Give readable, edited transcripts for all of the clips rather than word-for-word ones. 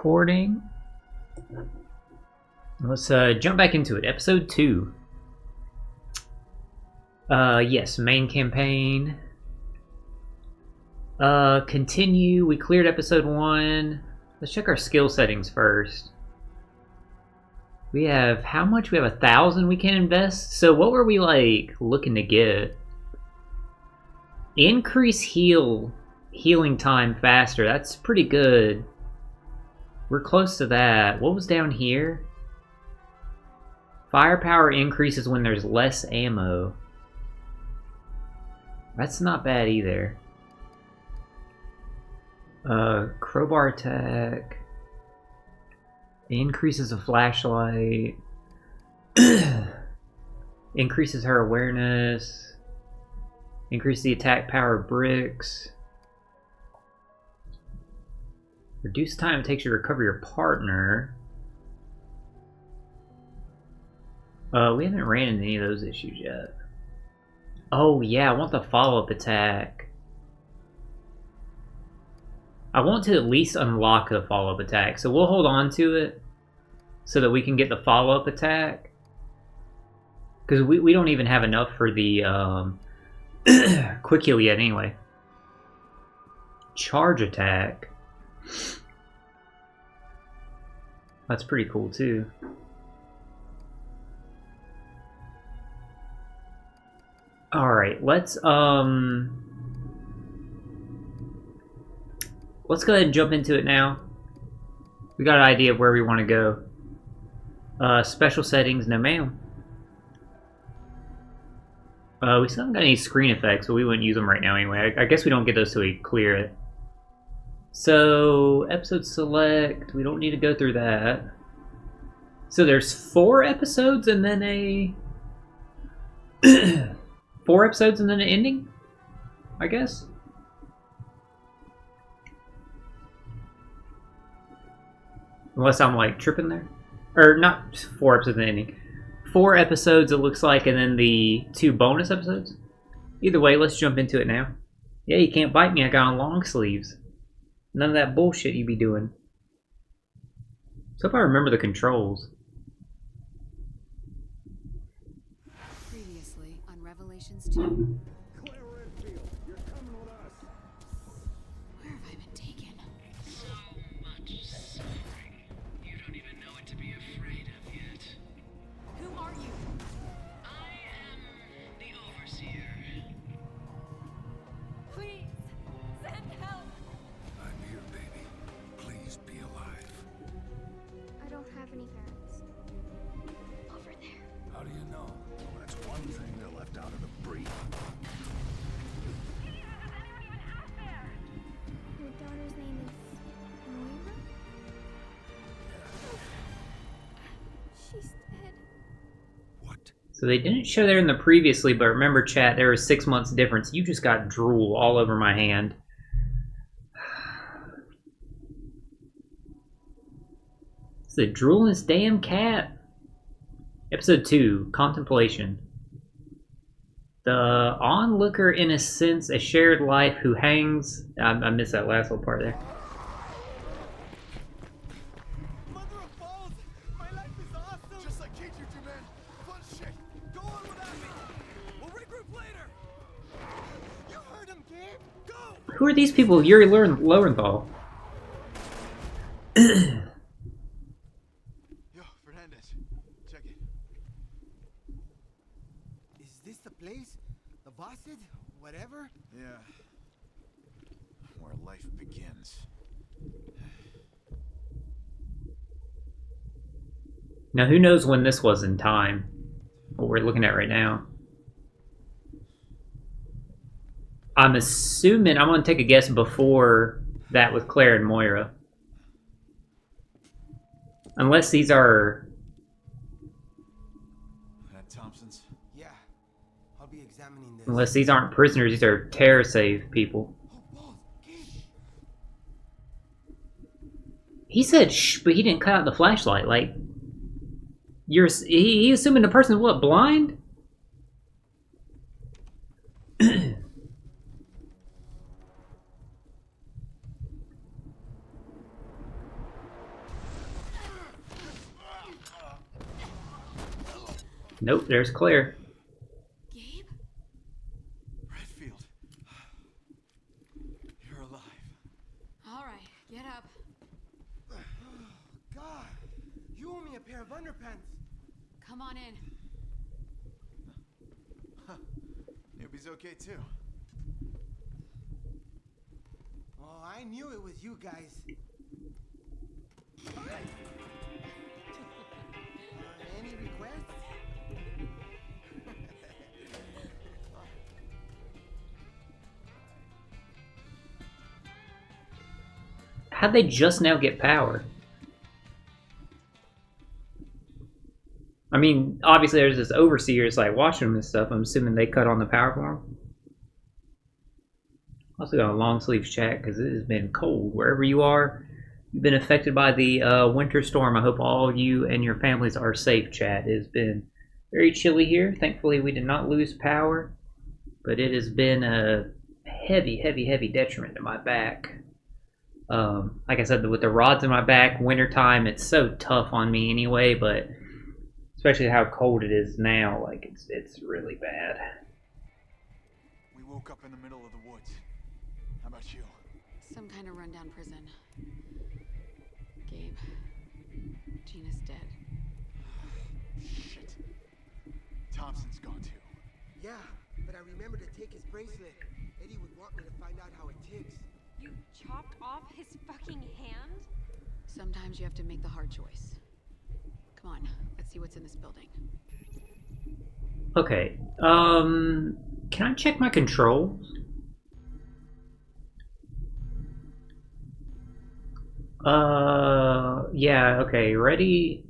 Porting. Let's jump back into it. Episode 2. Yes, main campaign. Continue. We cleared episode 1. Let's check our skill settings first. We have how much? We have 1,000 we can invest. So what were we like looking to get? Increase healing time faster. That's pretty good. We're close to that. What was down here? Firepower increases when there's less ammo. That's not bad either. Crowbar attack. Increases a flashlight. Increases her awareness. Increase the attack power of bricks. Reduce time it takes you to recover your partner. We haven't ran into any of those issues yet. Oh yeah, I want the follow-up attack. I want to at least unlock the follow-up attack, so we'll hold on to it so that we can get the follow-up attack. Because we don't even have enough for the quick heal yet anyway. Charge attack. That's pretty cool too. Alright, let's go ahead and jump into it now. We got an idea of where we want to go. Special settings, no ma'am. We still haven't got any screen effects, but we wouldn't use them right now anyway. I guess we don't get those till we clear it. So, episode select, we don't need to go through that. So there's 4 episodes and then a... 4 episodes and then an ending? I guess? Unless I'm like tripping there. Or not 4 episodes and an ending. 4 episodes it looks like, and then the 2 bonus episodes. Either way, let's jump into it now. Yeah, you can't bite me, I got on long sleeves. None of that bullshit you be doing. So if I remember the controls. Previously on Revelations 2. You're coming with us. Where have I been taken? So much suffering. You don't even know what to be afraid of yet. Who are you? I am the Overseer. Please, send help. I'm here, baby. Please be alive. I don't have any parents. Over there. How do you know? Well, that's one thing they left out of the brief. Your daughter's name is Moira? She's dead. What? So they didn't show there in the previously, but remember chat, there was 6 months difference. You just got drool all over my hand. It's the drool in this damn cat. Episode 2, Contemplation. The onlooker, in a sense, a shared life who hangs... I missed that last little part there. Mother of balls! My life is awesome! Just like KG2, man! Fun shit! Go on without me! We'll regroup later! You heard him, kid! Go! Who are these people? Yuri Lowenthal. Yo, Fernandez. Check it. Is this the place? The Boston? Whatever? Yeah. Where life begins. Now, who knows when this was in time? What we're looking at right now. I'm assuming, I'm going to take a guess before that with Claire and Moira. Unless these are... That Thompson's? Yeah. I'll be examining this. Unless these aren't prisoners, these are TerraSave people. Oh, balls! Kid! He said shh, but he didn't cut out the flashlight. Like, he assuming the person's what, blind? Nope, there's Claire. Gabe? Redfield. You're alive. All right, get up. God, you owe me a pair of underpants. Come on in. Newbie's okay too. Oh, I knew it was you guys. Any requests? How'd they just now get power? I mean, obviously there's this overseer that's like watching them and stuff. I'm assuming they cut on the power for them. Also got a long sleeves chat because it has been cold wherever you are. You've been affected by the winter storm. I hope all of you and your families are safe, chat. It has been very chilly here. Thankfully, we did not lose power, but it has been a heavy detriment to my back. Like I said, with the rods in my back, wintertime, it's so tough on me anyway, but especially how cold it is now, like it's really bad. We woke up in the middle of the woods. How about you? Some kind of rundown prison. Gabe. Gina's dead. Shit. Thompson's gone too. Yeah, but I remember to take his bracelet. Eddie would want me to find out how it ticks. You chopped off his fucking hand? Sometimes you have to make the hard choice. Come on, let's see what's in this building. Okay, can I check my controls? Yeah, okay, ready,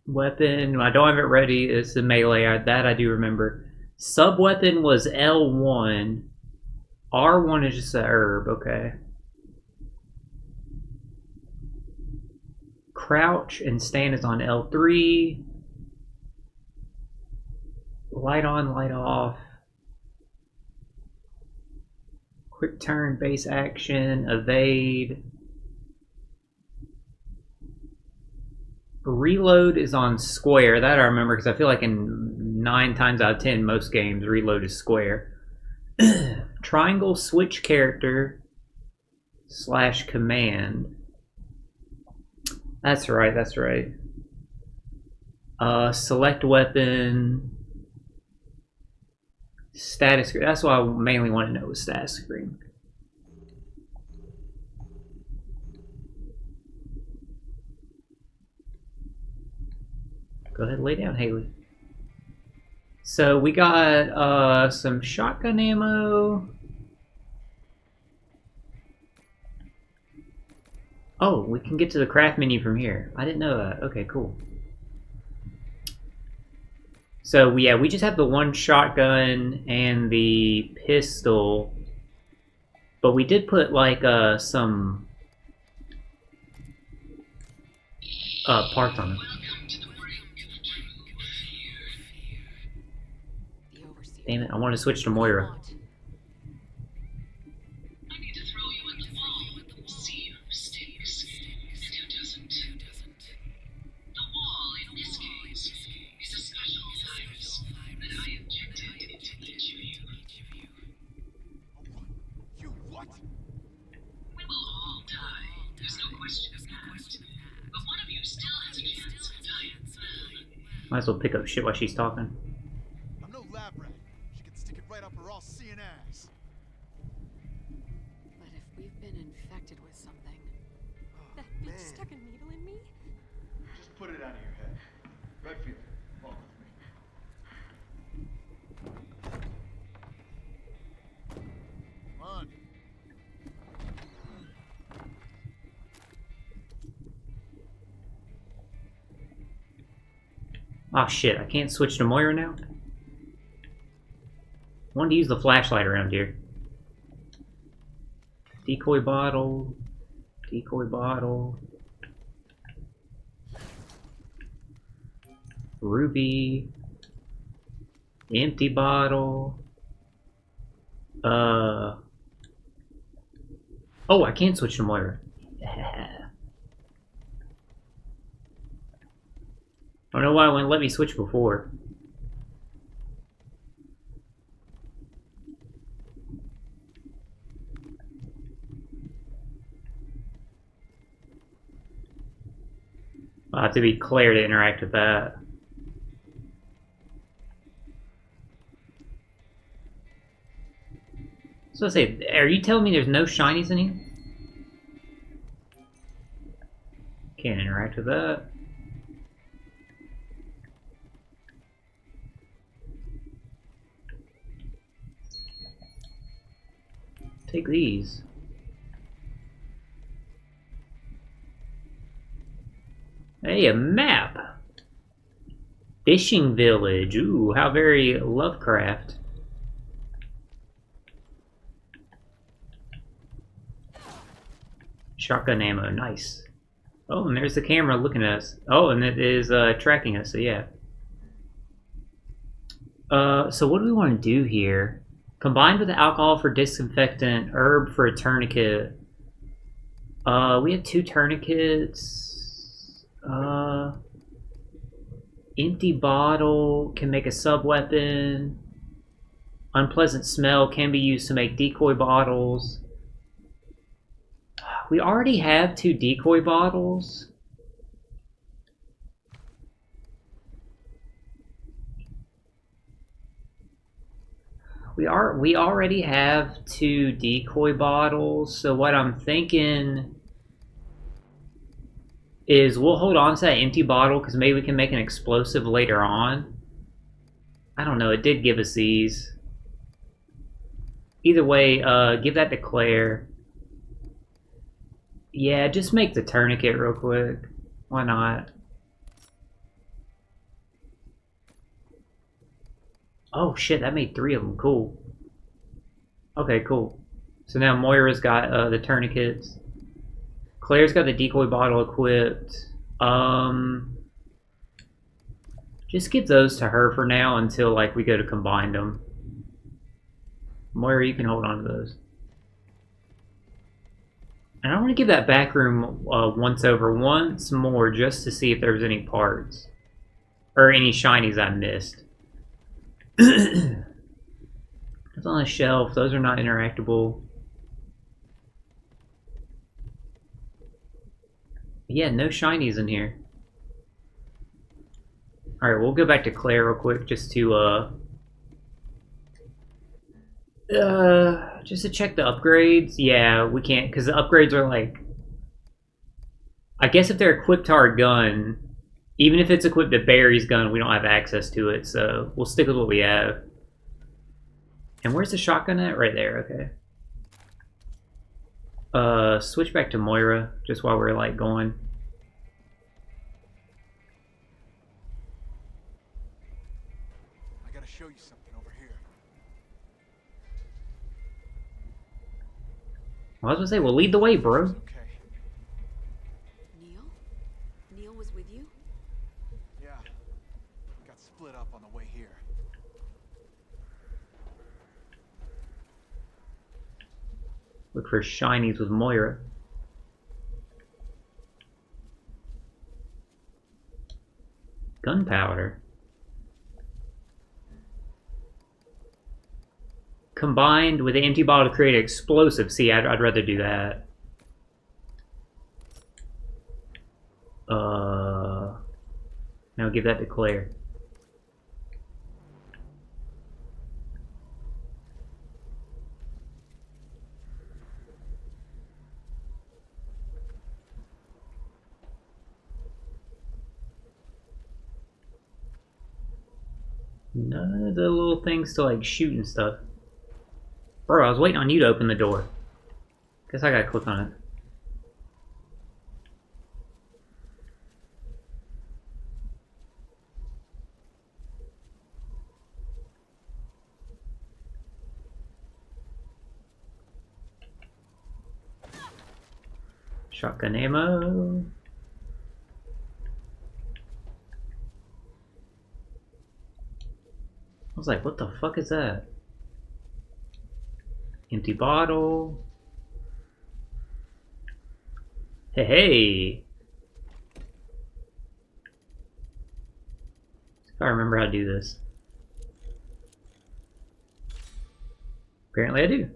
weapon, I don't have it ready, it's the melee, that I do remember. Sub-weapon was L1, R1 is just a herb, okay. Crouch and stand is on L3. Light on, light off. Quick turn, base action, evade. Reload is on square. That I remember because I feel like in 9 times out of 10 most games reload is square. Triangle switch character / command. That's right, that's right. Select weapon. Status screen. That's what I mainly want to know was status screen. Go ahead and lay down, Haley. So we got some shotgun ammo. Oh, we can get to the craft menu from here. I didn't know that. Okay, cool. So yeah, we just have the one shotgun and the pistol, but we did put like some parts on it. The overseer. Damn it! I want to switch to Moira. I need to throw you at the wall. See who sticks and who doesn't. The wall, in this case, is a special virus that I injected into each of you. You what? We will all die. There's no question of that. But one of you still has a chance of dying. Might as well pick up shit while she's talking. I'm no lab rat. She can stick it right up her all seeing ass. But if we've been infected with something, That bitch stuck a needle in me? Just put it out of your head. Redfield, walk with me. Come on. Oh shit, I can't switch to Moira now? I wanted to use the flashlight around here. Decoy bottle. Decoy bottle. Ruby. Empty bottle. Oh, I can switch to Moira. I don't know why it wouldn't let me switch before. I'll have to be Claire to interact with that. So I say, are you telling me there's no shinies in here? Can't interact with that. Take these. Hey, a map! Fishing village. Ooh, how very Lovecraft. Shotgun ammo, nice. Oh, and there's the camera looking at us. Oh, and it is tracking us, so yeah. So what do we want to do here? Combined with the alcohol for disinfectant, herb for a tourniquet. We have 2 tourniquets. Empty bottle can make a sub-weapon. Unpleasant smell can be used to make decoy bottles. We already have 2 decoy bottles. We already have 2 decoy bottles, so what I'm thinking is we'll hold on to that empty bottle because maybe we can make an explosive later on. I don't know, it did give us these. Either way, give that to Claire. Yeah, just make the tourniquet real quick. Why not? Oh shit, that made 3 of them. Cool. Okay, cool. So now Moira's got the tourniquets. Claire's got the decoy bottle equipped. Just give those to her for now until like we go to combine them. Moira, you can hold on to those. And I want to give that back room once more just to see if there's any parts. Or any shinies I missed. It's on the shelf. Those are not interactable. Yeah, no shinies in here. Alright, we'll go back to Claire real quick just to check the upgrades. Yeah, we can't, because the upgrades are like... I guess if they're equipped to our gun, even if it's equipped to Barry's gun, we don't have access to it, so we'll stick with what we have. And where's the shotgun at? Right there, okay. Switch back to Moira, just while we're like going. I gotta show you something over here. Well, I was gonna say, well, lead the way, bro. Okay. Neil? Neil was with you? Yeah. We got split up on the way here. Look for shinies with Moira. Gunpowder. Combined with the empty bottle to create an explosive. See, I'd rather do that. Now give that to Claire. None of the little things to like shoot and stuff. Bro, I was waiting on you to open the door. Guess I gotta click on it. Shotgun ammo. I was like, what the fuck is that? Empty bottle. Hey, hey. If I remember how to do this. Apparently I do.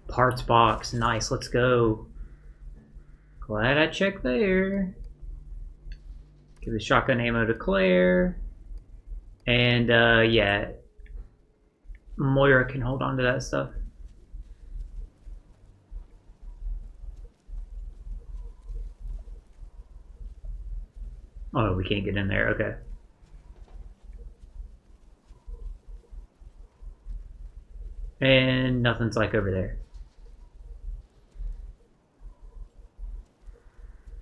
Parts box, nice, let's go. Glad I checked there. Give the shotgun ammo to Claire. And, yeah. Moira can hold on to that stuff. Oh, we can't get in there. Okay. And nothing's like over there.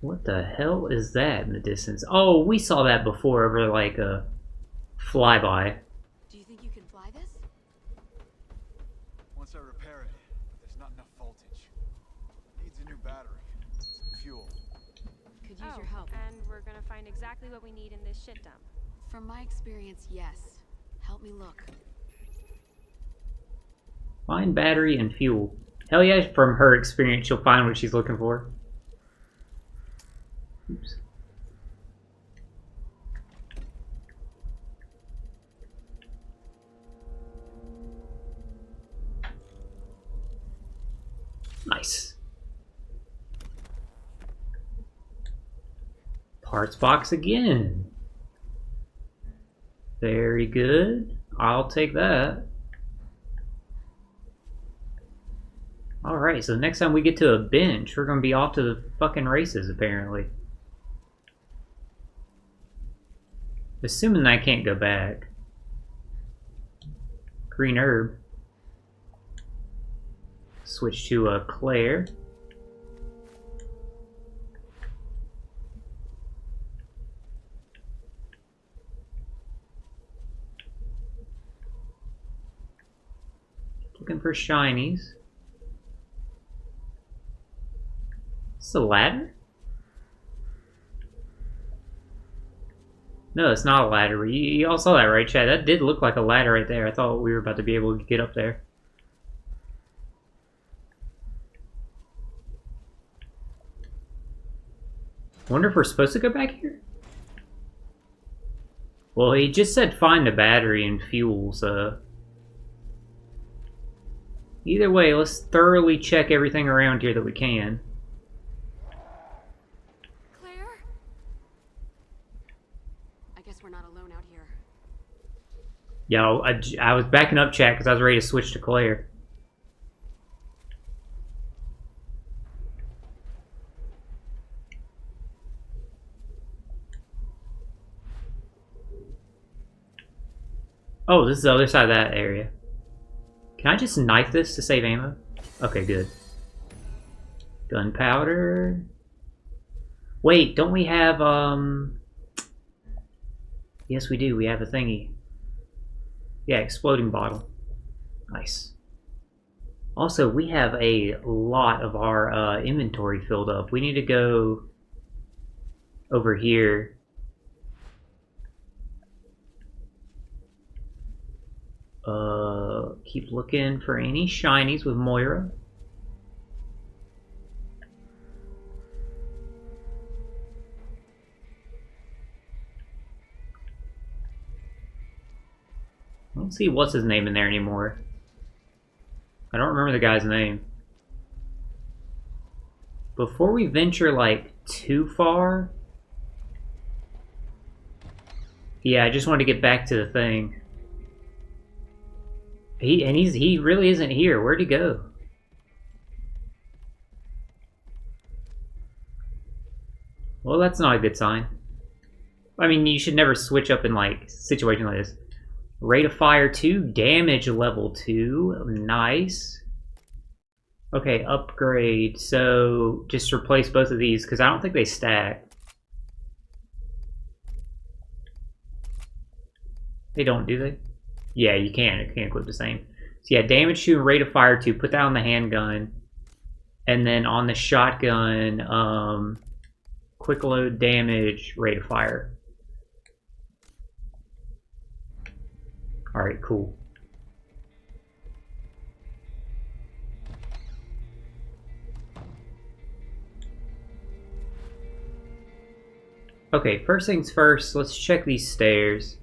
What the hell is that in the distance? Oh, we saw that before over like a flyby. Do you think you can fly this? Once I repair it, there's not enough voltage. Needs a new battery. Some fuel. Could use your help. And we're gonna find exactly what we need in this shit dump. From my experience, yes. Help me look. Find battery and fuel. Hell yeah, from her experience, she'll find what she's looking for. Oops. Nice. Parts box again. Very good. I'll take that. Alright, so next time we get to a bench, we're gonna be off to the fucking races, apparently. Assuming I can't go back. Green herb. Switch to Claire. Looking for shinies. It's a ladder? No, it's not a ladder. You all saw that, right, Chad? That did look like a ladder right there. I thought we were about to be able to get up there. Wonder if we're supposed to go back here? Well, he just said find the battery and fuel, so... Either way, let's thoroughly check everything around here that we can. Claire? I guess we're not alone out here. Yo, I was backing up chat because I was ready to switch to Claire. Oh, this is the other side of that area. Can I just knife this to save ammo? Okay, good. Gunpowder. Wait, don't we have, Yes, we do. We have a thingy. Yeah, exploding bottle. Nice. Also, we have a lot of our inventory filled up. We need to go over here. Keep looking for any shinies with Moira. I don't see what's his name in there anymore. I don't remember the guy's name. Before we venture like too far. Yeah, I just wanted to get back to the thing. He really isn't here. Where'd he go? Well, that's not a good sign. I mean, you should never switch up in like situation like this. Rate of fire 2, damage level 2. Nice. Okay, upgrade. So just replace both of these because I don't think they stack. They don't, do they? Yeah, you can. It can equip the same. So yeah, damage 2 and rate of fire 2. Put that on the handgun. And then on the shotgun, quick load, damage, rate of fire. Alright, cool. Okay, first things first, let's check these stairs.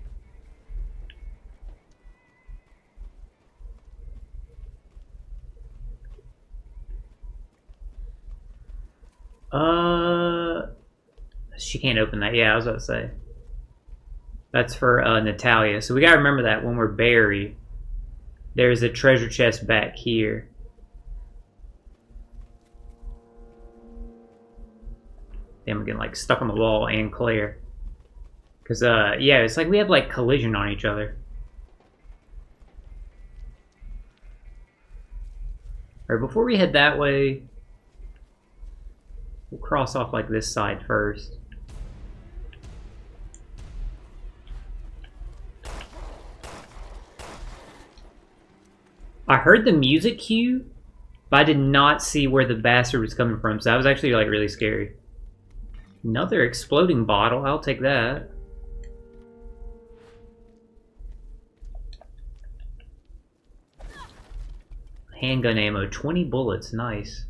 She can't open that. Yeah, I was about to say. That's for Natalia. So we gotta remember that when we're buried. There's a treasure chest back here. Damn, we're getting like stuck on the wall and Claire. Cause yeah, it's like we have like collision on each other. Alright, before we head that way, we'll cross off like this side first. I heard the music cue, but I did not see where the bastard was coming from, so that was actually like really scary. Another exploding bottle, I'll take that. Handgun ammo, 20 bullets, nice.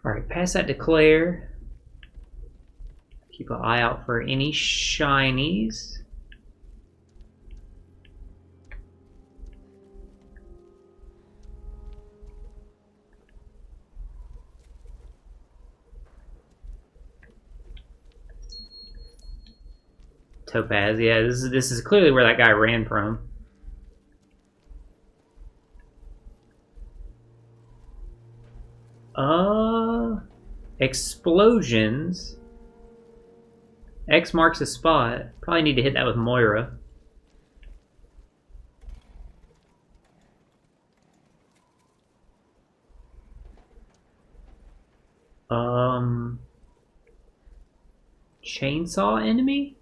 Alright, pass that to Claire. Keep an eye out for any shinies. Topaz, yeah, this is clearly where that guy ran from. Explosions. X marks a spot. Probably need to hit that with Moira. Chainsaw enemy?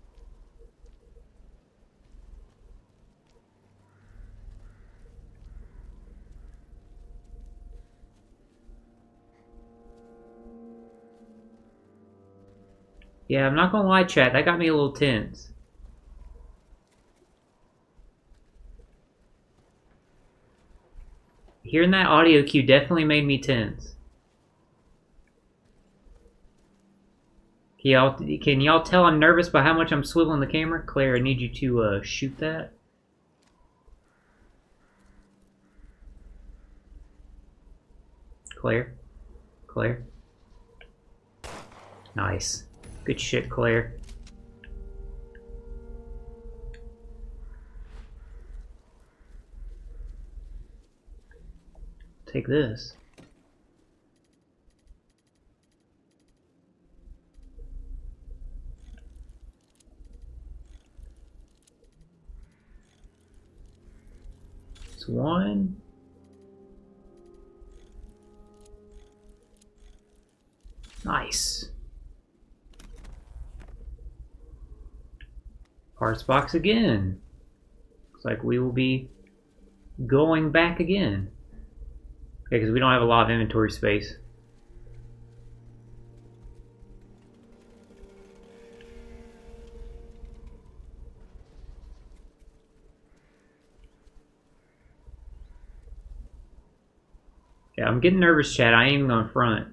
Yeah, I'm not gonna lie, chat, that got me a little tense. Hearing that audio cue definitely made me tense. Can y'all tell I'm nervous by how much I'm swiveling the camera? Claire, I need you to shoot that. Claire? Claire? Nice. Good shit, Claire. Take this. It's one. Nice. Parts box again. Looks like we will be going back again. Okay, because we don't have a lot of inventory space. Yeah, I'm getting nervous, chat. I ain't even going front.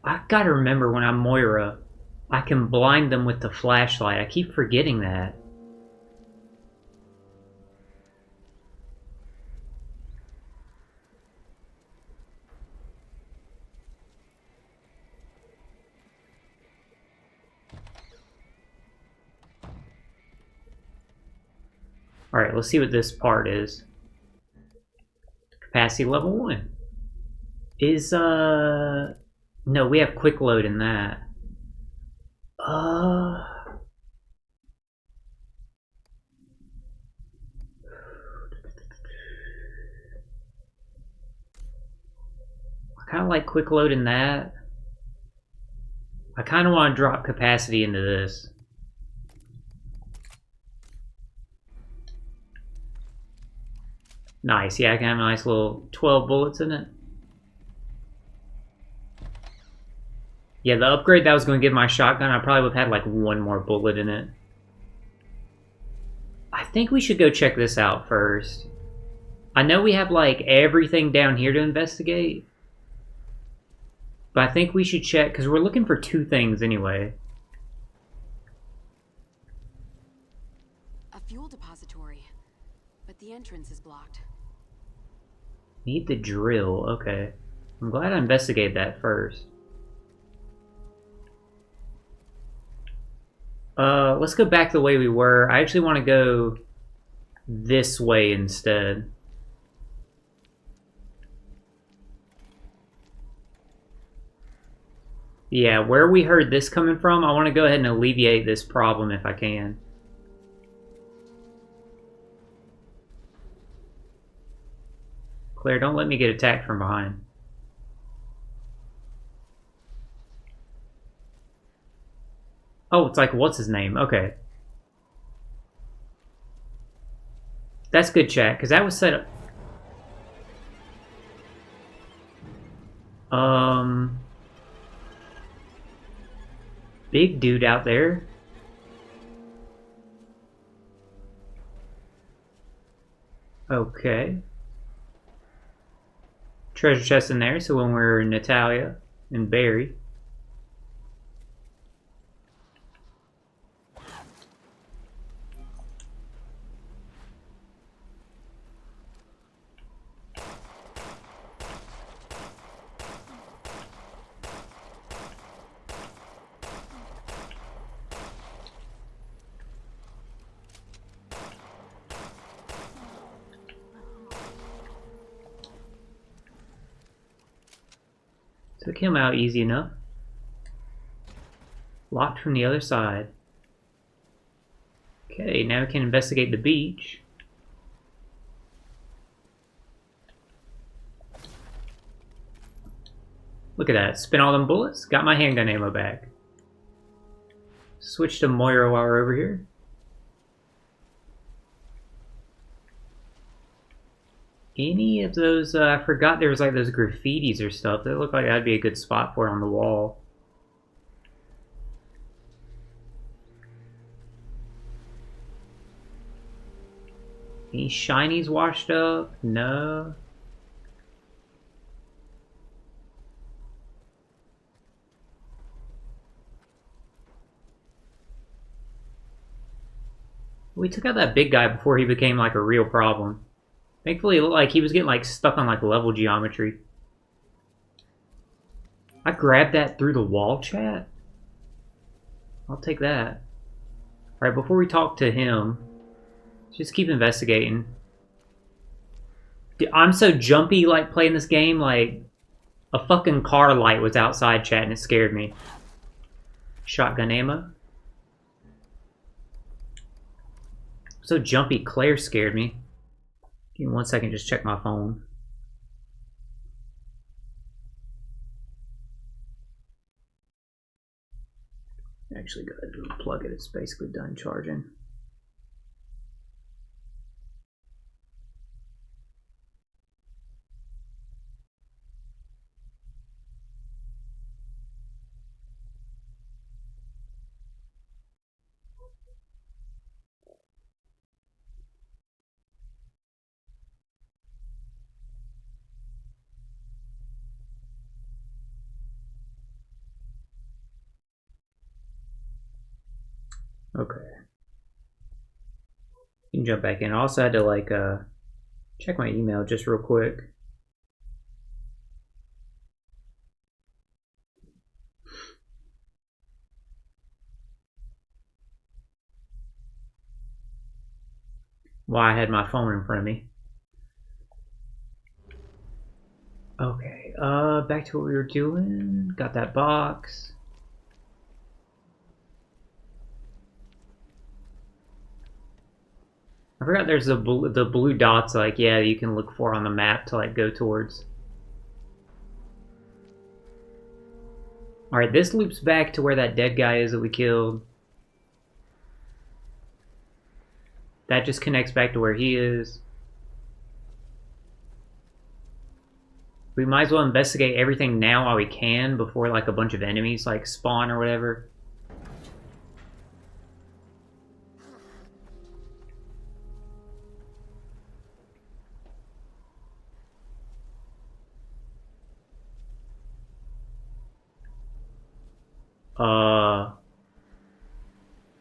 I gotta remember when I'm Moira, I can blind them with the flashlight. I keep forgetting that. Alright, let's see what this part is. Capacity level 1. Is, no, we have quick load in that. I kind of like quick load in that. I kind of want to drop capacity into this. Nice, yeah, I can have a nice little 12 bullets in it. Yeah, the upgrade that was going to give my shotgun, I probably would have had like one more bullet in it. I think we should go check this out first. I know we have like everything down here to investigate. But I think we should check, because we're looking for two things anyway. fuel depository, but the entrance is blocked. Need the drill. Okay. I'm glad I investigated that first. Let's go back the way we were. I actually want to go this way instead. Yeah, where we heard this coming from, I want to go ahead and alleviate this problem if I can. Claire, don't let me get attacked from behind. Oh, it's like, what's his name? Okay. That's good, chat, because that was set up... Big dude out there. Okay. Treasure chest in there, so when we're in Natalia and Barry. Took him out easy enough. Locked from the other side. Okay, now we can investigate the beach. Look at that. Spin all them bullets. Got my handgun ammo back. Switch to Moira while we're over here. Any of those, I forgot there was like those graffitis or stuff. That looked like that'd be a good spot for it on the wall. Any shinies washed up? No. We took out that big guy before he became like a real problem. Thankfully, it looked like he was getting like stuck on like level geometry. I grabbed that through the wall, chat. I'll take that. Alright, before we talk to him, just keep investigating. Dude, I'm so jumpy like playing this game, like a fucking car light was outside, chat, and it scared me. Shotgun ammo. So jumpy, Claire scared me. Give me 1 second, just check my phone. Actually, go ahead and unplug it. It's basically done charging. Okay. You can jump back in. I also had to like check my email just real quick. While I had my phone in front of me. Okay, back to what we were doing. Got that box. I forgot there's the blue dots, like, yeah, you can look for on the map to, like, go towards. Alright, this loops back to where that dead guy is that we killed. That just connects back to where he is. We might as well investigate everything now while we can before, like, a bunch of enemies, like, spawn or whatever.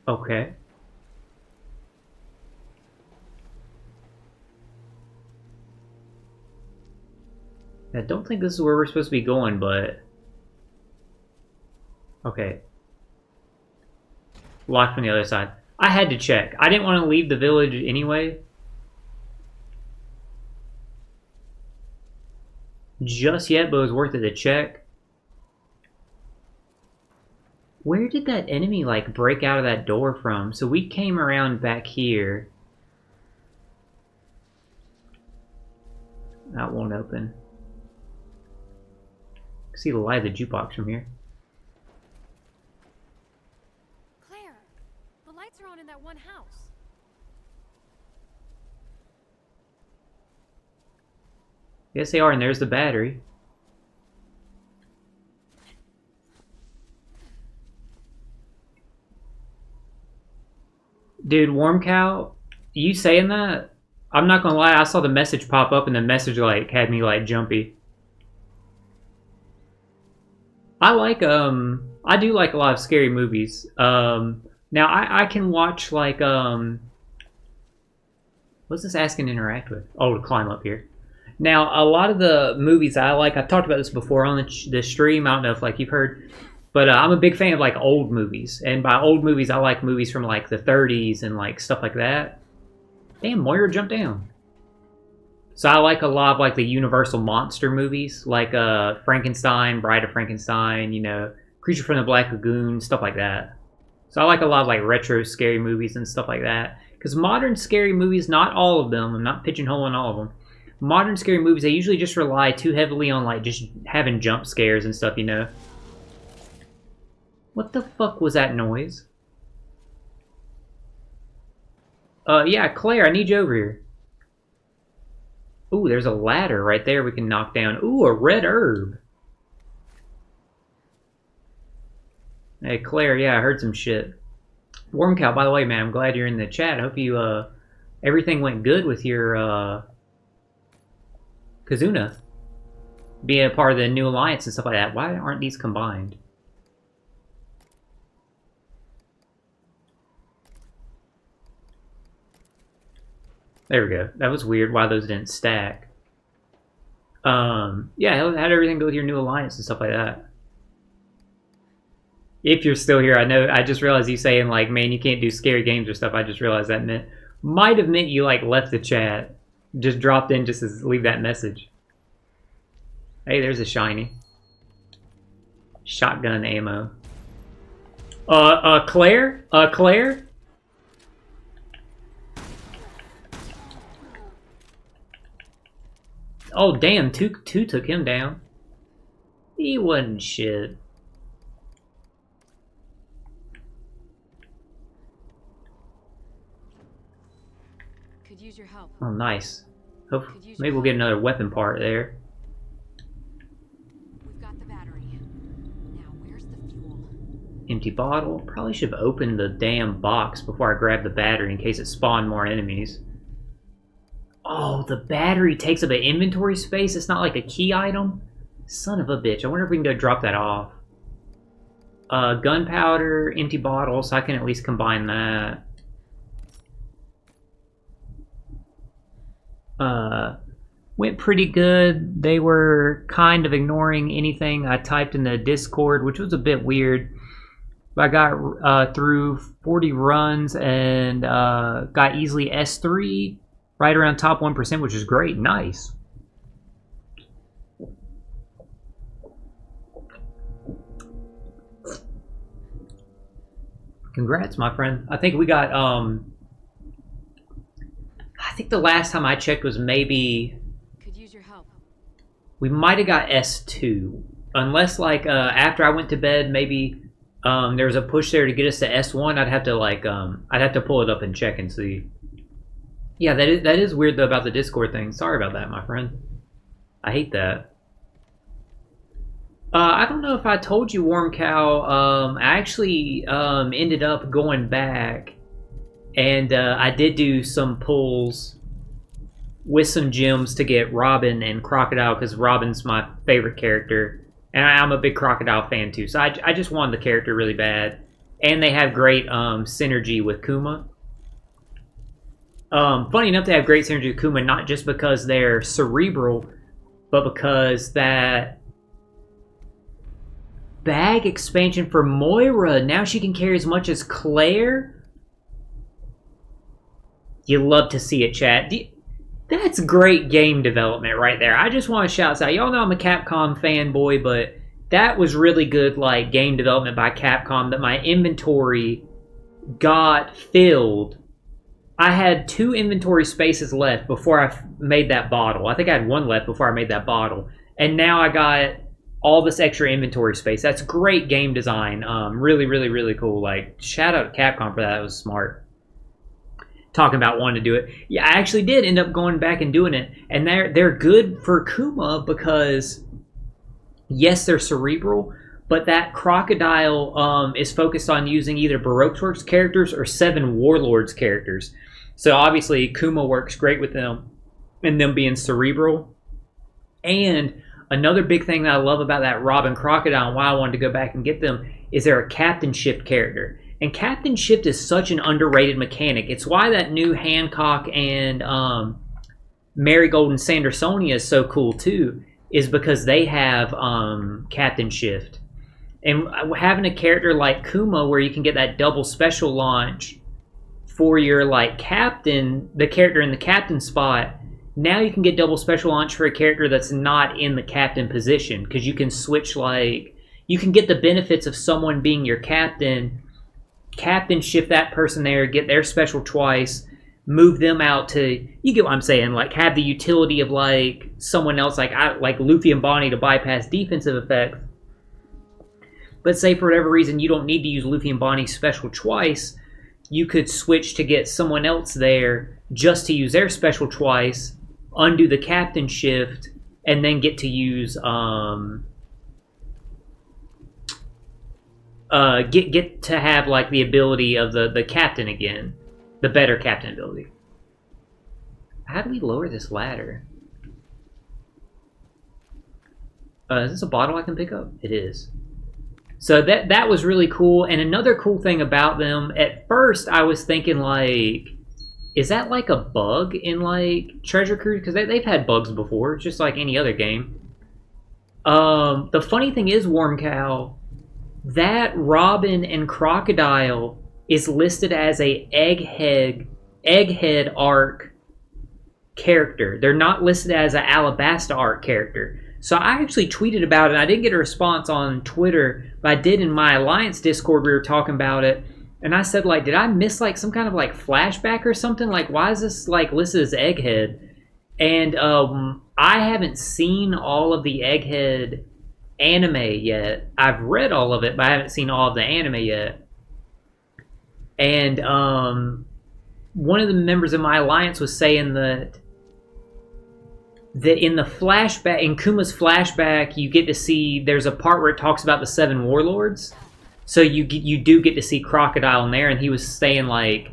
Okay. I don't think this is where we're supposed to be going, but... Okay. Locked from the other side. I had to check. I didn't want to leave the village anyway. Just yet, but it was worth it to check. Where did that enemy, like, break out of that door from? So we came around back here. That won't open. See the light of the jukebox from here. Claire, the lights are on in that one house. Yes, they are, and there's the battery. Dude, Warm Cow, you saying that? I'm not gonna lie, I saw the message pop up and the message like had me like jumpy. I do like a lot of scary movies. Now I can watch like what's this asking to interact with? Oh, to climb up here. Now a lot of the movies I like, I've talked about this before on the stream. I don't know if like you've heard, but I'm a big fan of like old movies, and by old movies I like movies from like the 30s and like stuff like that. Damn, Moira jumped down. So I like a lot of like the Universal monster movies, like Frankenstein, Bride of Frankenstein, you know, Creature from the Black Lagoon, stuff like that. So I like a lot of like retro scary movies and stuff like that. Because modern scary movies, not all of them, I'm not pigeonholing all of them. Modern scary movies, they usually just rely too heavily on like just having jump scares and stuff, you know. What the fuck was that noise? Yeah, Claire, I need you over here. Ooh, there's a ladder right there we can knock down. Ooh, a red herb. Hey, Claire, yeah, I heard some shit. Warm Cow, by the way, man, I'm glad you're in the chat. I hope you, everything went good with your, Kazuna. Being a part of the new alliance and stuff like that. Why aren't these combined? There we go. That was weird why those didn't stack. Yeah, how'd everything go with your new alliance and stuff like that? If you're still here, I know, I just realized you saying like, man, you can't do scary games or stuff. I just realized that might have meant you like left the chat. Just dropped in just to leave that message. Hey, there's a shiny. Shotgun ammo. Claire? Claire? Oh, damn, two took him down. He wasn't shit. Could use your help. Oh, nice. Maybe we'll get another weapon part there. We've got the battery. Now, where's the fuel? Empty bottle. Probably should have opened the damn box before I grabbed the battery in case it spawned more enemies. Oh, the battery takes up an inventory space? It's not like a key item? Son of a bitch. I wonder if we can go drop that off. Gunpowder, empty bottle, so I can at least combine that. Went pretty good. They were kind of ignoring anything I typed in the Discord, which was a bit weird. I got through 40 runs and got easily S3. Right around top 1%, which is great. Nice. Congrats, my friend. I think we got, I think the last time I checked was maybe... Could use your help. We might have got S2. Unless, like, after I went to bed, maybe there was a push there to get us to S1. I'd have to, like, I'd have to pull it up and check and see. Yeah, that is weird though about the Discord thing. Sorry about that, my friend. I hate that. I don't know if I told you, Warm Cow. I actually ended up going back, and I did do some pulls with some gems to get Robin and Crocodile, because Robin's my favorite character, and I'm a big Crocodile fan too. So I just wanted the character really bad, and they have great synergy with Kuma. Funny enough, they have great synergy with Kuma, not just because they're cerebral, but because that bag expansion for Moira, now she can carry as much as Claire. You love to see it, chat. That's great game development right there. I just want to shout out. Y'all know I'm a Capcom fanboy, but that was really good, like, game development by Capcom, that my inventory got filled. I had 2 inventory spaces left before I made that bottle. I think I had 1 left before I made that bottle. And now I got all this extra inventory space. That's great game design. Really, really, really cool. Like, shout out to Capcom for that. That was smart. Talking about wanting to do it. Yeah, I actually did end up going back and doing it. And they're good for Kuma because, yes, they're cerebral, but that Crocodile is focused on using either Baroque Works characters or 7 Warlords characters. So obviously Kuma works great with them and them being cerebral. And another big thing that I love about that Robin Crocodile and why I wanted to go back and get them is they're a Captain Shift character. And Captain Shift is such an underrated mechanic. It's why that new Hancock and Marigold and Sandersonia is so cool too, is because they have Captain Shift. And having a character like Kuma where you can get that double special launch for your like captain, the character in the captain spot, now you can get double special launch for a character that's not in the captain position, because you can switch, like, you can get the benefits of someone being your captain shift that person there, get their special twice, move them out to, you get what I'm saying, like have the utility of like someone else, like Luffy and Bonnie to bypass defensive effects. But say for whatever reason you don't need to use Luffy and Bonnie's special twice, you could switch to get someone else there just to use their special twice, undo the captain shift, and then get to use get to have like the ability of the captain again, the better captain ability. How do we lower this ladder? Is this a bottle I can pick up? It is. So that was really cool. And another cool thing about them, at first I was thinking like, is that like a bug in like Treasure Cruise? Because they've had bugs before, just like any other game. The funny thing is, Warm Cow, that Robin and Crocodile is listed as a Egghead arc character. They're not listed as an Alabasta arc character. So I actually tweeted about it. I didn't get a response on Twitter, but I did in my Alliance Discord. We were talking about it, and I said, like, did I miss like some kind of like flashback or something? Like, why is this like listed as Egghead? And I haven't seen all of the Egghead anime yet. I've read all of it, but I haven't seen all of the anime yet. And one of the members of my alliance was saying that in the flashback, in Kuma's flashback, you get to see, there's a part where it talks about the 7 warlords. So you do get to see Crocodile in there, and he was saying like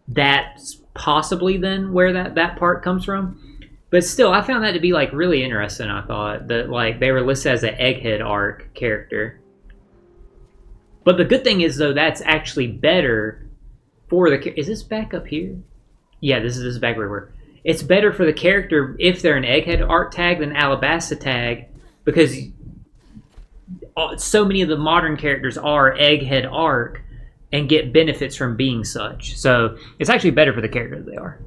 that's possibly then where that part comes from. But still, I found that to be like really interesting. I thought that like they were listed as an Egghead arc character. But the good thing is though, that's actually better for the. Is this back up here? Yeah, this is back where we were. It's better for the character if they're an Egghead arc tag than Alabasta tag, because so many of the modern characters are Egghead arc and get benefits from being such. So it's actually better for the characters they are.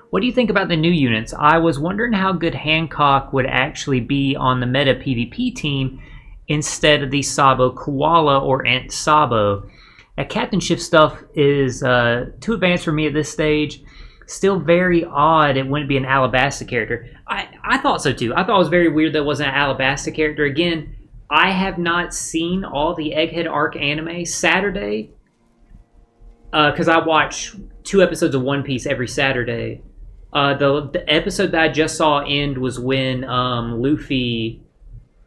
What do you think about the new units? I was wondering how good Hancock would actually be on the meta PvP team instead of the Sabo Koala or Ant Sabo. That Captain Shift stuff is too advanced for me at this stage. Still very odd it wouldn't be an Alabasta character. I thought so too. I thought it was very weird that it wasn't an Alabasta character. Again, I have not seen all the Egghead arc anime. Saturday, because I watch 2 episodes of One Piece every Saturday. The episode that I just saw end was when Luffy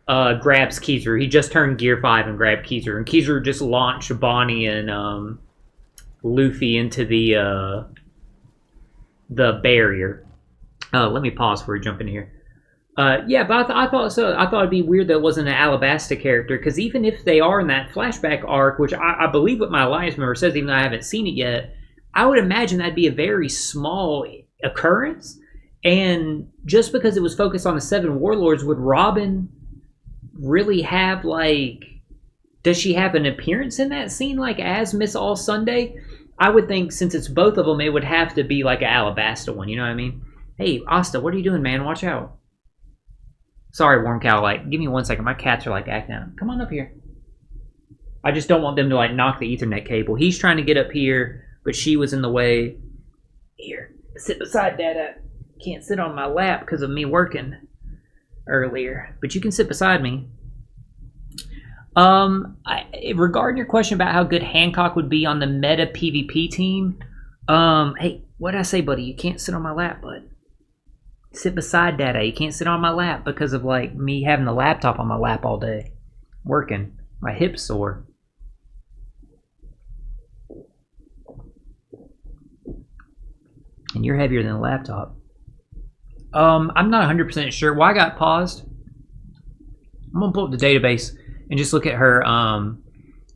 grabs Kizaru. He just turned Gear 5 and grabbed Kizaru. And Kizaru just launched Bonnie and Luffy into the barrier. Let me pause before we jump in here. Yeah, but I thought so. I thought it'd be weird that it wasn't an Alabasta character, because even if they are in that flashback arc, which I believe what my Alliance member says, even though I haven't seen it yet, I would imagine that'd be a very small occurrence. And just because it was focused on the 7 warlords, would Robin really have, like... Does she have an appearance in that scene, like, as Miss All Sunday? I would think, since it's both of them, it would have to be, like, an Alabasta one, you know what I mean? Hey, Asta, what are you doing, man? Watch out. Sorry, Warm Cow, like, give me 1 second. My cats are, like, acting out. Come on up here. I just don't want them to, like, knock the Ethernet cable. He's trying to get up here, but she was in the way. Here, sit beside Dada. Can't sit on my lap because of me working earlier, but you can sit beside me. Regarding your question about how good Hancock would be on the meta PvP team, hey, what did I say, buddy? You can't sit on my lap, bud. Sit beside Dada. You can't sit on my lap because of, like, me having the laptop on my lap all day, working. My hip's sore. And you're heavier than the laptop. I'm not 100% sure why I got paused. I'm gonna pull up the database and just look at her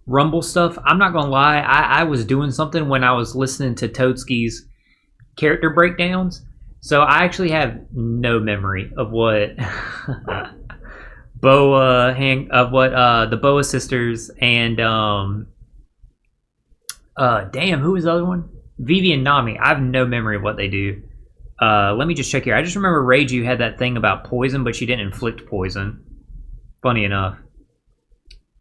Rumble stuff. I'm not gonna lie, I was doing something when I was listening to Toadski's character breakdowns, so I actually have no memory of what the Boa sisters and damn, who was the other one? Vivi and Nami. I have no memory of what they do. Let me just check here. I just remember Reiju had that thing about poison, but she didn't inflict poison. Funny enough.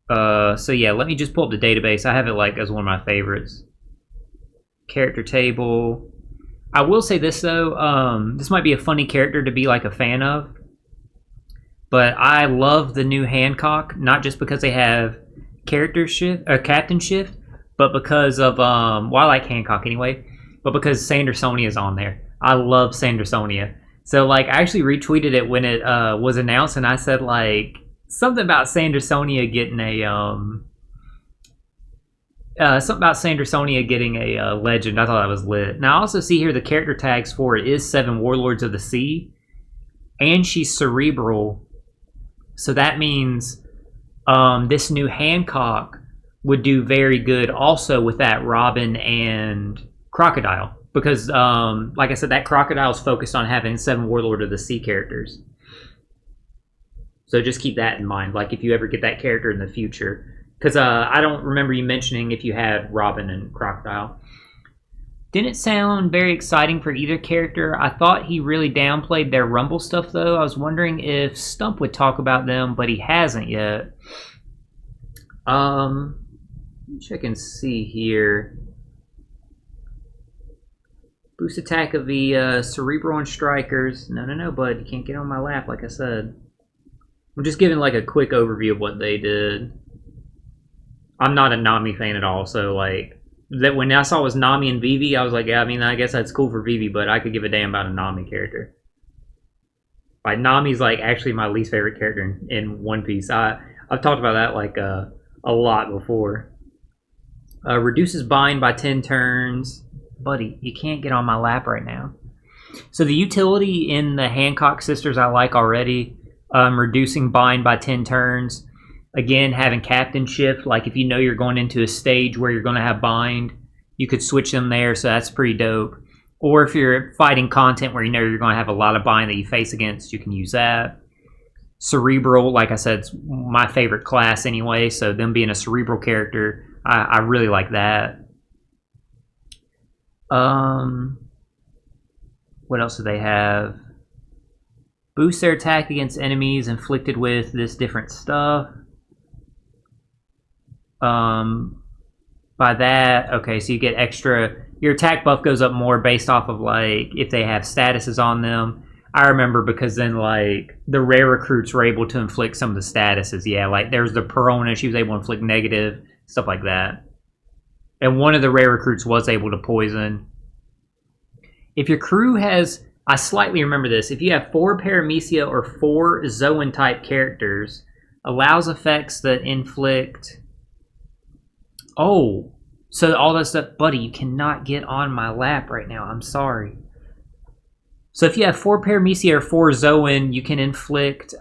So yeah, let me just pull up the database. I have it like as one of my favorites. Character table. I will say this though, this might be a funny character to be like a fan of, but I love the new Hancock, not just because they have character shift or captain shift, but because of well, I like Hancock anyway, but because Sandersonia is on there. I love Sandersonia. So like I actually retweeted it when it was announced, and I said like something about Sandersonia getting a legend. I thought that was lit. Now I also see here the character tags for it is 7 Warlords of the Sea, and she's cerebral. So that means this new Hancock would do very good also with that Robin and Crocodile. Because, like I said, that Crocodile's focused on having 7 Warlord of the Sea characters. So just keep that in mind, like if you ever get that character in the future. Because I don't remember you mentioning if you had Robin and Crocodile. Didn't sound very exciting for either character. I thought he really downplayed their Rumble stuff, though. I was wondering if Stump would talk about them, but he hasn't yet. Check and see here. Boost attack of the Cerebral and Strikers. No, bud. You can't get on my lap, like I said. I'm just giving like a quick overview of what they did. I'm not a Nami fan at all, so like that when I saw it was Nami and Vivi, I was like, yeah, I mean, I guess that's cool for Vivi, but I could give a damn about a Nami character. Like Nami's like actually my least favorite character in One Piece. I've talked about that like a lot before. Reduces bind by 10 turns. Buddy, you can't get on my lap right now. So the utility in the Hancock sisters I like already. Reducing bind by 10 turns. Again, having captain shift. Like if you know you're going into a stage where you're going to have bind, you could switch them there, so that's pretty dope. Or if you're fighting content where you know you're going to have a lot of bind that you face against, you can use that. Cerebral, like I said, it's my favorite class anyway, so them being a cerebral character, I really like that. What else do they have? Boost their attack against enemies inflicted with this different stuff. By that, okay, so you get extra. Your attack buff goes up more based off of like if they have statuses on them. I remember because then like the rare recruits were able to inflict some of the statuses. Yeah, like there's the Perona, she was able to inflict negative, stuff like that. And one of the rare recruits was able to poison. If your crew has, I slightly remember this, if you have 4 Paramecia or 4 Zoan type characters, allows effects that inflict. Oh, so all that stuff, buddy, you cannot get on my lap right now. I'm sorry. So if you have 4 Paramecia or 4 Zoan, you can inflict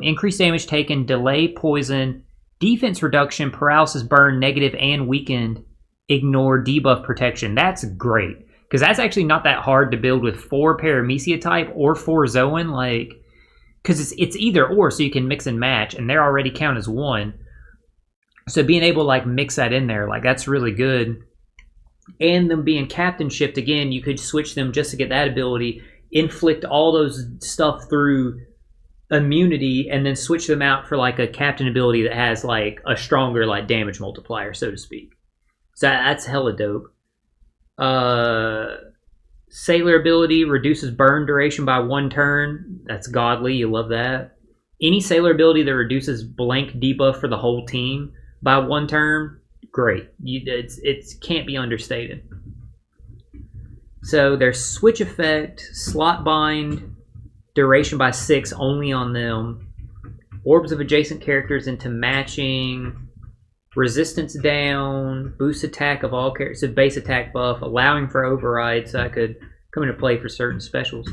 increased damage taken, delay poison, defense reduction, paralysis, burn, negative, and weakened. Ignore debuff protection. That's great. because that's actually not that hard to build with 4 Paramecia type or 4 Zoan, like, because it's either or, so you can mix and match, and they already count as 1. So being able to like mix that in there, like that's really good. And them being captain shipped again, you could switch them just to get that ability, inflict all those stuff through immunity, and then switch them out for like a captain ability that has like a stronger like damage multiplier, so to speak. So that's hella dope. Sailor ability reduces burn duration by 1 turn. That's godly. You love that. Any sailor ability that reduces blank debuff for the whole team by 1 turn, great. It can't be understated. So there's switch effect, slot bind, duration by 6 only on them. Orbs of adjacent characters into matching. Resistance down, boost attack of all characters, so base attack buff, allowing for override, so that could come into play for certain specials.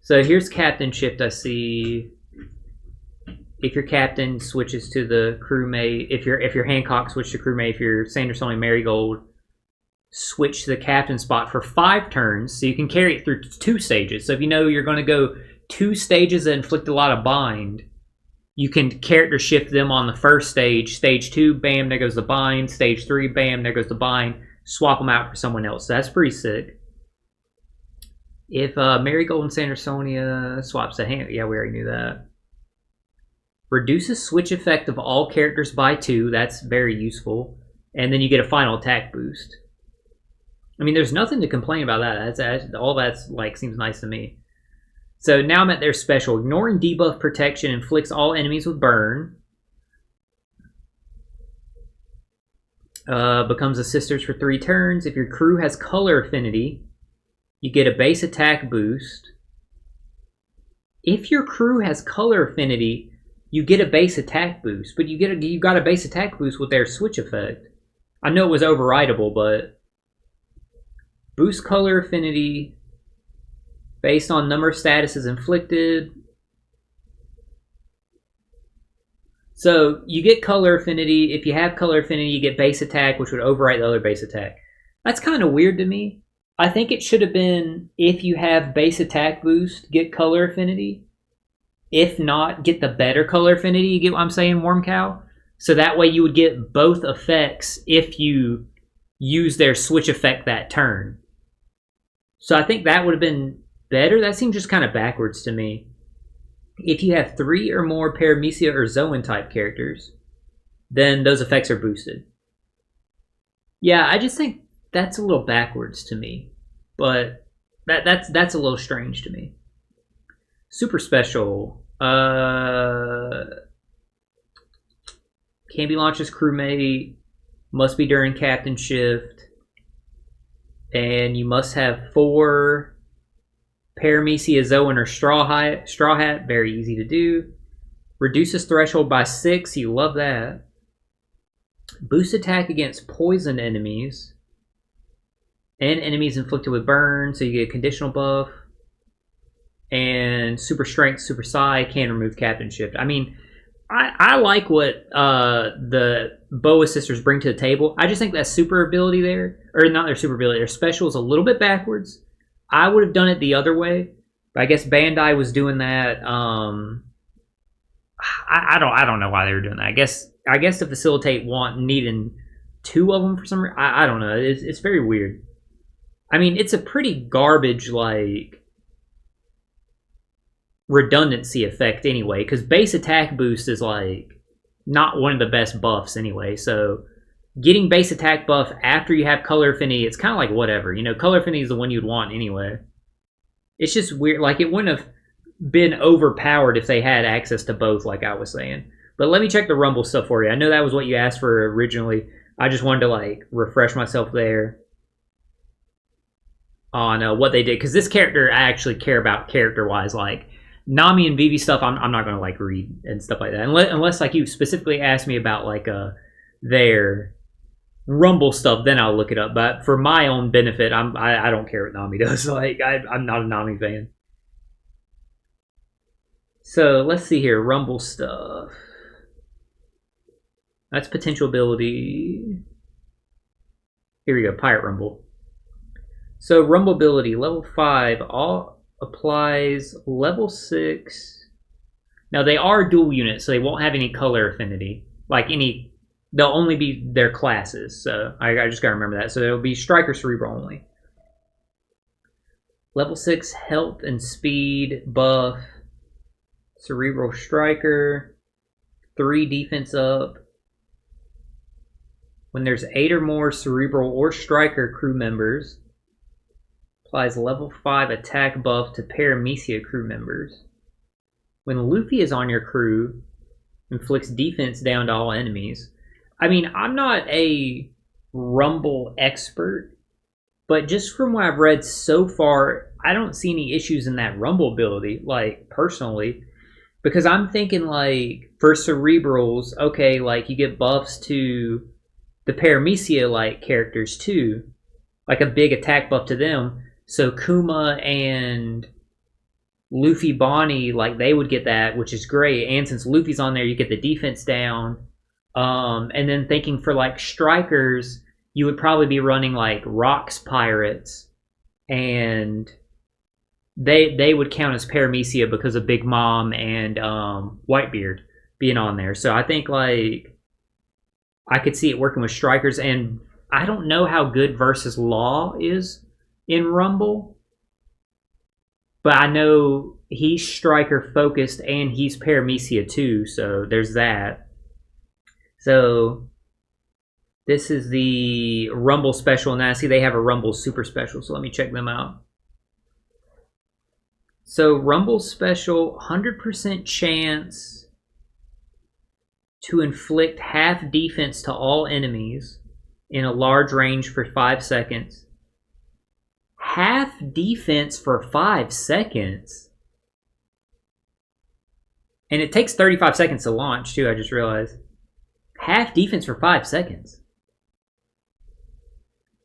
So here's captain shift. I see. If your captain switches to the crewmate, if your Hancock switch to crewmate, if you're Sandersonian Marigold, switch to the captain spot for 5 turns, so you can carry it through 2 stages. So if you know you're going to go 2 stages that inflict a lot of bind, you can character shift them on the first stage. Stage 2, bam, there goes the bind. Stage 3, bam, there goes the bind. Swap them out for someone else. So that's pretty sick. If Marigold and Sandersonia swaps a hand, yeah, we already knew that. Reduces switch effect of all characters by 2. That's very useful. And then you get a final attack boost. I mean, there's nothing to complain about that. All that's like seems nice to me. So now I'm at their special. Ignoring debuff protection inflicts all enemies with burn. Becomes a sisters for 3 turns. If your crew has color affinity, you get a base attack boost. If your crew has color affinity, you get a base attack boost. But you got a base attack boost with their switch effect. I know it was overrideable, but boost color affinity based on number of statuses inflicted. So you get color affinity. If you have color affinity, you get base attack, which would overwrite the other base attack. That's kind of weird to me. I think it should have been, if you have base attack boost, get color affinity. If not, get the better color affinity. You get what I'm saying, Warm Cow? So that way you would get both effects if you use their switch effect that turn. So I think that would have been better. That seems just kind of backwards to me. If you have 3 or more Paramecia or Zoan type characters, then those effects are boosted. Yeah, I just think that's a little backwards to me. But that's a little strange to me. Super special. Can be launched as crewmate. Must be during captain shift. And you must have 4 Paramecia, Zoan, or Straw Hat. Very easy to do. Reduces threshold by 6. You love that. Boost attack against poison enemies. And enemies inflicted with burn. So you get a conditional buff. And super strength, super psi. Can remove captain shift. I mean, I like what the Boa sisters bring to the table. I just think that super ability there, or not their super ability, their special is a little bit backwards. I would have done it the other way, but I guess Bandai was doing that. I don't know why they were doing that. I guess to facilitate needing 2 of them for some reason. I don't know. It's very weird. I mean, it's a pretty garbage like redundancy effect anyway, because base attack boost is like not one of the best buffs anyway. So getting base attack buff after you have color affinity, it's kind of like whatever. You know, color affinity is the one you'd want anyway. It's just weird. Like, it wouldn't have been overpowered if they had access to both, like I was saying. But let me check the Rumble stuff for you. I know that was what you asked for originally. I just wanted to, like, refresh myself there on what they did. Because this character, I actually care about character-wise. Like, Nami and Vivi stuff, I'm not going to, like, read and stuff like that. Unless, like, you specifically asked me about, like, their Rumble stuff, then I'll look it up. But for my own benefit, I don't care what Nami does. Like, I'm not a Nami fan. So let's see here, Rumble stuff. That's potential ability. Here we go, Pirate Rumble. So Rumble ability, level 5, all applies level 6. Now they are dual units, so they won't have any color affinity. Like any, they'll only be their classes. So I just gotta remember that. So it'll be Striker Cerebral only. Level 6 health and speed buff. Cerebral Striker. 3 defense up. When there's 8 or more Cerebral or Striker crew members, applies level 5 attack buff to Paramecia crew members. When Luffy is on your crew, inflicts defense down to all enemies. I mean, I'm not a Rumble expert, but just from what I've read so far, I don't see any issues in that Rumble ability, like, personally. Because I'm thinking, like, for Cerebrals, okay, like, you get buffs to the Paramecia, like, characters, too. Like, a big attack buff to them. So Kuma and Luffy Bonnie, like, they would get that, which is great. And since Luffy's on there, you get the defense down. And then thinking for, like, Strikers, you would probably be running, like, Rocks Pirates. And they would count as Paramecia because of Big Mom and Whitebeard being on there. So I think, like, I could see it working with Strikers. And I don't know how good Versus Law is in Rumble, but I know he's Striker focused and he's Paramecia too, so there's that. So this is the Rumble special, and I see they have a Rumble super special, so let me check them out. So Rumble special, 100% chance to inflict half defense to all enemies in a large range for 5 seconds. Half defense for 5 seconds. And it takes 35 seconds to launch, too, I just realized. Half defense for 5 seconds.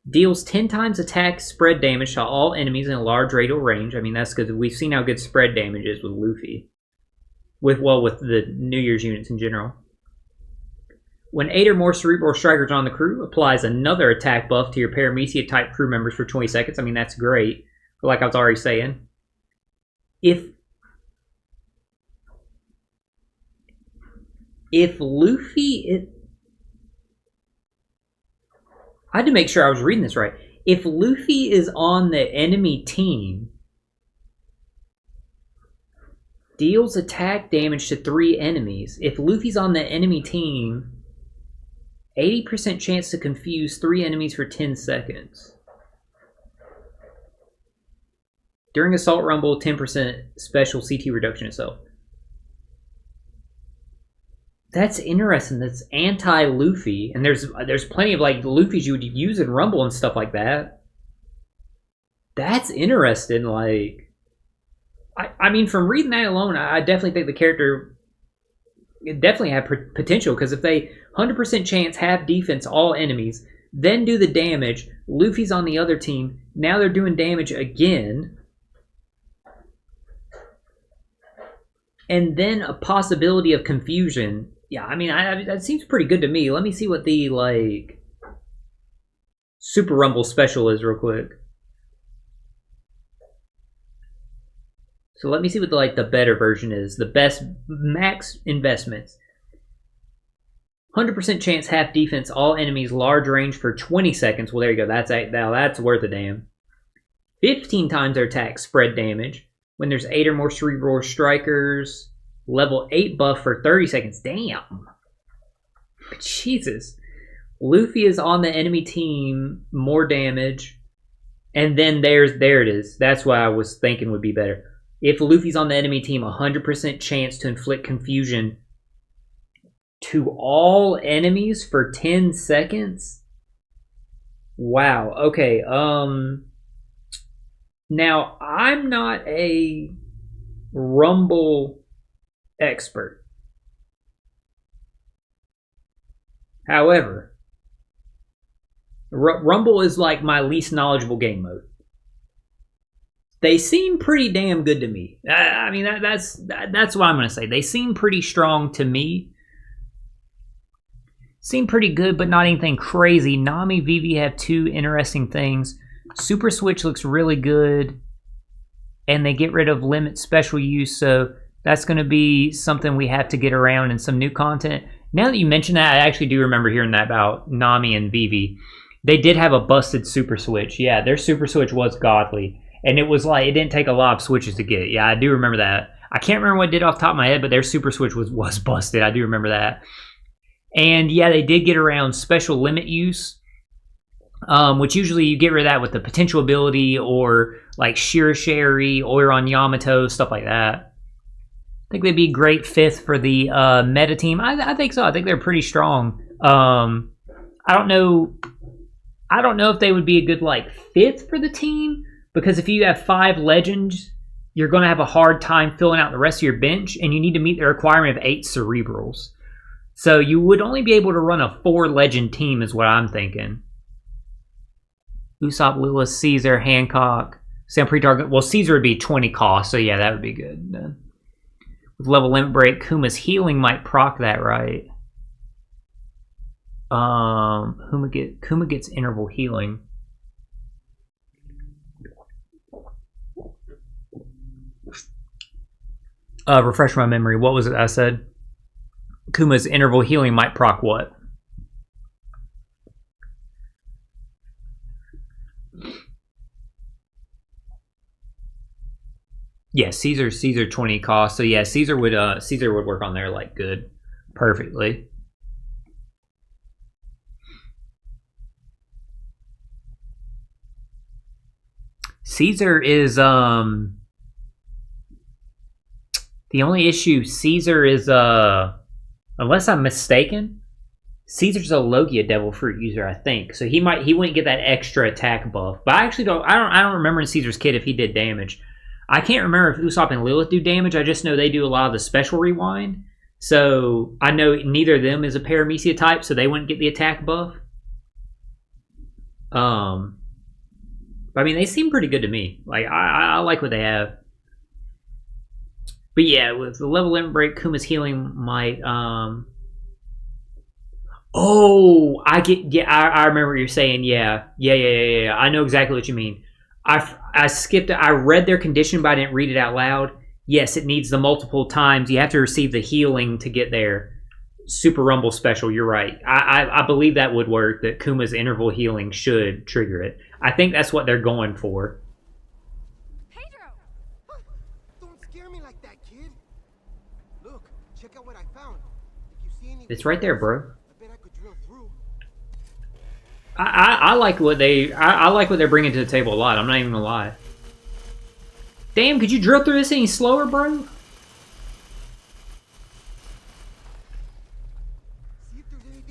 Deals 10 times attack spread damage to all enemies in a large radial range. I mean, that's good. We've seen how good spread damage is with Luffy. With the New Year's units in general. When 8 or more Cerebral Strikers on the crew, applies another attack buff to your Paramecia-type crew members for 20 seconds. I mean, that's great. But like I was already saying, if Luffy... I had to make sure I was reading this right. If Luffy is on the enemy team, deals attack damage to 3 enemies. If Luffy's on the enemy team... 80% chance to confuse 3 enemies for 10 seconds. During Assault Rumble, 10% special CT reduction itself. That's interesting. That's anti-Luffy. And there's plenty of, like, Luffys you would use in Rumble and stuff like that. That's interesting. Like, I mean, from reading that alone, I definitely think the character... It definitely have potential, because if they 100% chance half defense all enemies, then do the damage, Luffy's on the other team, now they're doing damage again, and then a possibility of confusion. Yeah, I mean, that seems pretty good to me. Let me see what the, like, Super Rumble special is real quick. So let me see what the better version is. The best max investments. 100% chance half defense all enemies large range for 20 seconds. Well, there you go. That's worth a damn. 15 times their attack spread damage. When there's 8 or more Cerebral Strikers. Level 8 buff for 30 seconds. Damn. Jesus. Luffy is on the enemy team. More damage. And then there it is. That's what I was thinking would be better. If Luffy's on the enemy team, 100% chance to inflict confusion to all enemies for 10 seconds? Wow. Okay. Now, I'm not a Rumble expert. However, Rumble is like my least knowledgeable game mode. They seem pretty damn good to me. I mean, that's what I'm going to say. They seem pretty strong to me. Seem pretty good, but not anything crazy. Nami, Vivi have 2 interesting things. Super Switch looks really good. And they get rid of limit special use, so that's going to be something we have to get around in some new content. Now that you mention that, I actually do remember hearing that about Nami and Vivi. They did have a busted Super Switch. Yeah, their Super Switch was godly. And it was like, it didn't take a lot of switches to get it. Yeah, I do remember that. I can't remember what it did off the top of my head, but their Super Switch was busted. I do remember that. And yeah, they did get around special limit use, which usually you get rid of that with the potential ability or like Shirashiri, Oiron Yamato, stuff like that. I think they'd be great fifth for the meta team. I think so. I think they're pretty strong. I don't know if they would be a good like fifth for the team, because if you have 5 legends, you're going to have a hard time filling out the rest of your bench, and you need to meet the requirement of 8 cerebrals. So you would only be able to run a 4 legend team is what I'm thinking. Usopp, Lilith, Caesar, Hancock, Sam pre-target. Well, Caesar would be 20 cost, so yeah, that would be good. With level limit break, Kuma's healing might proc that, right? Kuma gets interval healing. Refresh my memory. What was it I said? Kuma's interval healing might proc what? Yeah, Caesar 20 cost. So yeah, Caesar would work on there like good, perfectly. Caesar is the only issue. Caesar is unless I'm mistaken, Caesar's a Logia Devil Fruit user, I think. So he wouldn't get that extra attack buff. But I actually don't remember in Caesar's kit if he did damage. I can't remember if Usopp and Lilith do damage. I just know they do a lot of the special rewind. So I know neither of them is a Paramecia type, so they wouldn't get the attack buff. I mean, they seem pretty good to me. Like I like what they have. But yeah, with the level limit break, Kuma's healing might. Oh, I get. Yeah, I remember what you're saying. Yeah. I know exactly what you mean. I skipped it. I read their condition, but I didn't read it out loud. Yes, it needs the multiple times. You have to receive the healing to get there. Super Rumble special, you're right. I believe that would work, that Kuma's interval healing should trigger it. I think that's what they're going for. Pedro! Don't scare me like that, kid. Look, check out what I found. If you see any It's right there, bro. I bet I could drill through. I like what they're bringing to the table a lot. I'm not even gonna lie. Damn, could you drill through this any slower, bro?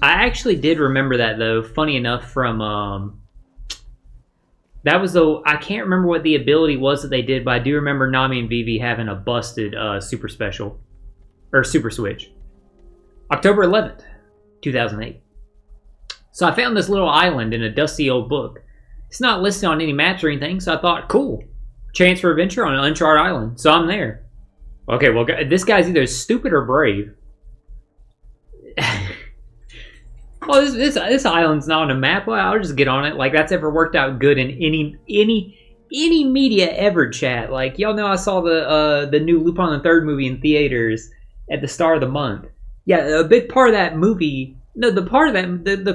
I actually did remember that though. Funny enough, from that was the I can't remember what the ability was that they did, but I do remember Nami and Vivi having a busted super special or super switch. October 11th, 2008. So I found this little island in a dusty old book. It's not listed on any maps or anything, so I thought, cool. Chance for adventure on an uncharted island. So I'm there. Okay, well, this guy's either stupid or brave. Oh, this island's not on a map. Well, I'll just get on it. Like, that's ever worked out good in any media ever, chat. Like, y'all know I saw the new Lupin the Third movie in theaters at the start of the month. Yeah, a big part of that movie... No, the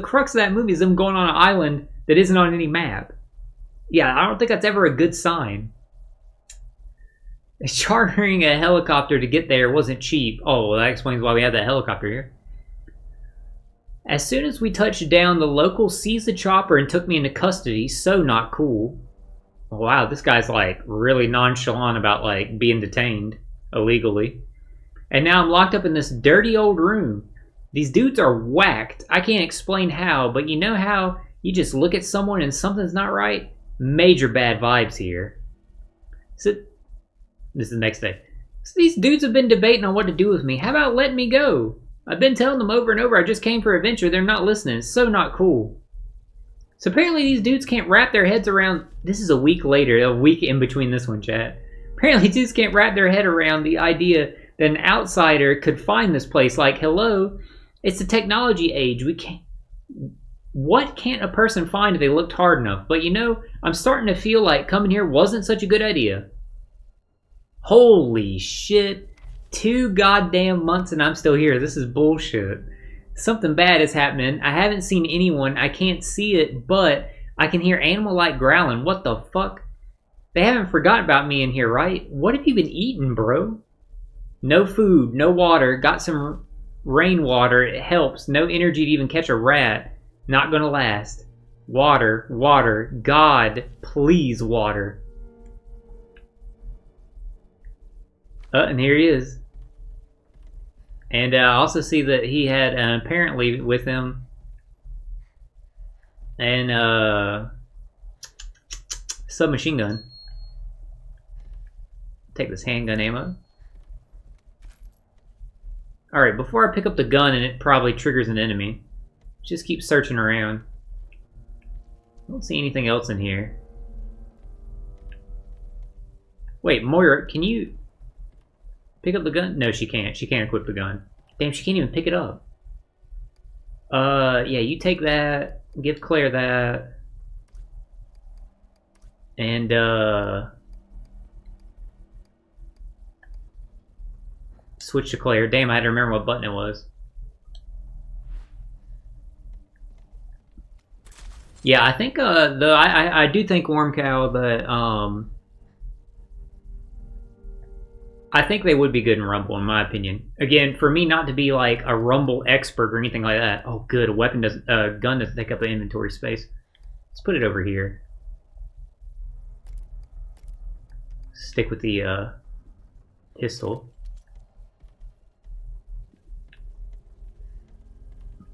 crux of that movie is them going on an island that isn't on any map. Yeah, I don't think that's ever a good sign. Chartering a helicopter to get there wasn't cheap. Oh, well, that explains why we have that helicopter here. As soon as we touched down, the local seized the chopper and took me into custody. So not cool. Wow, this guy's like really nonchalant about like being detained illegally. And now I'm locked up in this dirty old room. These dudes are whacked. I can't explain how, but you know how you just look at someone and something's not right? Major bad vibes here. So, this is the next day. So these dudes have been debating on what to do with me. How about letting me go? I've been telling them over and over I just came for adventure. They're not listening. It's so not cool. So apparently these dudes can't wrap their heads around... This is a week later. A week in between this one, chat. Apparently dudes can't wrap their head around the idea that an outsider could find this place. Like, hello... It's the technology age. We can't... What can't a person find if they looked hard enough? But you know, I'm starting to feel like coming here wasn't such a good idea. Holy shit. 2 goddamn months and I'm still here. This is bullshit. Something bad is happening. I haven't seen anyone. I can't see it, but I can hear animal-like growling. What the fuck? They haven't forgot about me in here, right? What have you been eating, bro? No food, no water. Got some rainwater. It helps. No energy to even catch a rat. Not gonna last. Water, water. God, please, water. And here he is. And I also see that he had apparently with him an submachine gun. Take this handgun ammo. Alright, before I pick up the gun and it probably triggers an enemy, just keep searching around. I don't see anything else in here. Wait, Moira, can you pick up the gun? No, she can't. She can't equip the gun. Damn, she can't even pick it up. Yeah, you take that. Give Claire that. And, switch to Claire. Damn, I had to remember what button it was. Yeah, I think, I do think, Worm Cow, that, I think they would be good in Rumble, in my opinion. Again, for me not to be like a Rumble expert or anything like that. Oh, good. A gun doesn't take up the inventory space. Let's put it over here. Stick with the pistol.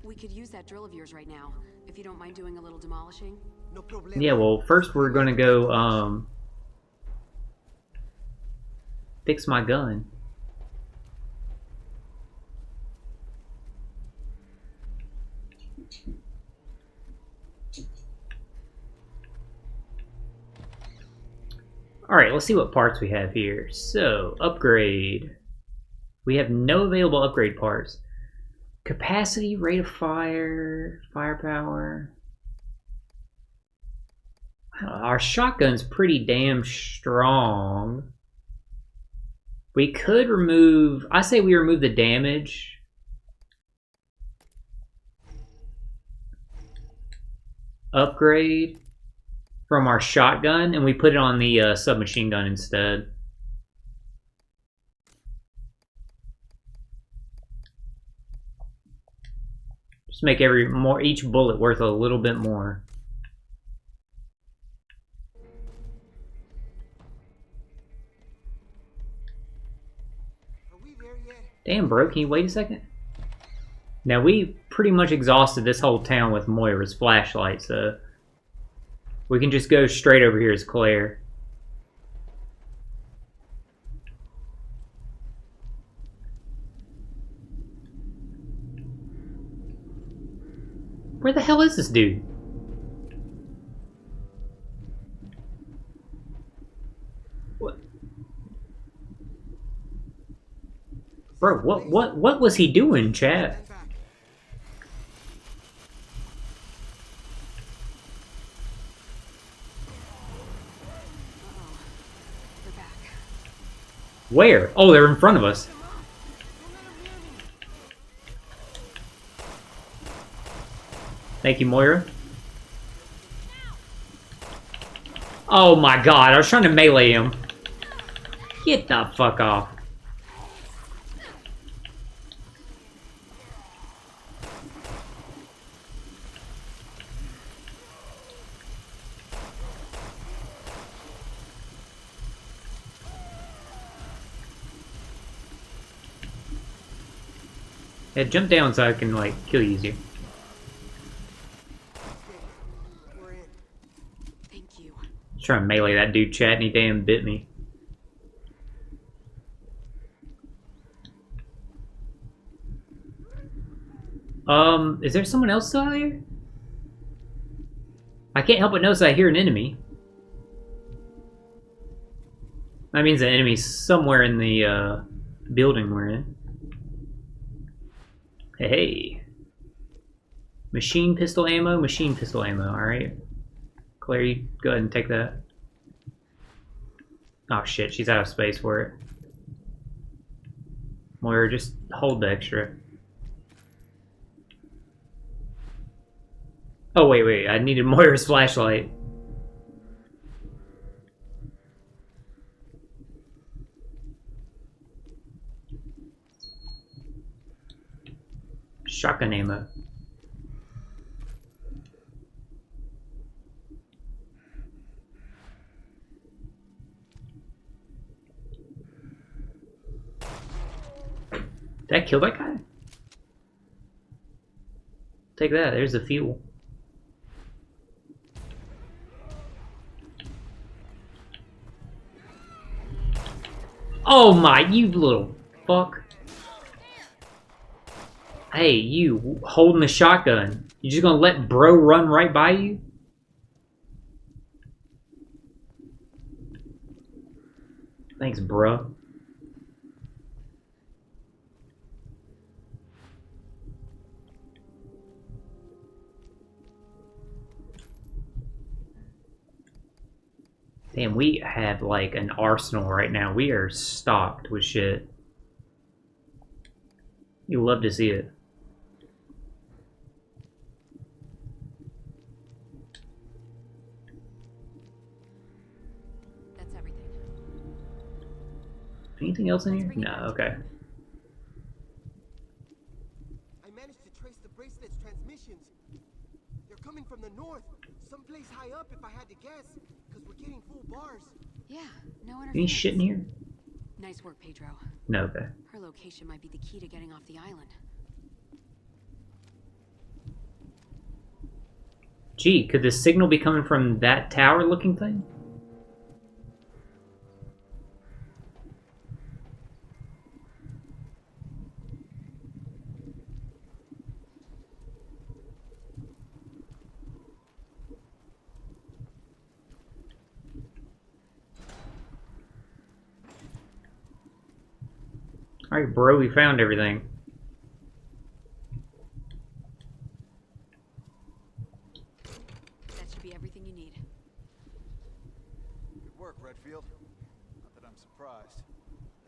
We could use that drill of yours right now, if you don't mind doing a little demolishing. No problem. Yeah, well, first we're gonna go fix my gun. Alright, let's see what parts we have here. So, upgrade. We have no available upgrade parts. Capacity, rate of fire, firepower. Our shotgun's pretty damn strong. We could remove, I say we remove the damage. Upgrade from our shotgun and we put it on the submachine gun instead. Just make each bullet worth a little bit more. Damn, bro, can you wait a second? Now, we pretty much exhausted this whole town with Moira's flashlight, so we can just go straight over here as Claire. Where the hell is this dude? Bro, what was he doing, chat? Where? Oh, they're in front of us. Thank you, Moira. Oh my god, I was trying to melee him. Get the fuck off. Yeah, jump down so I can, like, kill you easier. Thank you. Just trying to melee that dude, chat, and he damn bit me. Is there someone else still out here? I can't help but notice I hear an enemy. That means an enemy's somewhere in the, building we're in. Hey. Machine pistol ammo, machine pistol ammo, alright. Claire, you go ahead and take that. Oh shit, she's out of space for it. Moira, just hold the extra. Oh, wait, I needed Moira's flashlight. Shotgun ammo. Did I kill that guy? Take that, there's the fuel. Oh my, you little fuck. Hey, you holding the shotgun. You just gonna let bro run right by you? Thanks, bro. Damn, we have like an arsenal right now. We are stocked with shit. You love to see it. That's everything. Anything else in here? No, okay. I managed to trace the bracelet's transmissions. They're coming from the north, someplace high up if I had to guess, because we're getting full bars. Yeah, no Any interference. shit in here? Nice work, Pedro. No, okay. Her location might be the key to getting off the island. Gee, could the signal be coming from that tower looking thing? Alright, bro, we found everything. That should be everything you need. Good work, Redfield. Not that I'm surprised.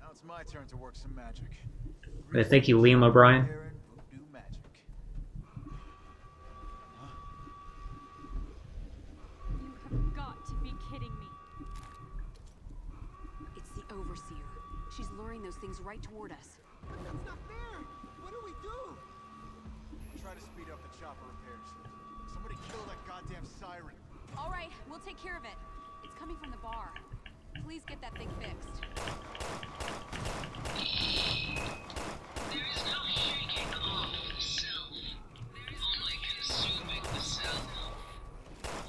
Now it's my turn to work some magic. Thank you, Liam O'Brien. Voodoo magic. You have got to be kidding me. It's the Overseer. She's luring those things right toward us. That's not fair! What do we do? Try to speed up the chopper repairs. Somebody kill that goddamn siren. All right, we'll take care of it. It's coming from the bar. Please get that thing fixed. There is no shaking off the self. There is only consuming the self.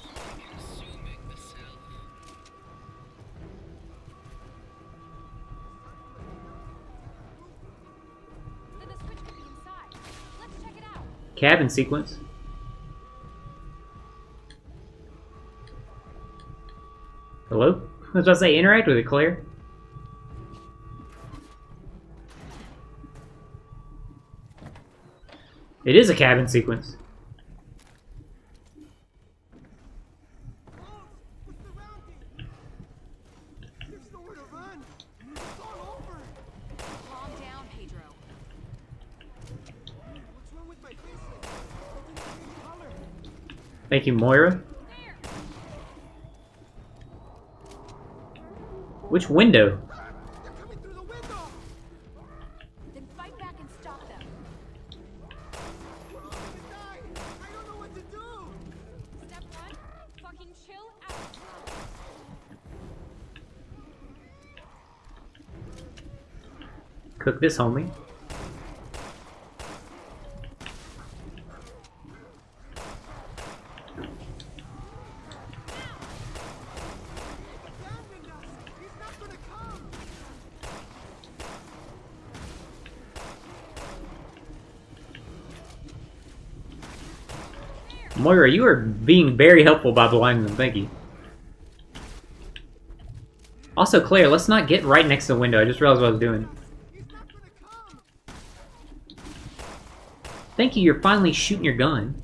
Only consuming the self. Then the switch could be inside. Let's check it out. Cabin sequence. Hello? I was about to say, interact with it, Claire. It is a cabin sequence. We're surrounded! There's nowhere to run! It's all over! Calm down, Pedro. What's wrong with my bracelet? It didn't change color! Thank you, Moira. Which window? They're coming through the window! Then fight back and stop them. We're all gonna die! I don't know what to do! Step one, fucking chill out. Cook this, homie. Abandoned us! He's not gonna come! Moira, you are being very helpful by blinding them. Thank you. Also, Claire, let's not get right next to the window. I just realized what I was doing. He's not gonna come! Thank you, you're finally shooting your gun.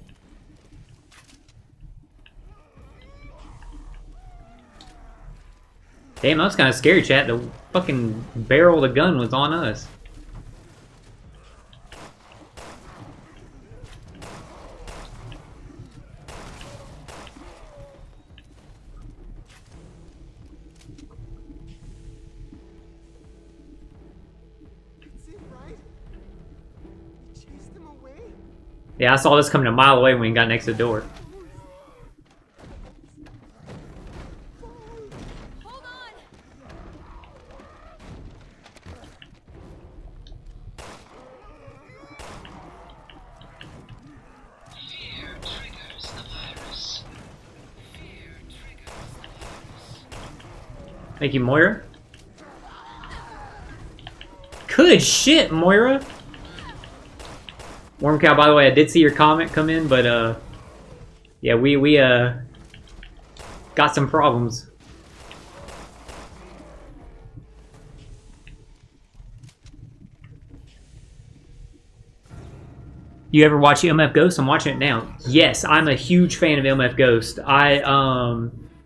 Damn, that was kind of scary, chat. The fucking barrel of the gun was on us. That's it, right? We chased him away? Yeah, I saw this coming a mile away when we got next to the door. Hold on! Fear triggers the virus. Fear triggers the virus. Thank you, Moira. Good shit, Moira. Worm Cow, by the way, I did see your comment come in, but yeah, we got some problems. You ever watch MF Ghost? I'm watching it now. Yes, I'm a huge fan of MF Ghost. I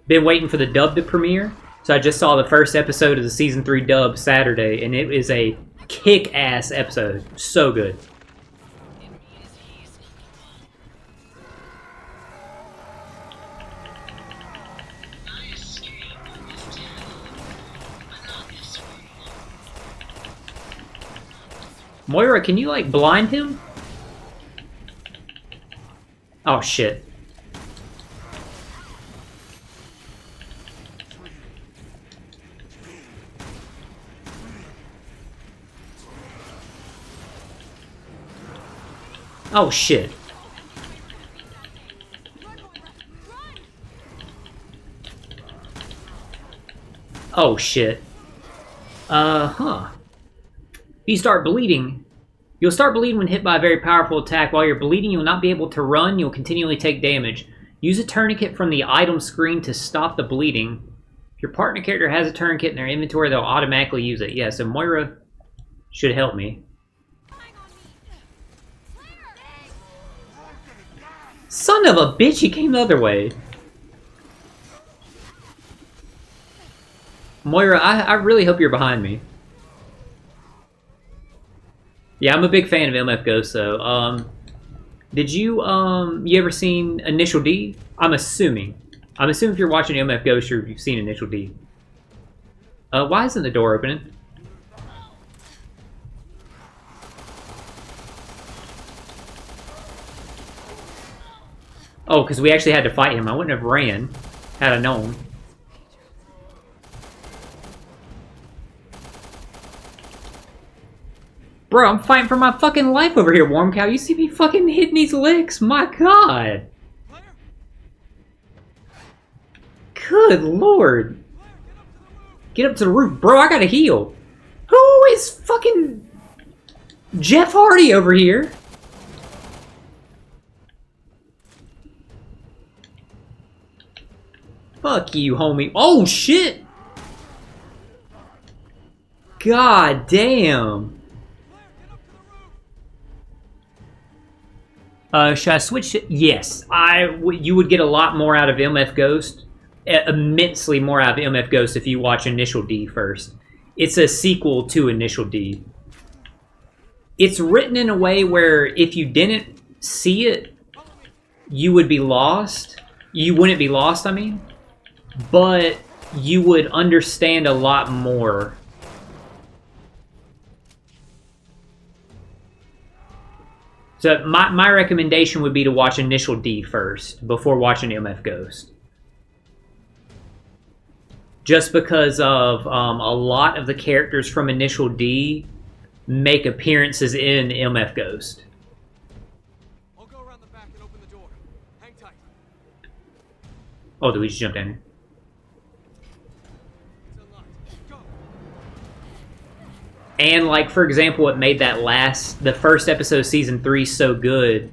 been waiting for the dub to premiere, so I just saw the first episode of the season 3 dub Saturday, and it is a kick-ass episode. So good. My escape was terrible, but not this one. Moira, can you, like, blind him? Oh, shit. Oh, shit. Oh, shit. Huh. If you start bleeding, you'll start bleeding when hit by a very powerful attack. While you're bleeding, you'll not be able to run. You'll continually take damage. Use a tourniquet from the item screen to stop the bleeding. If your partner character has a tourniquet in their inventory, they'll automatically use it. Yeah, so Moira should help me. Son of a bitch, he came the other way. Moira, I really hope you're behind me. Yeah, I'm a big fan of MF Ghost, though. Did you ever seen Initial D? I'm assuming if you're watching MF Ghost, you've seen Initial D. Why isn't the door opening? Oh, because we actually had to fight him. I wouldn't have ran had I known. Bro, I'm fighting for my fucking life over here, Worm Cow. You see me fucking hitting these licks? My god. Good lord. Get up to the roof. Bro, I gotta heal. Who is fucking Jeff Hardy over here? Fuck you, homie. Oh, shit! God damn. Should I switch it? Yes. You would get a lot more out of MF Ghost. Immensely more out of MF Ghost if you watch Initial D first. It's a sequel to Initial D. It's written in a way where if you didn't see it, you would be lost. You wouldn't be lost, I mean. But you would understand a lot more. So my recommendation would be to watch Initial D first, before watching MF Ghost. Just because of a lot of the characters from Initial D make appearances in MF Ghost. I'll go around the back and open the door. Hang tight. Oh, did we just jump down here? It's unlocked. Go. And, like, for example, what made the first episode of Season 3 so good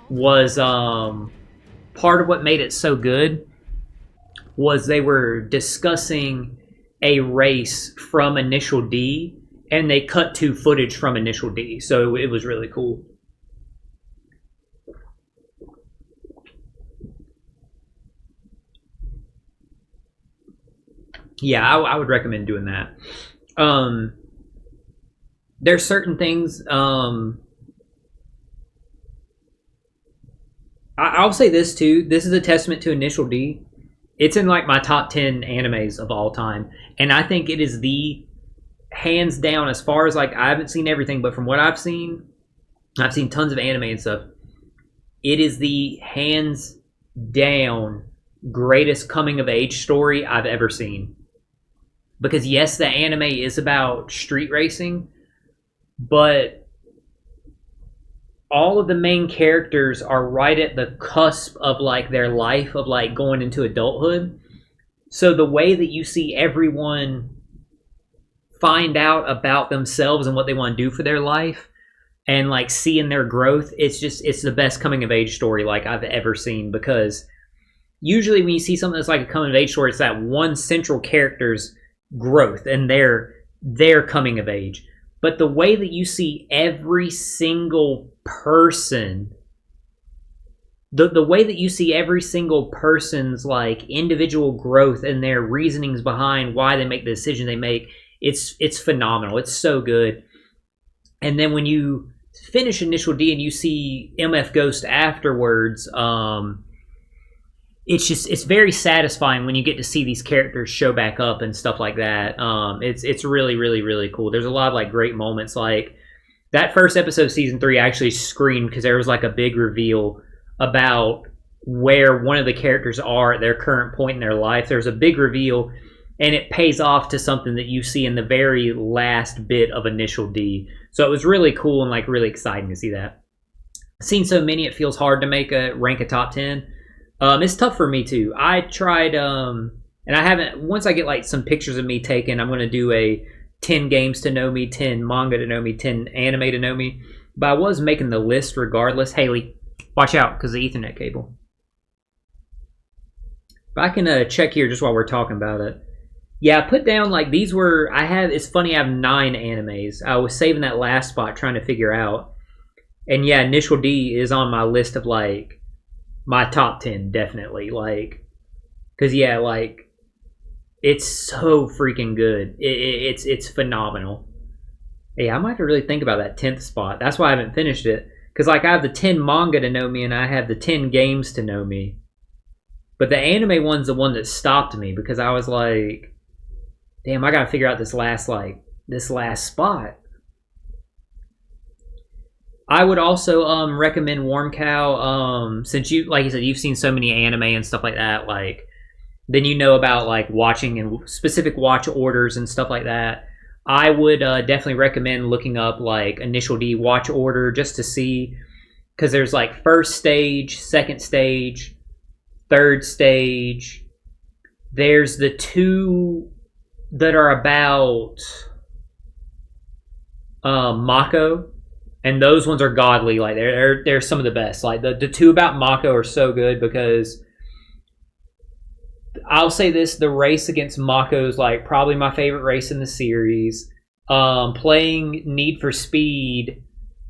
was, part of what made it so good was they were discussing a race from Initial D, and they cut to footage from Initial D, so it was really cool. Yeah, I would recommend doing that. There's certain things. I'll say this too. This is a testament to Initial D. It's in like my top 10 animes of all time, and I think it is the hands down, as far as like, I haven't seen everything, but from what I've seen tons of anime and stuff. It is the hands down greatest coming of age story I've ever seen. Because yes, the anime is about street racing, but all of the main characters are right at the cusp of like their life of like going into adulthood. So the way that you see everyone find out about themselves and what they want to do for their life and like seeing their growth, it's the best coming of age story like I've ever seen. Because usually when you see something that's like a coming of age story, it's that one central character's growth and their coming of age. But the way that you see every single person, the way that you see every single person's like individual growth and their reasonings behind why they make the decision they make, it's phenomenal. It's so good. And then when you finish Initial D and you see MF Ghost afterwards, it's very satisfying when you get to see these characters show back up and stuff like that. It's really, really, really cool. There's a lot of like great moments. Like that first episode of season 3, I actually screamed because there was like a big reveal about where one of the characters are at their current point in their life. There's a big reveal, and it pays off to something that you see in the very last bit of Initial D. So it was really cool and like really exciting to see that. I've seen so many, it feels hard to rank a top 10. It's tough for me too. I tried, and I haven't. Once I get like some pictures of me taken, I'm going to do a 10 games to know me, 10 manga to know me, 10 anime to know me. But I was making the list regardless. Haley, watch out because of the Ethernet cable. But I can check here just while we're talking about it. Yeah, I put down like these were. It's funny. I have 9 animes. I was saving that last spot trying to figure out. And yeah, Initial D is on my list of like my top 10, definitely. Like, because yeah, like it's so freaking good. It's phenomenal. Yeah, I might have to really think about that 10th spot. That's why I haven't finished it. Because like I have the 10 manga to know me and I have the 10 games to know me. But the anime one's the one that stopped me because I was like, damn, I gotta figure out this last spot. I would also recommend Warm Cow, since you, like you said, you've seen so many anime and stuff like that, like, then you know about like watching and specific watch orders and stuff like that. I would definitely recommend looking up like Initial D watch order just to see, because there's like first stage, second stage, third stage. There's the 2 that are about Mako. And those ones are godly. Like they're some of the best. Like the 2 about Mako are so good because I'll say this: the race against Mako is like probably my favorite race in the series. Playing Need for Speed,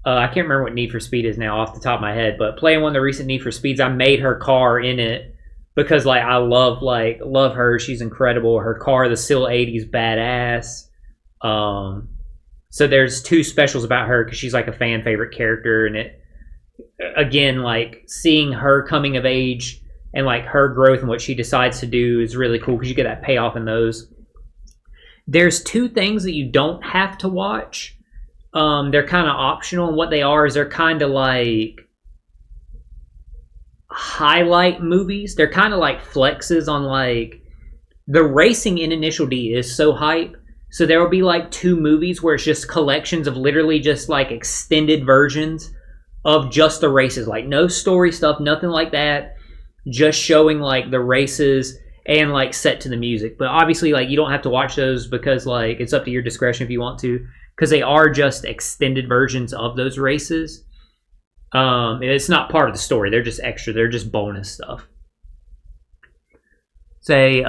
I can't remember what Need for Speed is now off the top of my head, but playing one of the recent Need for Speeds, I made her car in it because like I love her. She's incredible. Her car, the Sil 80, is badass. So there's 2 specials about her because she's like a fan favorite character, and it, again, like seeing her coming of age and like her growth and what she decides to do is really cool because you get that payoff in those. There's 2 things that you don't have to watch. They're kind of optional, and what they are is they're kind of like highlight movies. They're kind of like flexes on like the racing in Initial D is so hype. So there will be like 2 movies where it's just collections of literally just like extended versions of just the races. Like no story stuff, nothing like that. Just showing like the races and like set to the music. But obviously like you don't have to watch those because like it's up to your discretion if you want to. Because they are just extended versions of those races. It's not part of the story. They're just extra. They're just bonus stuff. Say 2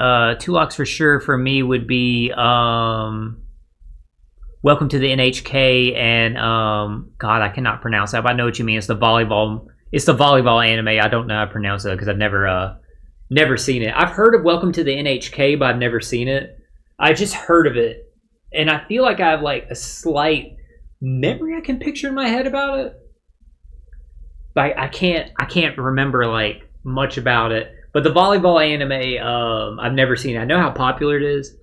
locks for sure for me would be Welcome to the NHK and God, I cannot pronounce that, but I know what you mean. It's the volleyball anime. I don't know how to pronounce it because I've never seen it. I've heard of Welcome to the NHK, but I've never seen it. I just heard of it, and I feel like I have like a slight memory I can picture in my head about it. But I can't remember like much about it. But the volleyball anime, I've never seen. I know how popular it is.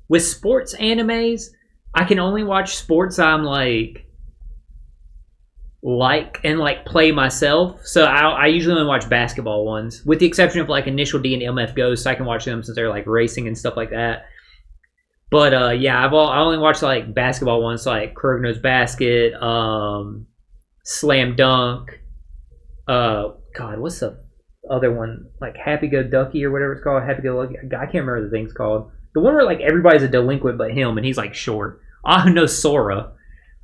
With sports animes, I can only watch sports I'm like and like play myself. So I usually only watch basketball ones, with the exception of like Initial D and MF Ghost. I can watch them since they're like racing and stuff like that. But yeah, I only watch like basketball ones, like Kurogano's Basket, Slam Dunk. God, what's the other one? Like Happy Go Ducky or whatever it's called. Happy Go Lucky. I can't remember the thing's called. The one where like everybody's a delinquent but him, and he's like short. I know Sora,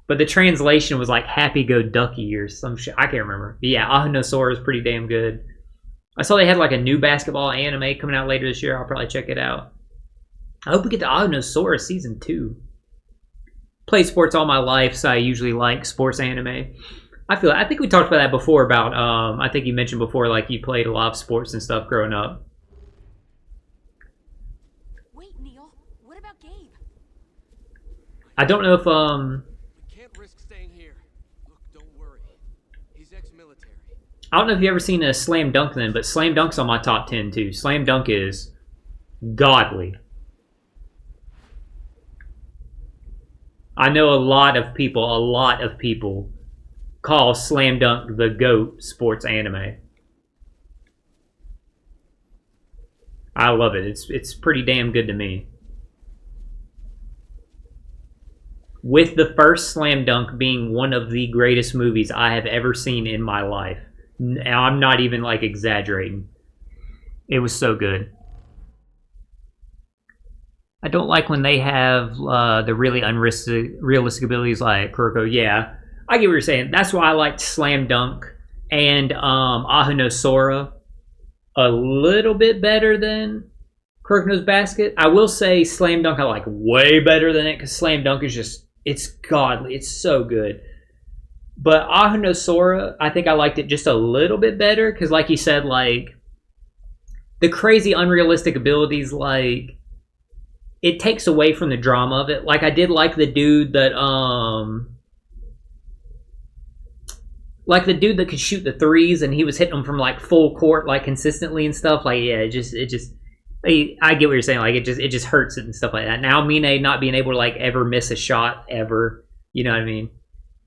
but the translation was like Happy Go Ducky or some shit. I can't remember. But yeah, Ahu no Sora is pretty damn good. I saw they had like a new basketball anime coming out later this year. I'll probably check it out. I hope we get to Ahu no Sora season 2. Played sports all my life, so I usually like sports anime. I think we talked about that before. About I think you mentioned before, like you played a lot of sports and stuff growing up. Wait, Neil. What about Gabe? I don't know if We can't risk staying here. Look, don't worry. He's ex-military. I don't know if you've ever seen a Slam Dunk then, but Slam Dunk's on my top 10 too. Slam Dunk is godly. I know a lot of people call Slam Dunk the GOAT sports anime. I love it. It's pretty damn good to me. With the first Slam Dunk being one of the greatest movies I have ever seen in my life. I'm not even like exaggerating. It was so good. I don't like when they have the really unrealistic abilities like Kuroko. Yeah, I get what you're saying. That's why I liked Slam Dunk and Ahu no Sora a little bit better than Kuroko Basket. I will say Slam Dunk I like way better than it, because Slam Dunk is just, it's godly. It's so good. But Ahu no Sora, I think I liked it just a little bit better, because like you said, like the crazy unrealistic abilities, like it takes away from the drama of it. Like I did like the dude that could shoot the threes, and he was hitting them from like full court, like consistently and stuff. Like yeah, I get what you're saying. Like it just hurts it and stuff like that. Now Mine not being able to like ever miss a shot ever, you know what I mean?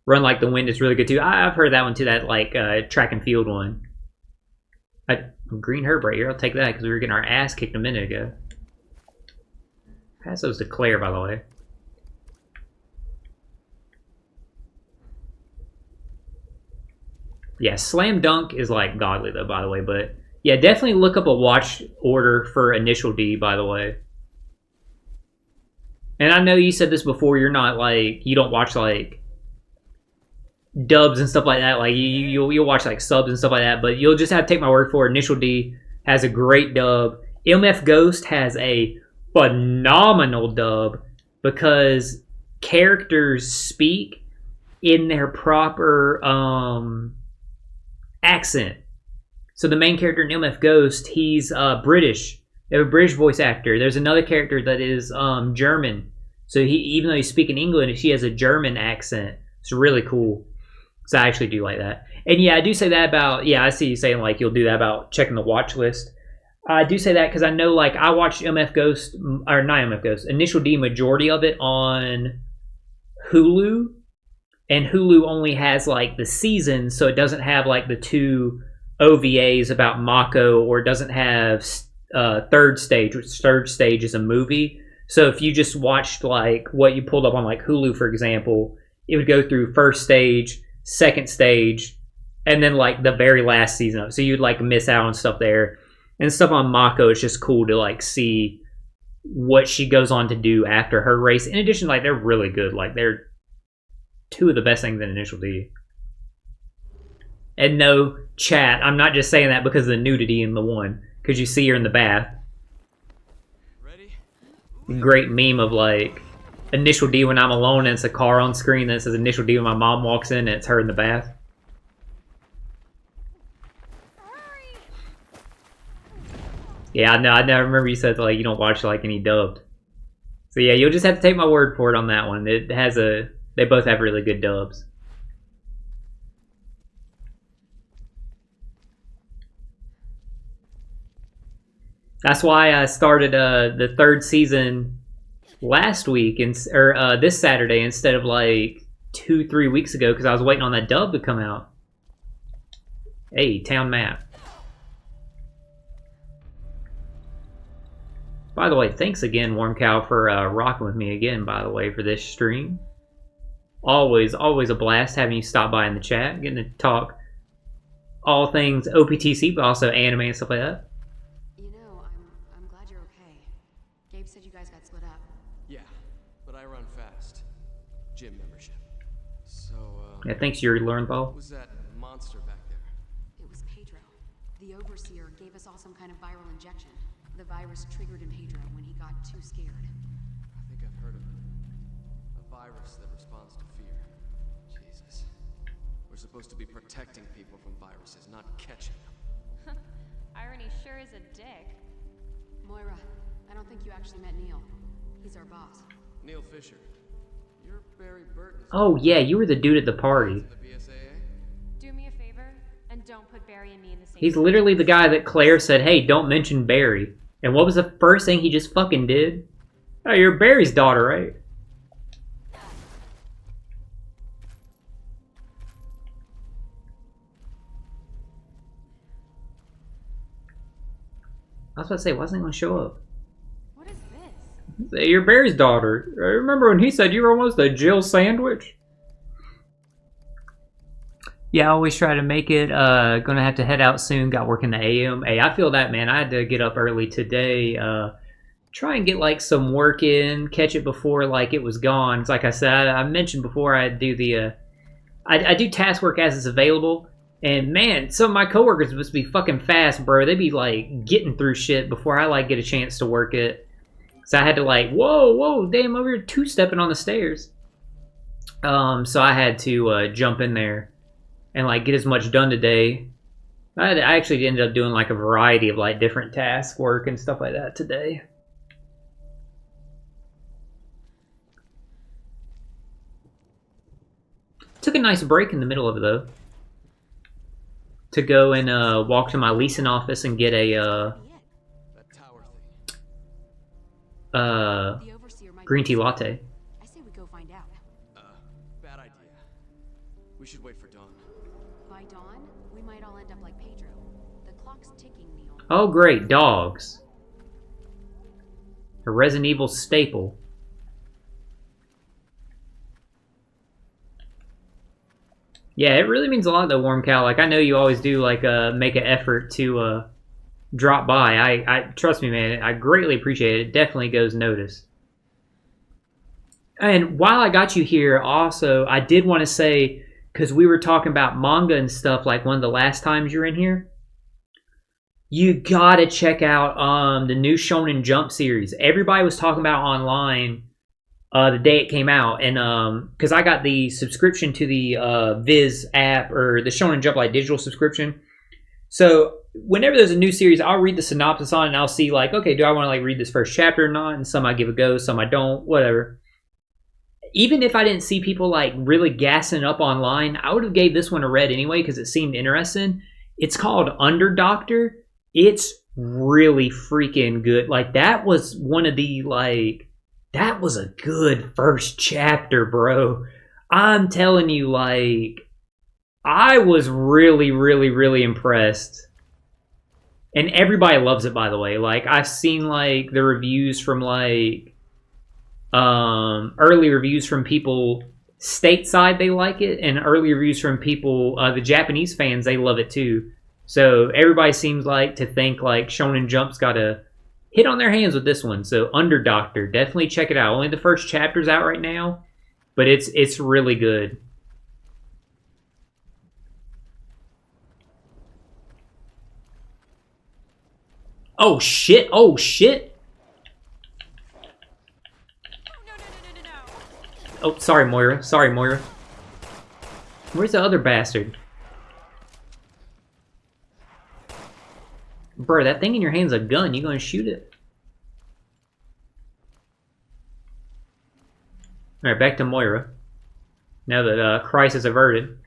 Run Like the Wind is really good too. I've heard that one too. That like track and field one. Green herb right here. I'll take that because we were getting our ass kicked a minute ago. Pass those to Claire, by the way. Yeah, Slam Dunk is like godly though, by the way. But yeah, definitely look up a watch order for Initial D, by the way. And I know you said this before. You're not like, you don't watch like dubs and stuff like that. Like you'll watch like subs and stuff like that. But you'll just have to take my word for it. Initial D has a great dub. MF Ghost has a phenomenal dub because characters speak in their proper accent. So the main character in MF Ghost, he's British. They have a British voice actor. There's another character that is German. So he, even though he's speaking English, he has a German accent. It's really cool. So I actually do like that. And yeah, I do say that about, yeah, I see you saying like you'll do that about checking the watch list. I do say that because I know like I watched MF Ghost, or not MF Ghost, Initial D, majority of it on Hulu. And Hulu only has like the season, so it doesn't have like the 2 OVAs about Mako, or it doesn't have Third Stage, which Third Stage is a movie. So if you just watched like what you pulled up on like Hulu, for example, it would go through First Stage, Second Stage, and then like the very last season of it. So you'd like miss out on stuff there. And stuff on Mako is just cool to like see what she goes on to do after her race. In addition, like they're really good. Like they're 2 of the best things in Initial D. And no, chat, I'm not just saying that because of the nudity in the one. Because you see her in the bath. Ready? Great meme of like Initial D when I'm alone and it's a car on screen that says Initial D when my mom walks in and it's her in the bath. Yeah, I know. I never remember you said like you don't watch like any dubbed. So yeah, you'll just have to take my word for it on that one. It has a. They both have really good dubs. That's why I started the third season last week or this Saturday instead of like 2-3 weeks ago because I was waiting on that dub to come out. Hey, town map. By the way, thanks again, Warm Cow, for rocking with me again, by the way, for this stream. Always a blast having you stop by in the chat, getting to talk all things OPTC, but also anime and stuff like that. You know, I'm glad you're okay. Gabe said you guys got split up. Yeah, but I run fast. Gym membership. So, Yeah, thanks, Yuri Lorenthal. what was that monster back there? It was Pedro. The Overseer gave us all some kind of viral injection. The virus triggered in Pedro when he got too scared. I think I've heard of it. A virus that responds to fear. Jesus. We're supposed to be protecting people from viruses, not catching them. Irony sure is a dick. Moira, I don't think you actually met Neil. He's our boss. Neil Fisher. You're Barry Burton's Oh yeah, you were the dude at the party. the BSAA? Do me a favor and don't put Barry and me in the same. He's literally the guy that Claire said, hey, don't mention Barry. And what was the first thing he just fucking did? Oh, you're Barry's daughter, right? I was about to say, why isn't he gonna show up? What is this? Say, you're Barry's daughter. I remember when he said you were almost a Jill sandwich? Yeah, I always try to make it. Gonna have to head out soon. Got work in the AM. Hey, I feel that, man. I had to get up early today. Try and get like some work in. Catch it before like it was gone. It's like I said, I mentioned before. I do the. I do task work as it's available. And man, some of my coworkers must be fucking fast, bro. They be like getting through shit before I like get a chance to work it. So I had to like, whoa, damn, over here two-stepping on the stairs. So I had to jump in there and like get as much done today. I actually ended up doing like a variety of like different task work and stuff like that today. Took a nice break in the middle of it though. To go and walk to my leasing office and get a That tower thing. The Overseer might green tea be- latte. I say we go find out. Bad idea. We should wait for dawn. By dawn, we might all end up like Pedro. The clock's ticking, Neil. Oh great, dogs. A Resident Evil staple. Yeah, it really means a lot though, Warm Cow. Like I know you always do like make an effort to drop by. I trust me, man, I greatly appreciate it. It definitely goes noticed. And while I got you here, also, I did want to say, because we were talking about manga and stuff like one of the last times you're in here, you gotta check out the new Shonen Jump series. Everybody was talking about it online the day it came out, and because I got the subscription to the Viz app, or the Shonen Jump like digital subscription. So whenever there's a new series, I'll read the synopsis on it, and I'll see like, okay, do I want to like read this first chapter or not? And some I give a go, some I don't, whatever. Even if I didn't see people like really gassing up online, I would have gave this one a read anyway because it seemed interesting. It's called Under Doctor. It's really freaking good. Like that was one of the like, that was a good first chapter, bro. I'm telling you, like, I was really, really, really impressed. And everybody loves it, by the way. Like, I've seen like the reviews from like early reviews from people stateside, they like it, and early reviews from people, the Japanese fans, they love it too. So everybody seems like to think like Shonen Jump's got a hit on their hands with this one. So Under Doctor, definitely check it out. Only the first chapter's out right now, but it's really good. Oh shit! Oh shit! Oh, sorry, Moira. Sorry, Moira. Where's the other bastard? Bro, that thing in your hand's a gun. You gonna shoot it? Alright, back to Moira. Now that crisis averted.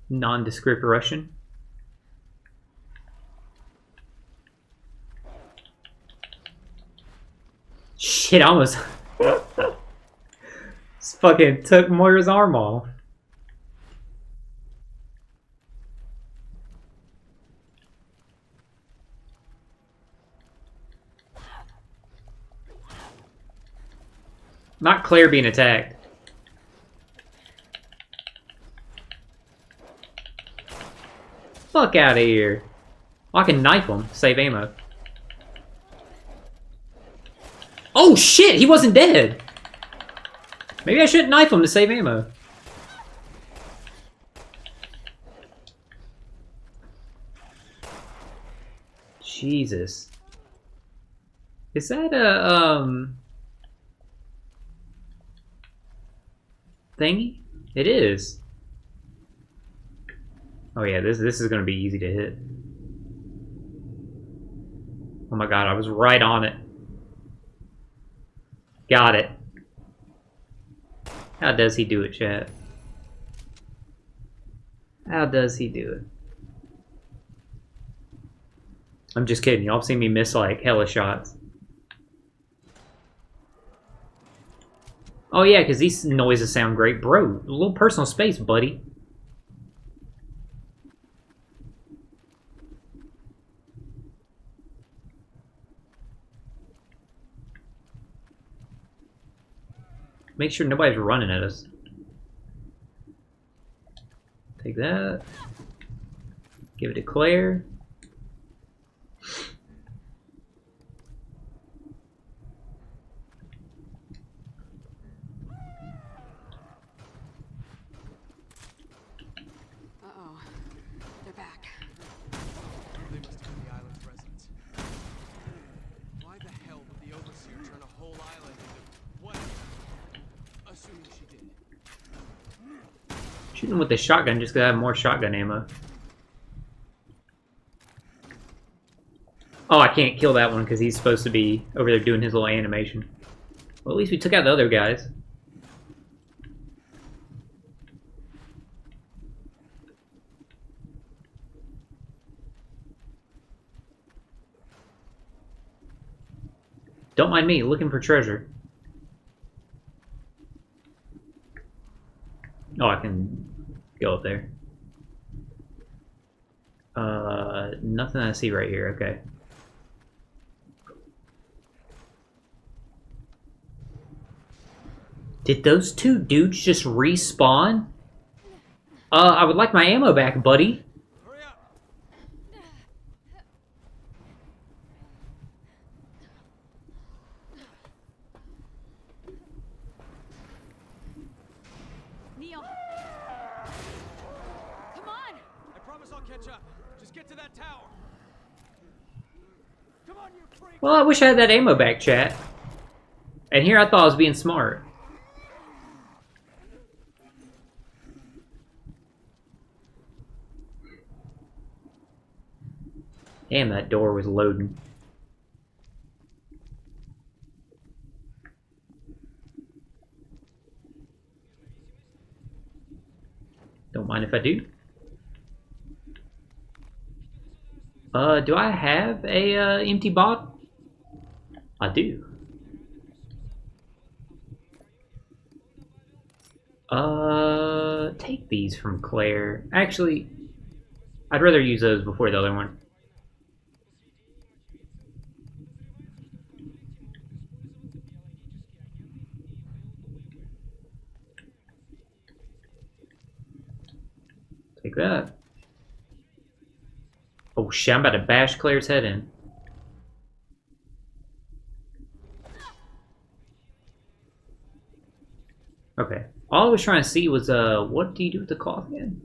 Nondescript Russian. Shit, I almost just fucking took Moira's arm off. Not Claire being attacked. Fuck out of here. I can knife him, save ammo. Oh shit, he wasn't dead. Maybe I shouldn't knife him to save ammo. Jesus. Is that a, thingy? It is. Oh yeah, this is gonna be easy to hit. Oh my god, I was right on it. Got it. How does he do it, chat? How does he do it? I'm just kidding. Y'all seen me miss like hella shots. Oh yeah, because these noises sound great. Bro, a little personal space, buddy. Make sure nobody's running at us. Take that. Give it to Claire. Uh-oh. They're back. They must be the island's residents. Why the hell would the Overseer turn a whole island into what? Assuming she did. Shooting with the shotgun just because I have more shotgun ammo. Oh, I can't kill that one because he's supposed to be over there doing his little animation. Well, at least we took out the other guys. Don't mind me, looking for treasure. Oh, I can go up there. Nothing I see right here, okay. Did those two dudes just respawn? I would like my ammo back, buddy. Hurry up! Neil. Come on. I promise I'll catch up. Just get to that tower. Come on, you freak! Well, I wish I had that ammo back, chat. And here I thought I was being smart. Damn, that door was loading. Don't mind if I do. Do I have a empty bottle? I do. Take these from Claire. Actually, I'd rather use those before the other one. Take that. Oh shit, I'm about to bash Claire's head in. Okay. All I was trying to see was, what do you do with the cloth again?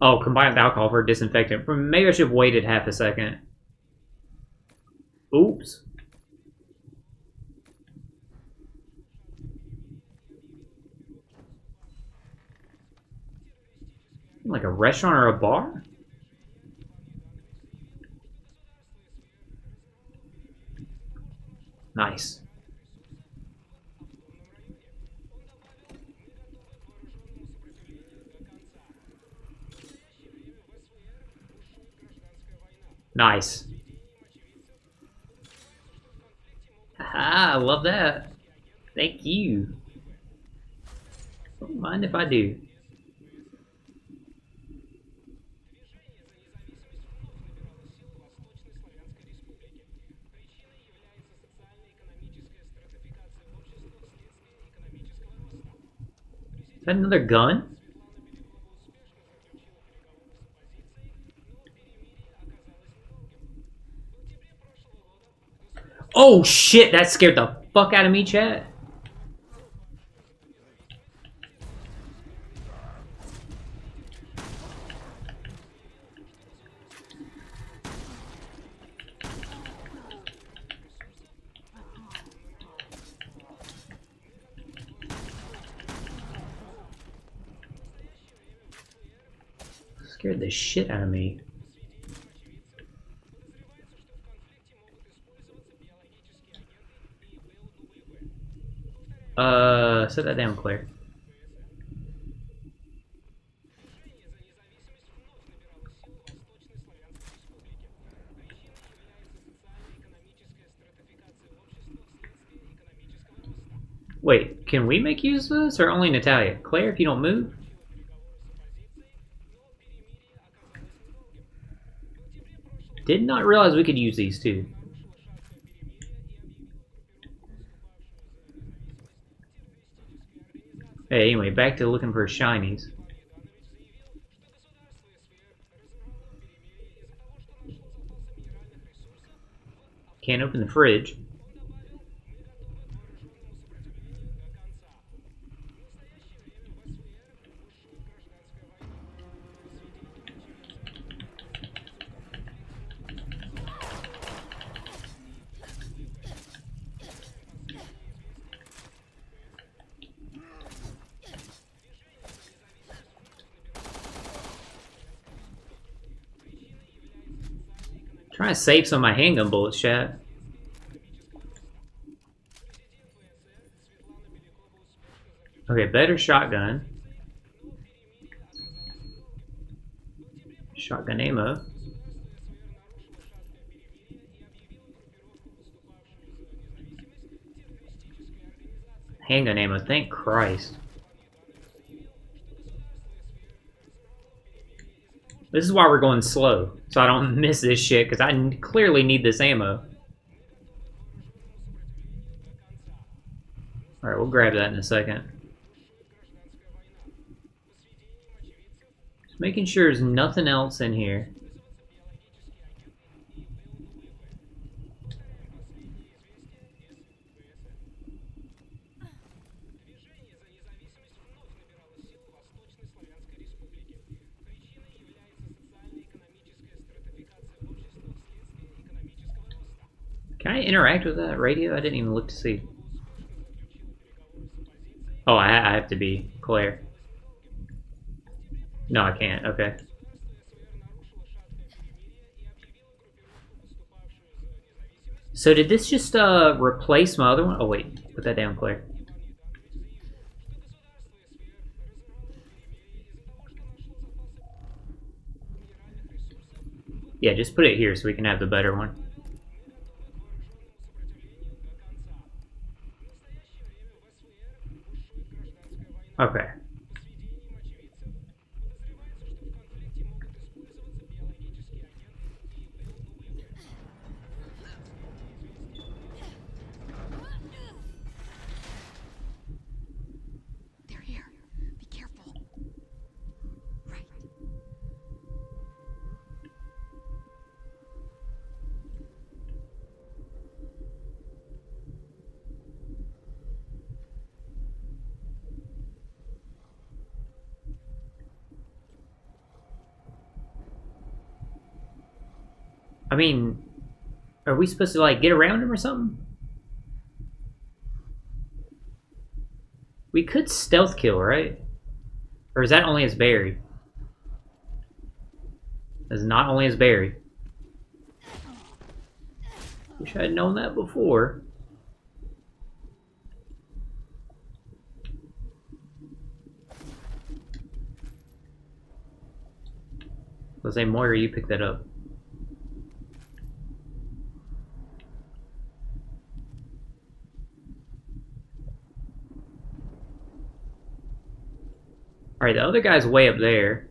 Oh, combine with alcohol for disinfectant. Maybe I should have waited half a second. Oops. Like a restaurant or a bar? Nice. Nice. Haha, I love that. Thank you. Don't mind if I do. Is that another gun? Oh shit, that scared the fuck out of me, chat. Scared the shit out of me. Set that down, Claire. Wait, can we make use of this, or only Natalia? Claire, if you don't move? Did not realize we could use these too. Hey, anyway, back to looking for shinies. Can't open the fridge. Trying to save some of my handgun bullets, chat. Okay, better shotgun. Shotgun ammo. Handgun ammo, thank Christ. This is why we're going slow, so I don't miss this shit, because I clearly need this ammo. Alright, we'll grab that in a second. Just making sure there's nothing else in here. Can I interact with that radio? I didn't even look to see. Oh, I have to be Claire. No, I can't. Okay. So did this just replace my other one? Oh wait, put that down, Claire. Yeah, just put it here so we can have the better one. Okay. They're here. Be careful. Right. I mean, are we supposed to like get around him or something? We could stealth kill, right? Or is that only as Barry? As not only as Barry. Wish I had known that before. Let's say Moira, you picked that up. Alright, the other guy's way up there.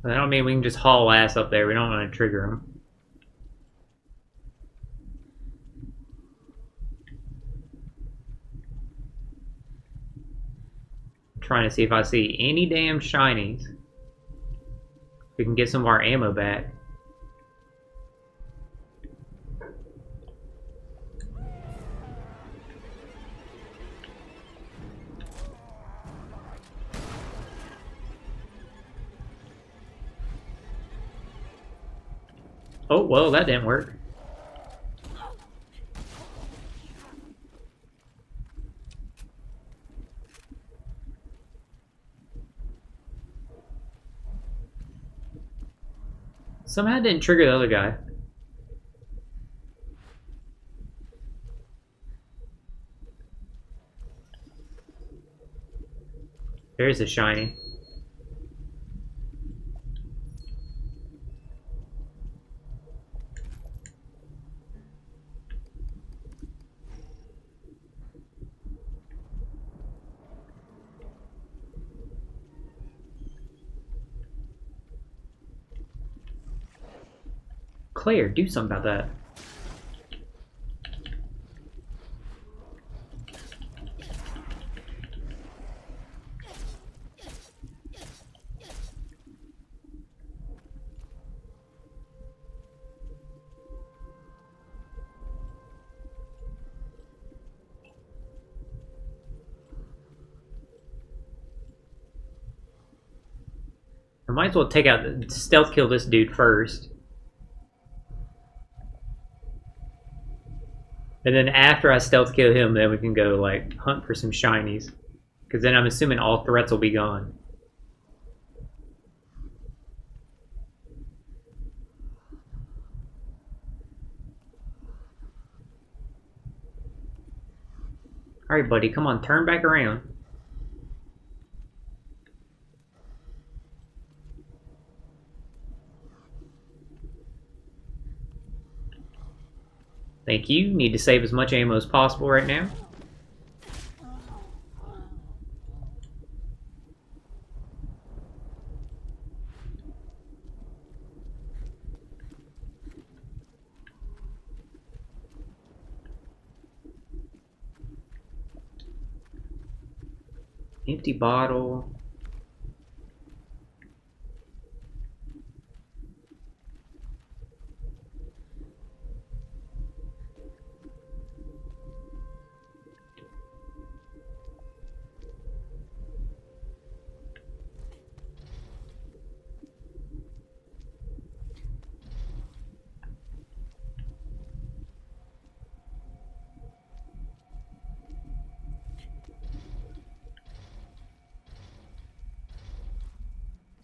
But I don't mean we can just haul ass up there. We don't want to trigger him. Trying to see if I see any damn shinies. We can get some of our ammo back. Oh, well, that didn't work. Somehow it didn't trigger the other guy. There's a shiny. Claire, do something about that. I might as well take out, stealth kill this dude first. And then after I stealth kill him, then we can go like hunt for some shinies. Because then I'm assuming all threats will be gone. Alright buddy, come on, turn back around. Thank you. Need to save as much ammo as possible right now. Empty bottle.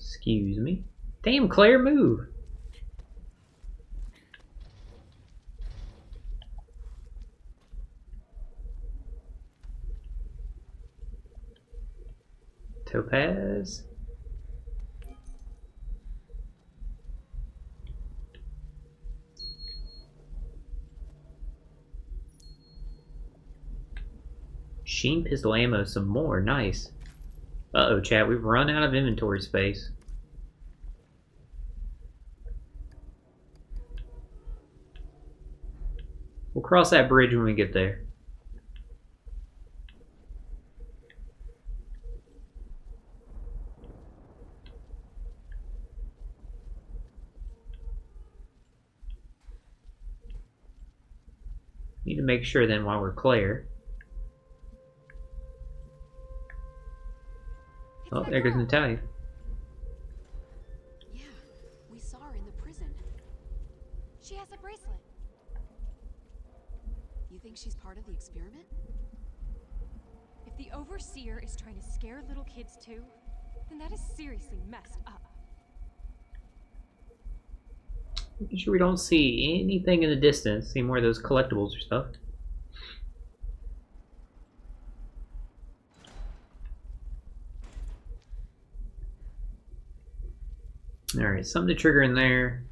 Excuse me. Damn, Claire, move. Topaz. Sheen pistol ammo some more. Nice. Uh-oh, chat. We've run out of inventory space. We'll cross that bridge when we get there. Need to make sure then while we're Claire. Oh, there goes Natalia. Yeah, we saw her in the prison. She has a bracelet. You think she's part of the experiment? If the Overseer is trying to scare little kids too, then that is seriously messed up. Making sure we don't see anything in the distance. See more of those collectibles or stuff. Alright, something to trigger in there.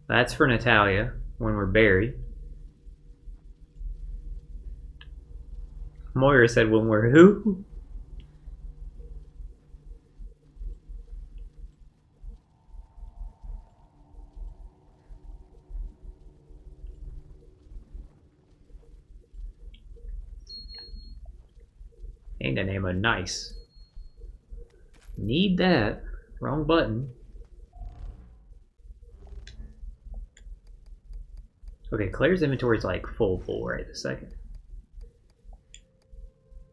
That's for Natalia when we're buried. Moira said when we're who? Ain't that name a nice. Need that. Wrong button. Okay, Claire's inventory is like full right this second.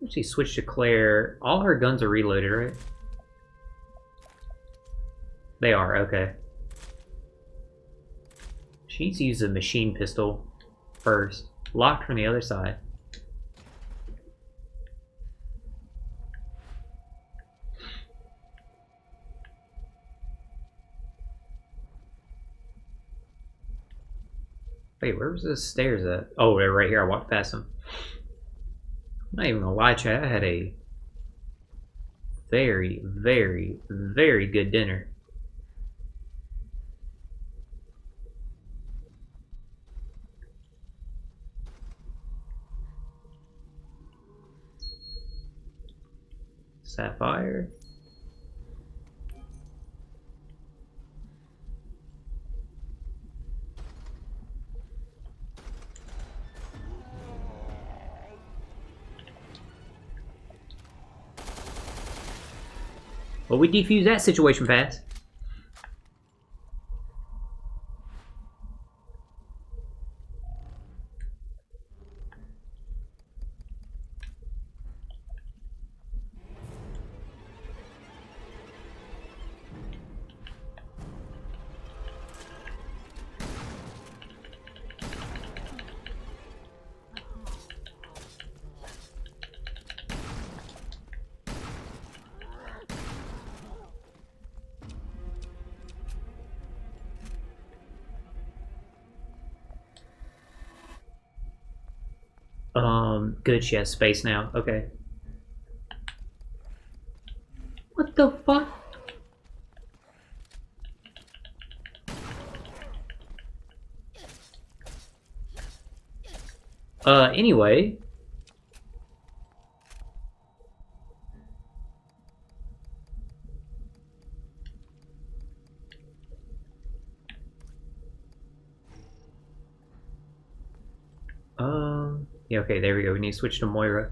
Actually switch to Claire. All her guns are reloaded, right? They are, okay. She needs to use a machine pistol first. Locked from the other side. Wait, where was the stairs at? Oh, they're right here. I walked past them. I'm not even gonna lie, Chad. I had a very, very, very good dinner. Sapphire. Well, we defused that situation fast. Good, she has space now. Okay. What the fuck? Anyway. Yeah, okay, there we go. We need to switch to Moira.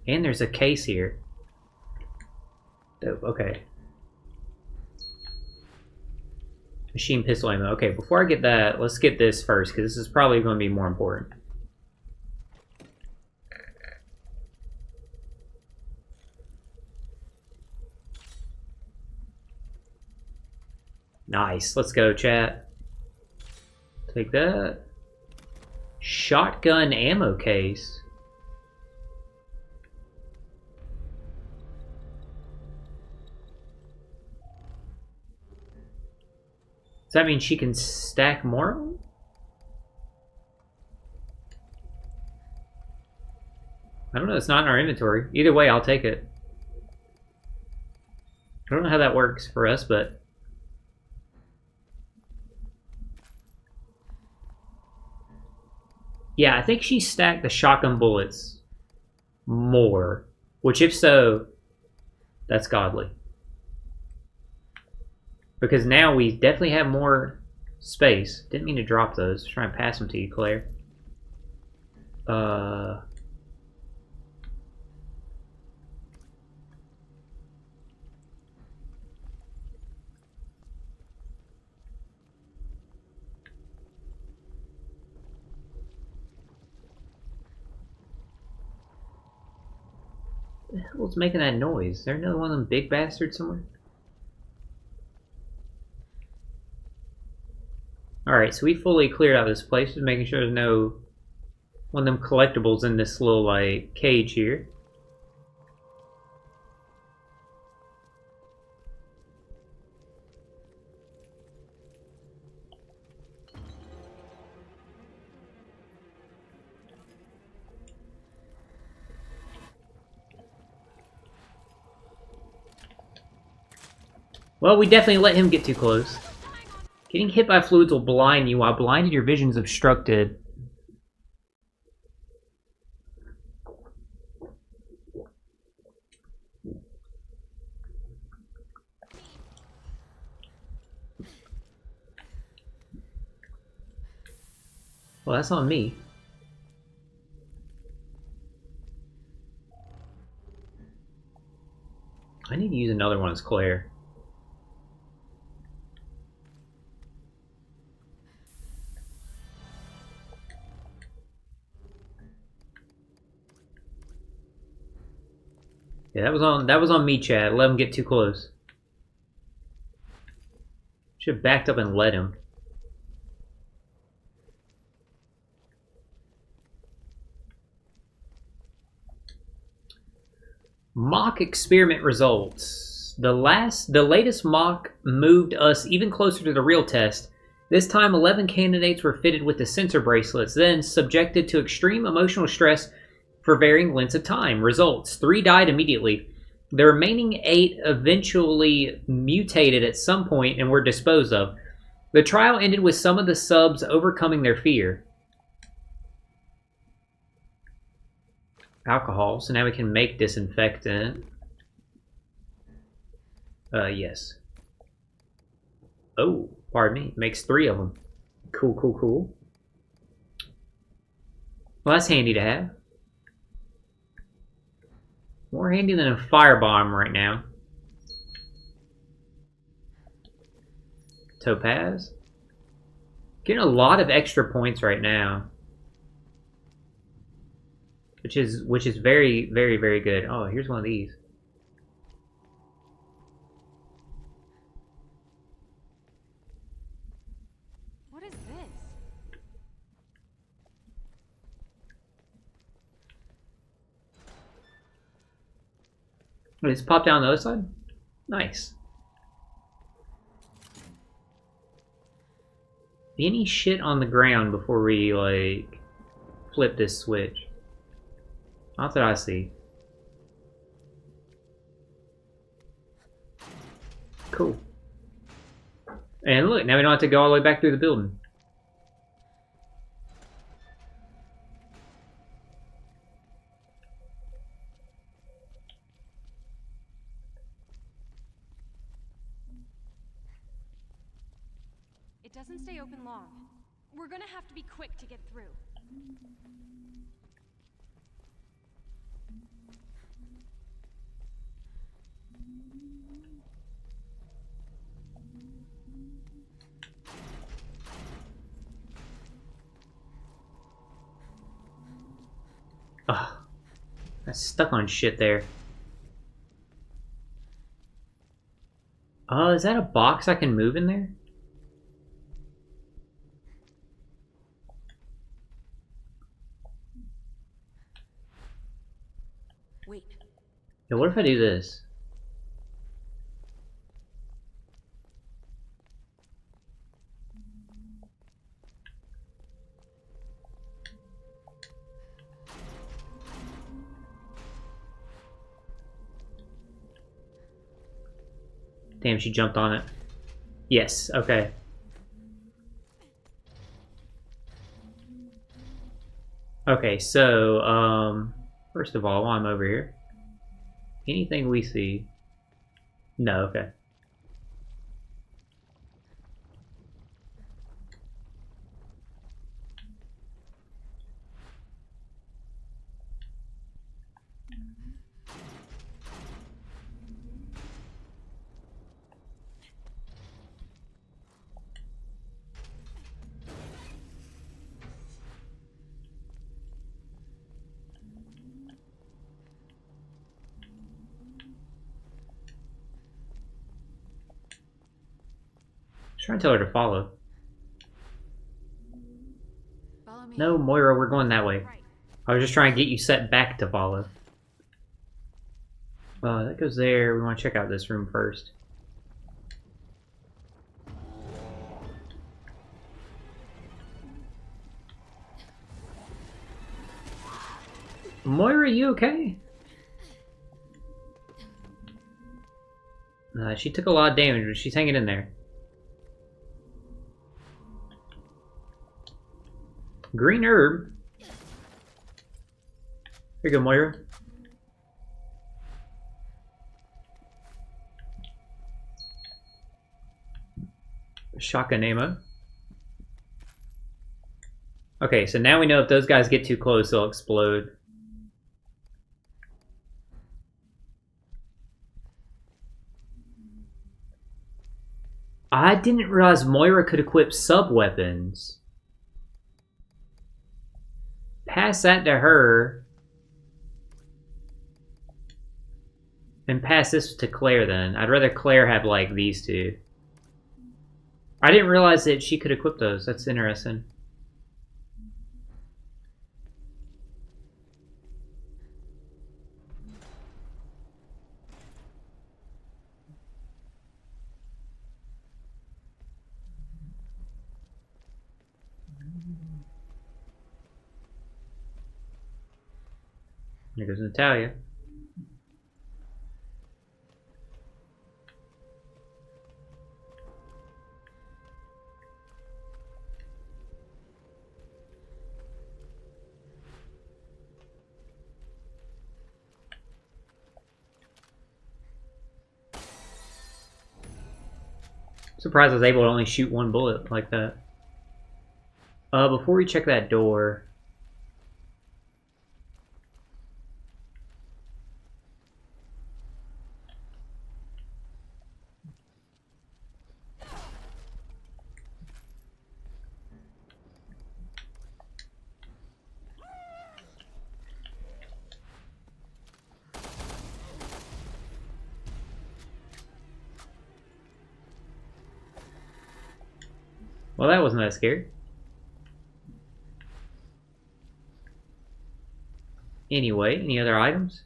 And there's a case here. Dope, okay. Machine pistol ammo. Okay, before I get that, let's get this first, because this is probably going to be more important. Nice. Let's go, chat. Take that. Shotgun ammo case. Does that mean she can stack more? I don't know. It's not in our inventory. Either way, I'll take it. I don't know how that works for us, but... yeah, I think she stacked the shotgun bullets more. Which, if so, that's godly. Because now we definitely have more space. Didn't mean to drop those. Try and pass them to you, Claire. What the hell's making that noise? Is there another one of them big bastards somewhere? Alright, so we fully cleared out this place, just making sure there's no one of them collectibles in this little, like, cage here. Well, we definitely let him get too close. Getting hit by fluids will blind you, while blinded your vision's obstructed. Well, that's on me. I need to use another one as Claire. Yeah, that was on me, Chad. Let him get too close. Should have backed up and let him. Mock experiment results. The latest mock moved us even closer to the real test. This time 11 candidates were fitted with the sensor bracelets, then subjected to extreme emotional stress for varying lengths of time. Results: 3 died immediately. The remaining 8 eventually mutated at some point and were disposed of. The trial ended with some of the subs overcoming their fear. Alcohol, so now we can make disinfectant. Yes. Oh, pardon me. Makes 3 of them. Cool, cool, cool. Well, that's handy to have. More handy than a firebomb right now. Topaz. Getting a lot of extra points right now. Which is very, very, very good. Oh, here's one of these. What is this? Wait, it's popped down the other side? Nice. Any shit on the ground before we, like, flip this switch? Not that I see. Cool. And look, now we don't have to go all the way back through the building. It doesn't stay open long. We're gonna have to be quick to get through. Ugh. I stuck on shit there. Oh, is that a box I can move in there? Wait, Yeah, what if I do this? Damn, she jumped on it. Yes, okay. Okay, so, first of all, while I'm over here, anything we see? No, okay. Trying to tell her to follow. follow me. No, Moira, we're going that way. Right. I was just trying to get you set back to follow. That goes there. We want to check out this room first. Moira, you okay? She took a lot of damage, but she's hanging in there. Green herb. Here you go, Moira. Shotgun ammo. Okay, so now we know if those guys get too close, they'll explode. I didn't realize Moira could equip sub-weapons. Pass that to her. And pass this to Claire then. I'd rather Claire have like these two. I didn't realize that she could equip those. That's interesting. There goes Natalia. Surprised I was able to only shoot one bullet like that. Before we check that door. Well, that wasn't that scary. Anyway, any other items?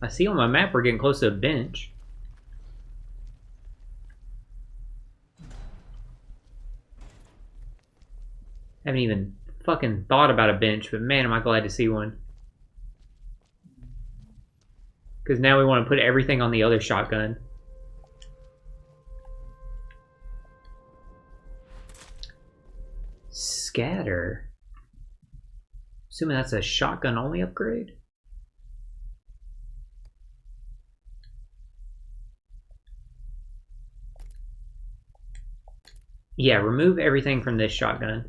I see on my map we're getting close to a bench. Haven't even fucking thought about a bench, but man, am I glad to see one. Because now we want to put everything on the other shotgun. Scatter. Assuming that's a shotgun only upgrade. Yeah, remove everything from this shotgun.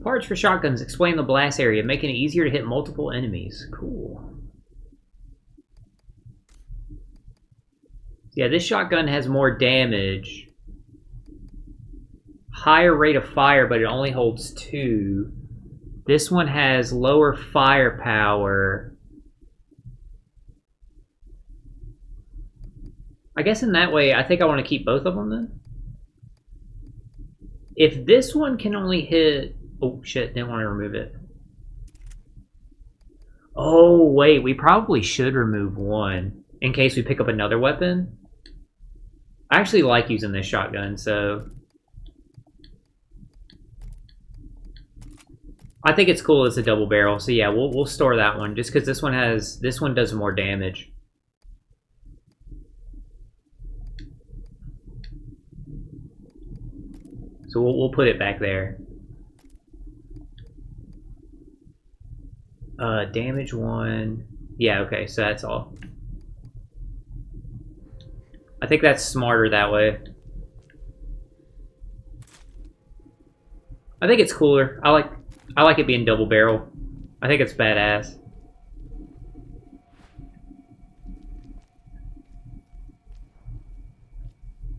Parts for shotguns explain the blast area, making it easier to hit multiple enemies. Cool. Yeah, this shotgun has more damage. Higher rate of fire, but it only holds 2. This one has lower firepower. I guess in that way, I think I want to keep both of them then. If this one can only hit... Oh shit, didn't want to remove it. Oh wait, we probably should remove one in case we pick up another weapon. I actually like using this shotgun, so... I think it's cool it's a double barrel, so yeah, we'll store that one just because this one does more damage. So we'll put it back there. Damage 1. Yeah, okay, so that's all. I think that's smarter that way. I think it's cooler. I like it being double barrel. I think it's badass.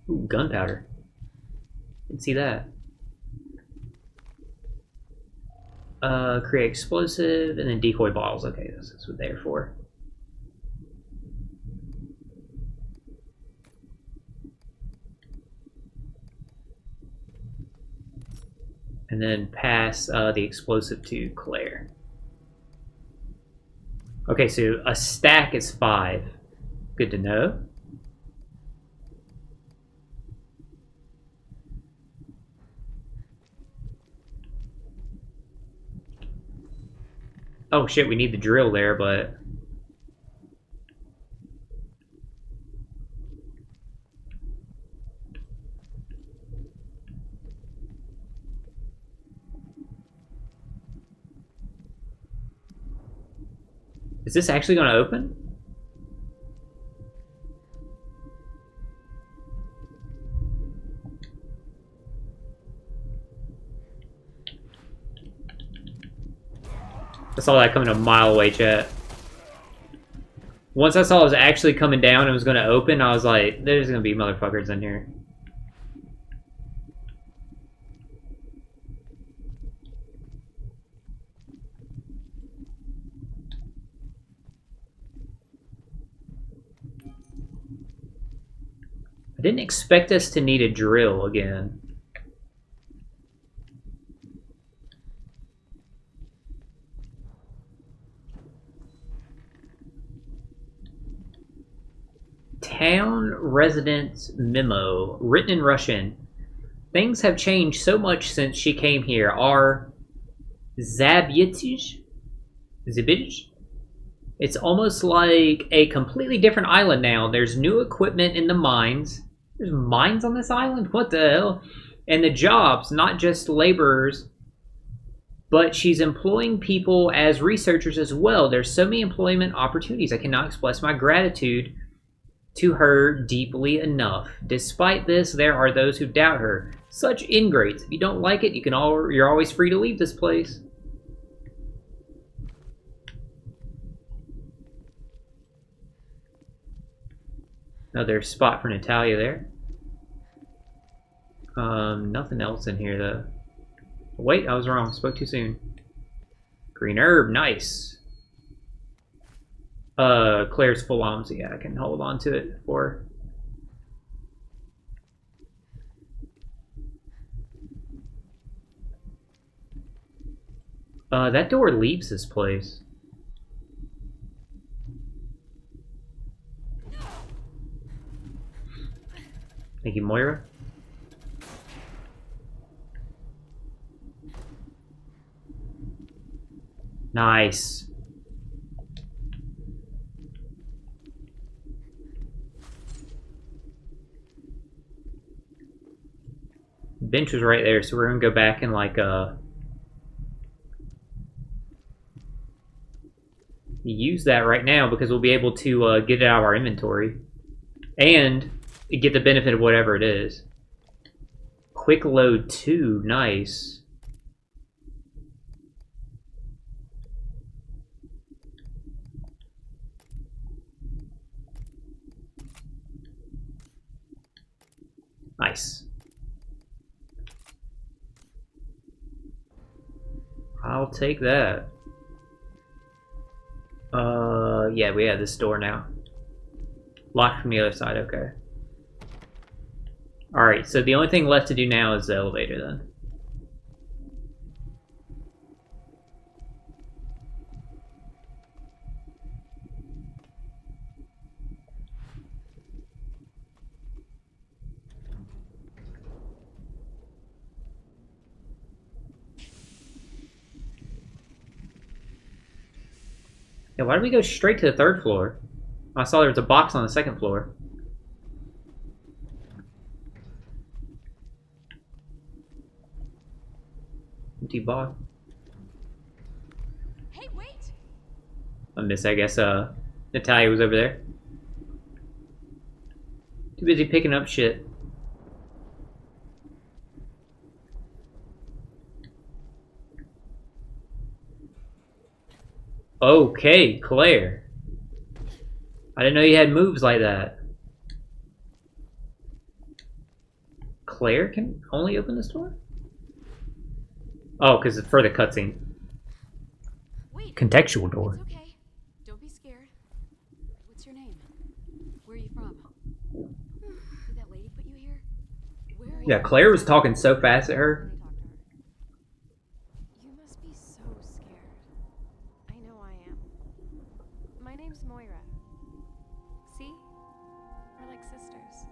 Ooh, gunpowder. Didn't see that. Create explosive and then decoy bottles. Okay, that's what they're for. And then pass the explosive to Claire. Okay, so a stack is 5. Good to know. Oh shit, we need the drill there, but... Is this actually going to open? I saw that coming a mile away, chat. Once I saw it was actually coming down and was going to open, I was like, there's going to be motherfuckers in here. I didn't expect us to need a drill again. Town residence memo, written in Russian. Things have changed so much since she came here. Our Zabytij? It's almost like a completely different island now. There's new equipment in the mines. There's mines on this island? What the hell? And the jobs, not just laborers, but she's employing people as researchers as well. There's so many employment opportunities. I cannot express my gratitude to her deeply enough. Despite this, there are those who doubt her. Such ingrates. If you don't like it, you're always free to leave this place. Another spot for Natalia there. Nothing else in here though. Wait, I was wrong. Spoke too soon. Green herb, nice. Claire's full arms. Yeah, I can hold on to it for. That door leaves this place. Thank you, Moira. Nice. Bench was right there, so we're gonna go back and like use that right now because we'll be able to get it out of our inventory and get the benefit of whatever it is. Quick load 2, nice. Nice. I'll take that. Yeah, we have this door now. Locked from the other side, okay. Alright, so the only thing left to do now is the elevator then. Yeah, why did we go straight to the 3rd floor? I saw there was a box on the 2nd floor. Empty box. Hey, wait! I miss, I guess, Natalia was over there. Too busy picking up shit. Okay, Claire. I didn't know you had moves like that. Claire can only open this door? Oh, because it's for the cutscene. Wait. Contextual door. It's okay. Don't be scared. What's your name? Where are you from? Did that lady put you here? Where are Yeah, you Claire was from? talking so fast at her. You must be so scared. I know I am. My name's Moira. See? We're like sisters.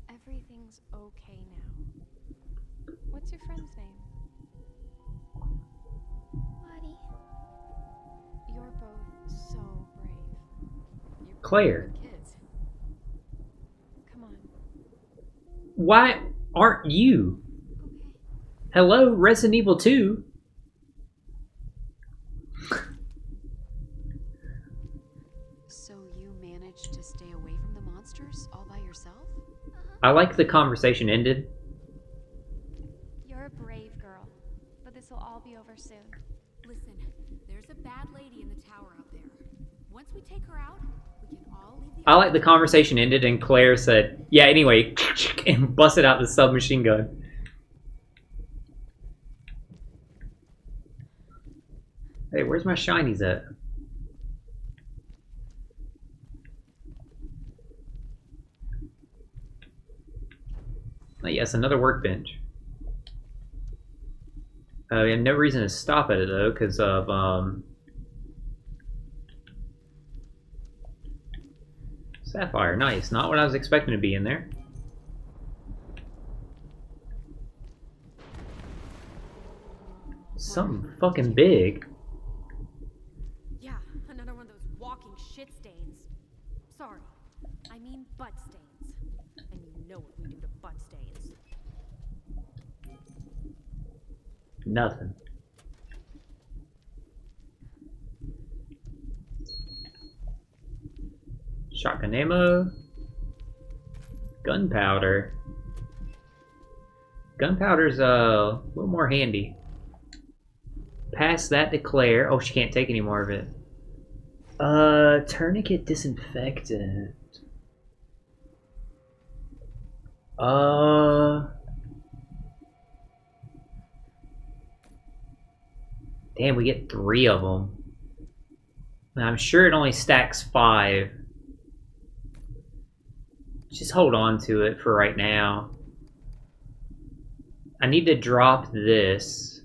Everything's okay now. What's your friend's name? Claire, Kids. Come on. why aren't you? Okay. Hello, Resident Evil 2. So you managed to stay away from the monsters all by yourself? I like the conversation ended. You're a brave girl, but this will all be over soon. Listen, there's a bad lady in the tower up there. Once we take her out, we can all leave the I like the conversation ended and Claire said, yeah, anyway, and busted out the submachine gun. Hey, where's my shinies at? Oh, yes, another workbench. We have no reason to stop at it though, because of Sapphire. Nice, not what I was expecting to be in there. Something fucking big. Yeah, another one of those walking shit stains. Sorry, I mean butt stains. And you know what we do to butt stains. Nothing. Shotgun ammo. Gunpowder. Gunpowder's a little more handy. Pass that to Claire. Oh, she can't take any more of it. Tourniquet disinfectant. Damn, we get 3 of them. And I'm sure it only stacks 5. Just hold on to it for right now. I need to drop this.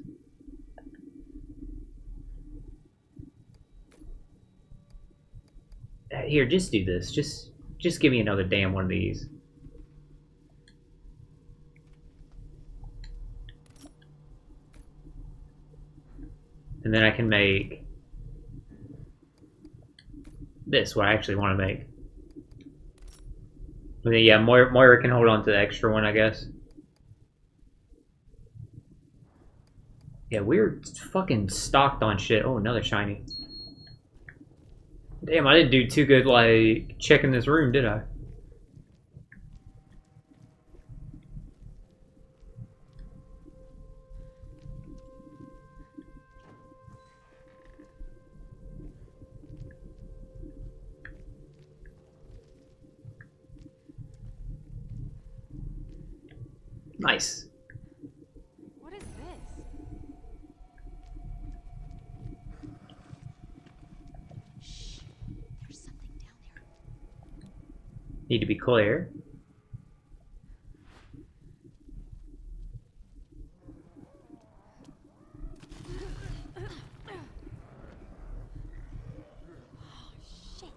Here, just do this. Just give me another damn one of these. And then I can make this, what I actually want to make. Okay, yeah, Moira can hold on to the extra one, I guess. Yeah, we're fucking stocked on shit. Oh, another shiny. Damn, I didn't do too good, like, checking this room, did I? Nice. What is this? Shh. There's something down there. Need to be clear. Shit.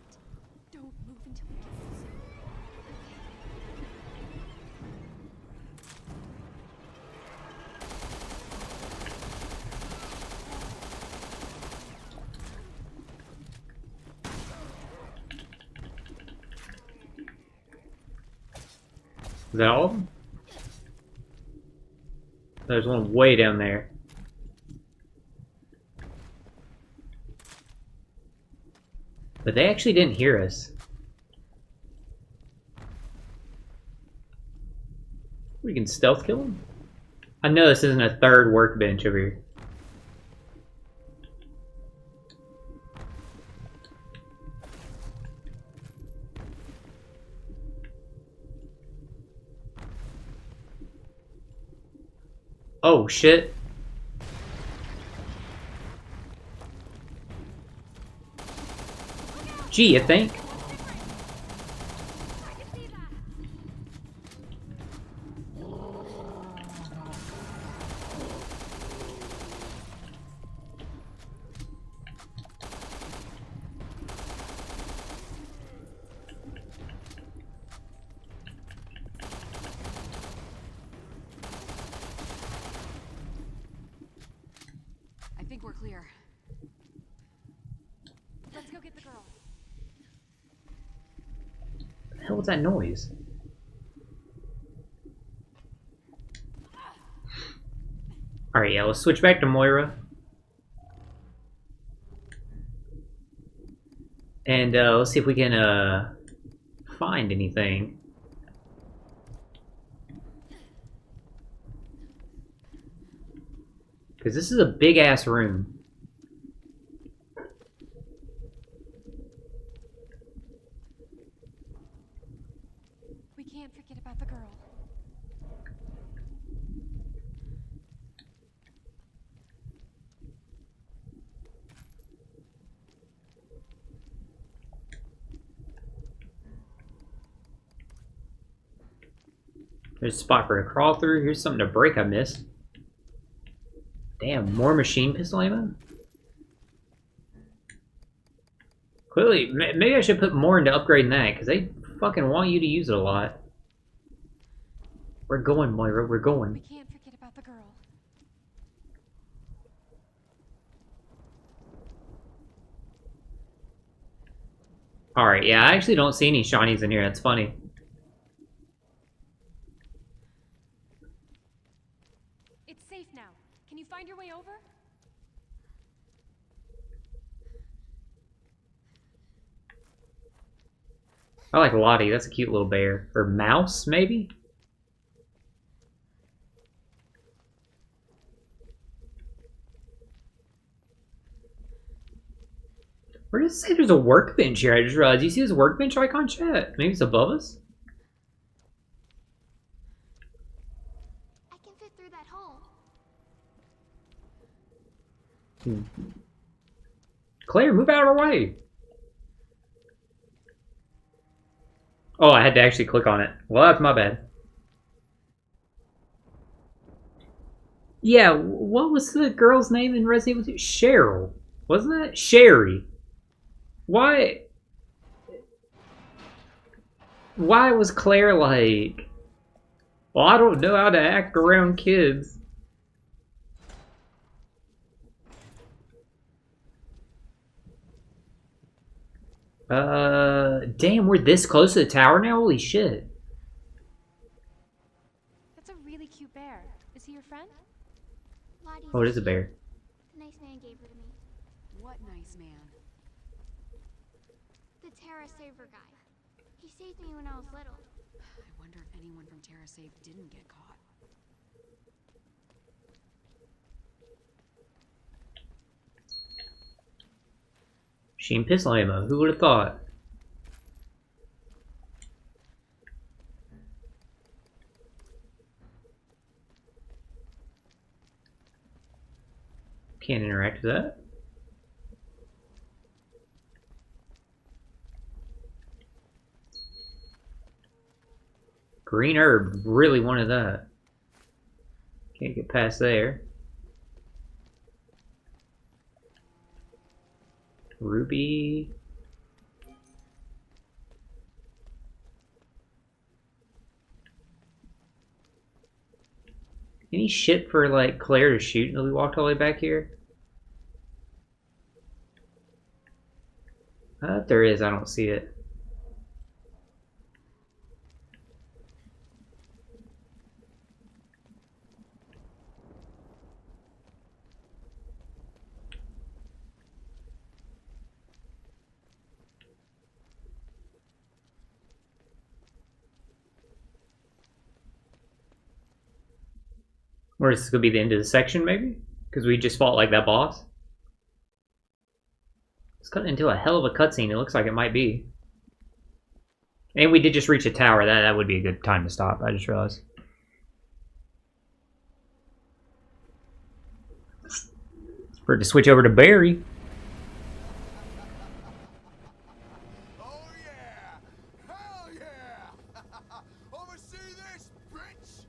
Don't move until we get closer. Is that all of them? There's one way down there. But they actually didn't hear us. We can stealth kill them? I know this isn't a third workbench over here. Oh shit. Gee, you think? I think we're clear. Let's go get the girl. hell was that noise? Alright, yeah, let's switch back to Moira. And let's see if we can find anything. Because this is a big ass room. We can't forget about the girl. There's a spot for her to crawl through. Here's something to break I missed. Damn, more machine pistol ammo? Clearly, maybe I should put more into upgrading that, because they fucking want you to use it a lot. We're going, Moira, we're We going. can't forget about the girl. Alright, yeah, I actually don't see any shinies in here, that's funny. It's safe now. Can you find your way over? I like Lottie, that's a cute little bear. Or mouse, maybe? Where does it say there's a workbench here? I just realized. You see this workbench icon, chat? Maybe it's above us? I can fit through that hole. Claire, move out of our way! Oh, I had to actually click on it. Well, that's my bad. Yeah, what was the girl's name in Resident Evil 2? Cheryl. Wasn't that? Sherry. Why was Claire like, well, I don't know how to act around kids. Damn, we're this close to the tower now? Holy shit. That's a really cute bear. Is he your friend? Lottie's Oh, it is a bear. The nice man gave her to me. What nice man? The Terra Saver guy. He saved me when I was little. I wonder if anyone from TerraSave didn't get caught. Machine pistol ammo. Who would have thought? Can't interact with that. Green herb. Really wanted that. Can't get past there. Ruby. Any shit for like Claire to shoot until we walked all the way back here? If there is, I don't see it. Or is this gonna be the end of the section, maybe? Because we just fought like that boss. It's cut into a hell of a cutscene. It looks like it might be. And we did just reach a tower. That would be a good time to stop. I just realized. For it to switch over to Barry. Oh yeah! Hell yeah! Oversee this, bitch!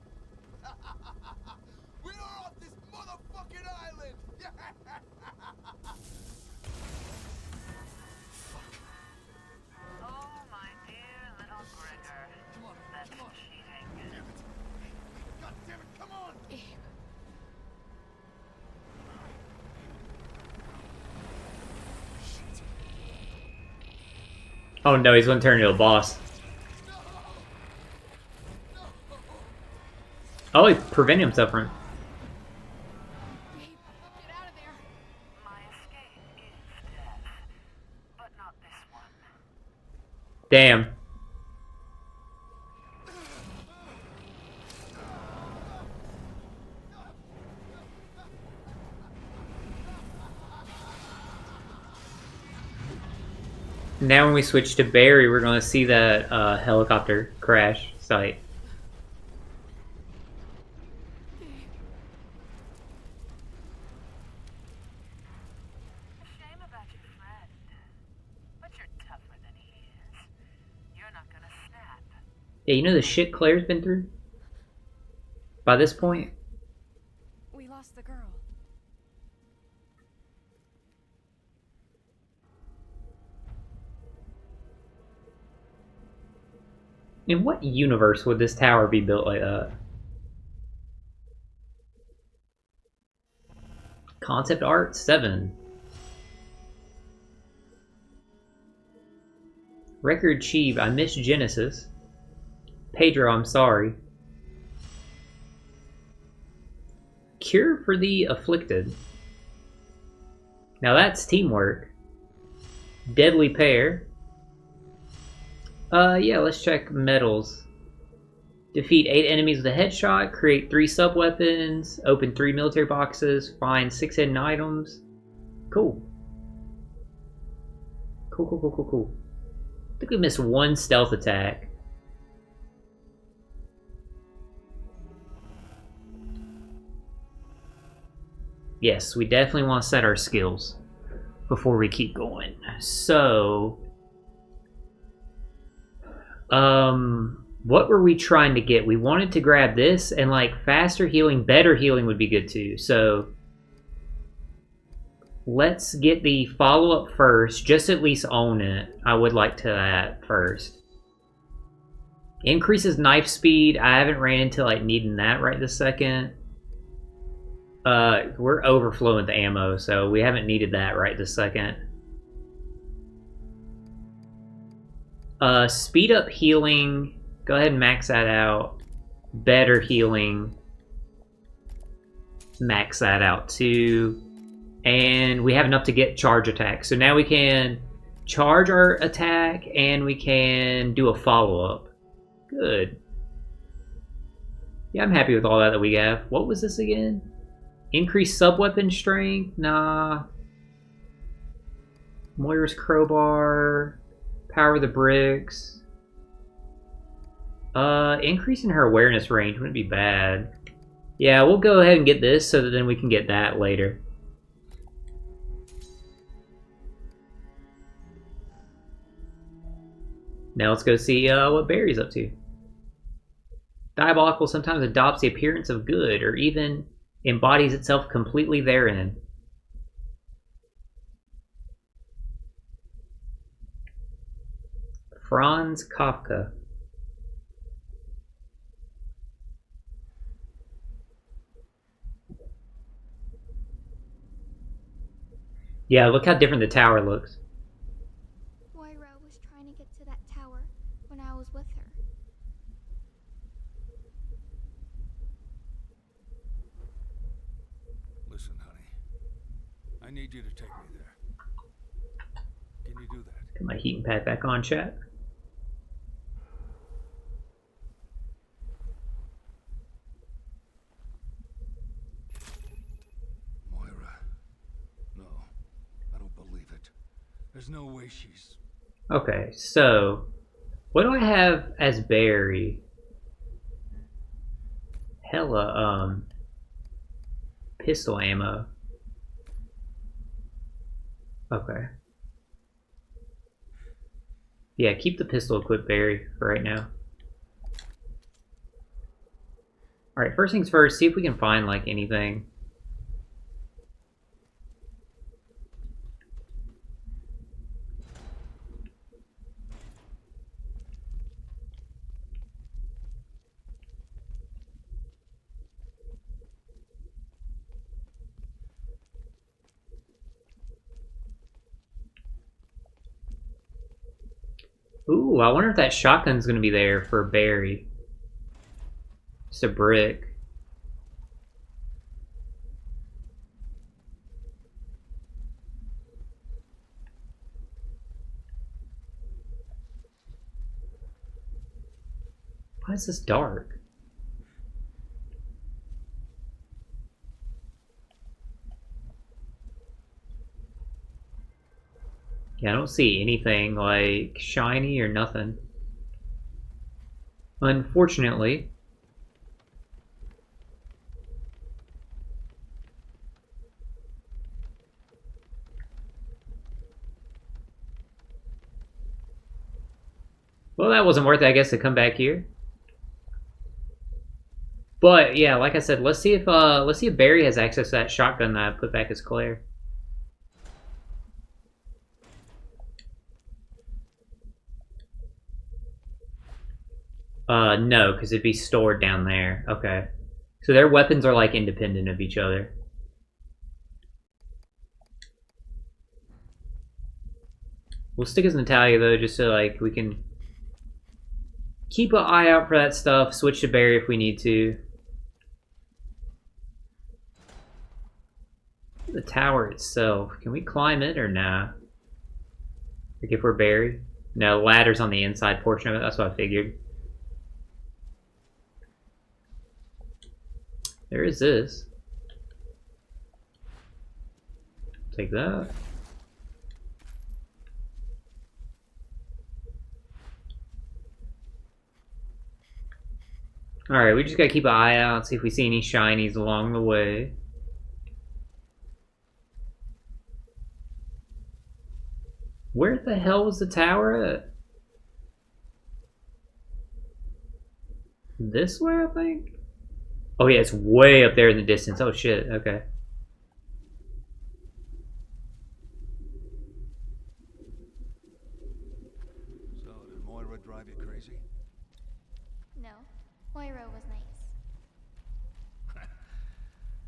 We are off this motherfucking island! Oh, my dear little Gregor. Come on, That's come on. cheating. Damn it! God damn it, come on! Shit. Oh no, he's gonna turn into a boss. No! Oh, he prevented himself from. Gabe, get out of there. My escape is death, but not this one. Damn. Now when we switch to Barry, we're going to see that helicopter crash site. A shame about your friend, but you're tougher than he is. You're not gonna snap. Yeah, you know the shit Claire's been through? By this point? We lost the girl. In what universe would this tower be built like that? Concept art 7. Record Cheeve, I miss Genesis. Pedro, I'm sorry. Cure for the Afflicted. Now that's teamwork. Deadly Pair. Yeah, let's check medals. Defeat 8 enemies with a headshot, create 3 sub-weapons, open 3 military boxes, find 6 hidden items. Cool. Cool. I think we missed 1 stealth attack. Yes, we definitely want to set our skills before we keep going. So, what were we trying to get? We wanted to grab this, and like faster healing, better healing would be good too. So, let's get the follow-up first. Just at least own it. I would like to that first. Increases knife speed. I haven't ran into like needing that right this second. We're overflowing with ammo, so we haven't needed that right this second. Speed up healing. Go ahead and max that out. Better healing. Max that out too. And we have enough to get charge attack. So now we can charge our attack and we can do a follow-up. Good. Yeah, I'm happy with all that we have. What was this again? Increase sub-weapon strength? Nah. Moira's crowbar. Power the bricks. Increasing her awareness range wouldn't be bad. Yeah, we'll go ahead and get this so that then we can get that later. Now let's go see what Barry's up to. Diabolical sometimes adopts the appearance of good, or even embodies itself completely therein. Franz Kafka. Yeah, look how different the tower looks. Moira was trying to get to that tower when I was with her. Listen, honey. I need you to take me there. Can you do that? Put my heating pad back on, chat. Moira. No. I don't believe it. There's no way she's... Okay, so what do I have as Barry? Hella, pistol ammo. Okay. Yeah, keep the pistol equipped, Barry, for right now. Alright, first things first, see if we can find, like, anything. Ooh, I wonder if that shotgun's gonna be there for Barry. Just a brick. Why is this dark? Yeah, I don't see anything like shiny or nothing. Unfortunately. Well, that wasn't worth it, I guess, to come back here. But yeah, like I said, let's see if Barry has access to that shotgun that I put back as Claire. No, because it'd be stored down there. Okay. So their weapons are like independent of each other. We'll stick as Natalia though, just so like we can keep an eye out for that stuff, switch to Barry if we need to. The tower itself, can we climb it or nah? Like if we're Barry? No, ladder's on the inside portion of it, that's what I figured. There is this. Take that. Alright, we just gotta keep an eye out, see if we see any shinies along the way. Where the hell was the tower at? This way, I think? Oh yeah, it's way up there in the distance. Oh shit, okay. So, did Moira drive you crazy? No, Moira was nice.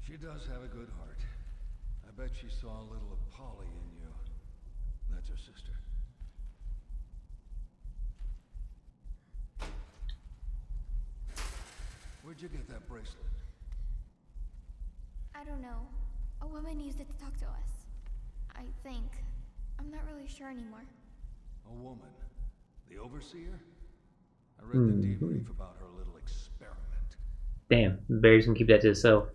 She does have a good heart. I bet she saw a little of Polly in you. That's her sister. Where'd you get that bracelet? I don't know. A woman used it to talk to us. I think. I'm not really sure anymore. A woman? The Overseer? I read the debrief about her little experiment. Damn, Barry's gonna keep that to himself.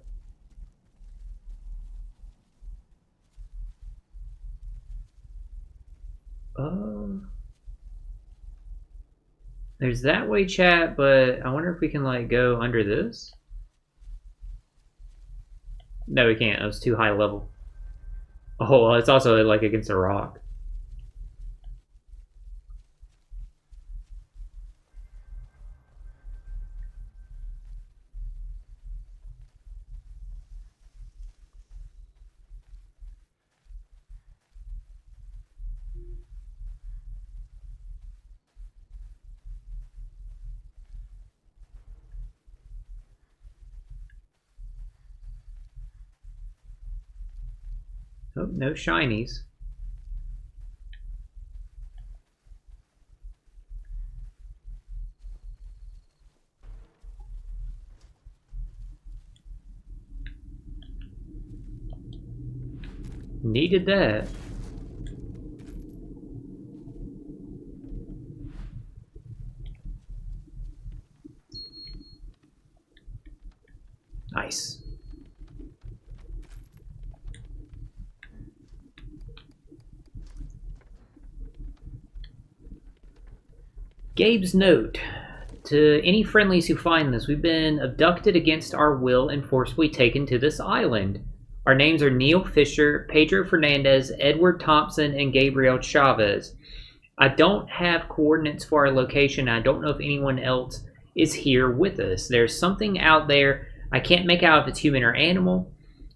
There's that way, chat, but I wonder if we can like go under this. No, we can't. It was too high level. Oh, it's also like against a rock. Oh, no shinies. Needed that. Nice. Gabe's note. To any friendlies who find this, we've been abducted against our will and forcibly taken to this island. Our names are Neil Fisher, Pedro Fernandez, Edward Thompson, and Gabriel Chavez. I don't have coordinates for our location. I don't know if anyone else is here with us. There's something out there. I can't make out if it's human or animal.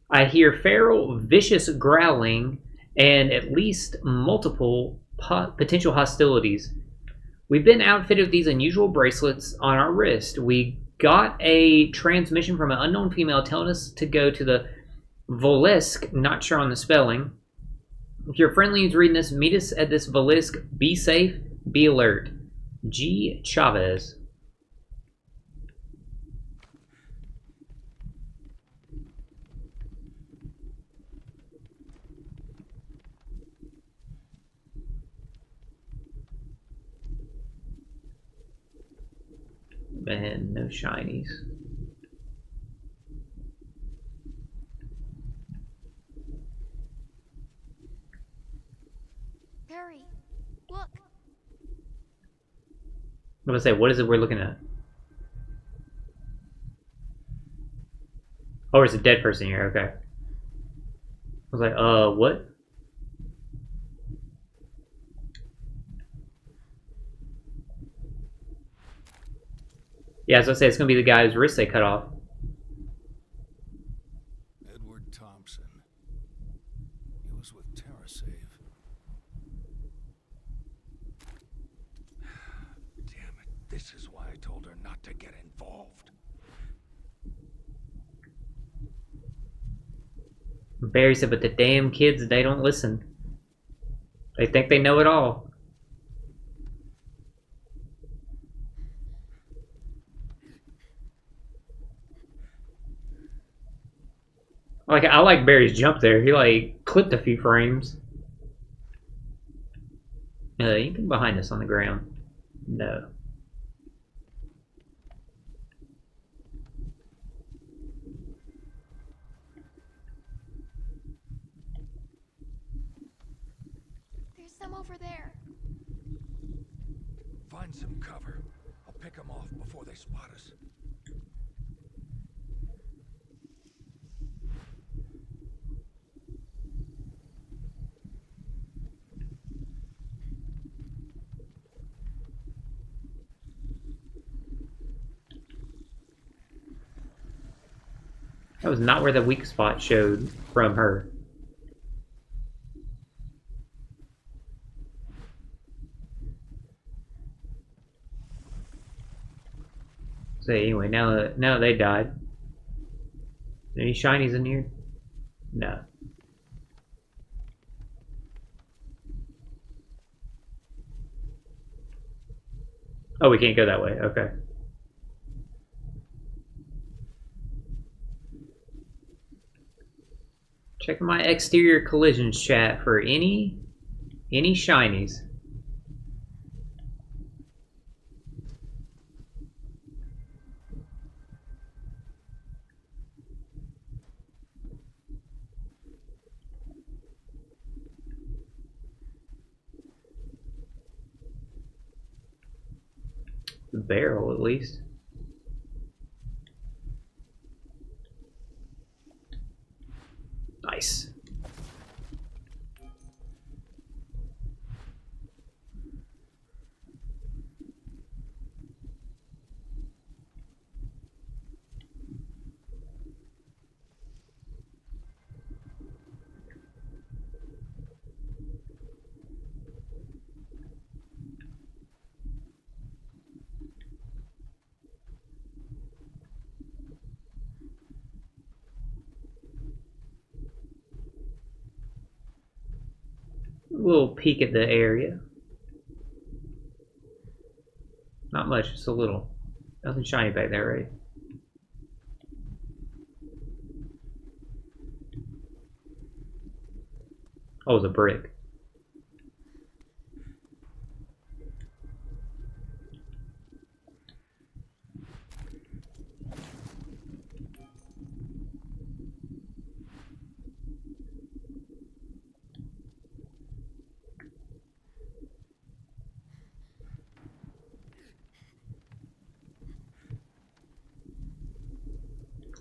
I hear feral, vicious growling and at least multiple potential hostilities. We've been outfitted with these unusual bracelets on our wrist. We got a transmission from an unknown female telling us to go to the Volisk, not sure on the spelling. If you're friendly who's reading this, meet us at this Volisk. Be safe, be alert. G. Chavez. And no shinies. Perry, look. I'm gonna say, what is it we're looking at? Oh, there's a dead person here, okay. I was like, what? Yeah, as I say, it's gonna be the guy whose wrist they cut off. Edward Thompson. He was with TerraSave. Damn it. This is why I told her not to get involved. Barry said, but the damn kids, they don't listen. They think they know it all. I like Barry's jump there. He like clipped a few frames. Anything behind us on the ground? No. There's some over there. Find some cover. I'll pick them off before they spot us. That was not where the weak spot showed from her. So anyway, now that they died. Any shinies in here? No. Oh, we can't go that way. Okay. Check my exterior collisions chat for any shinies. The barrel, at least. Nice. A little peek at the area. Not much, just a little. Nothing shiny back there, right? Oh, it was a brick.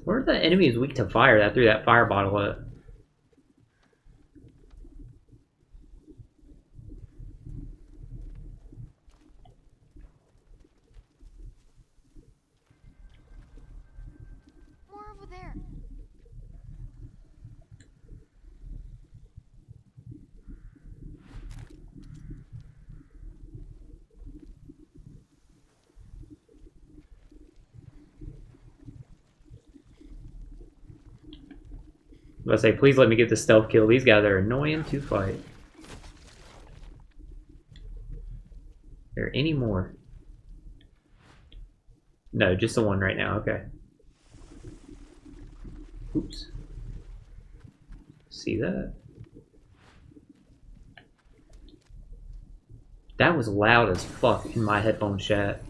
Where the enemy is weak to fire that threw that fire bottle at? More over there. I say, please let me get the stealth kill. These guys are annoying to fight. Are there any more? No, just the one right now. Okay. Oops. See that? That was loud as fuck in my headphone chat.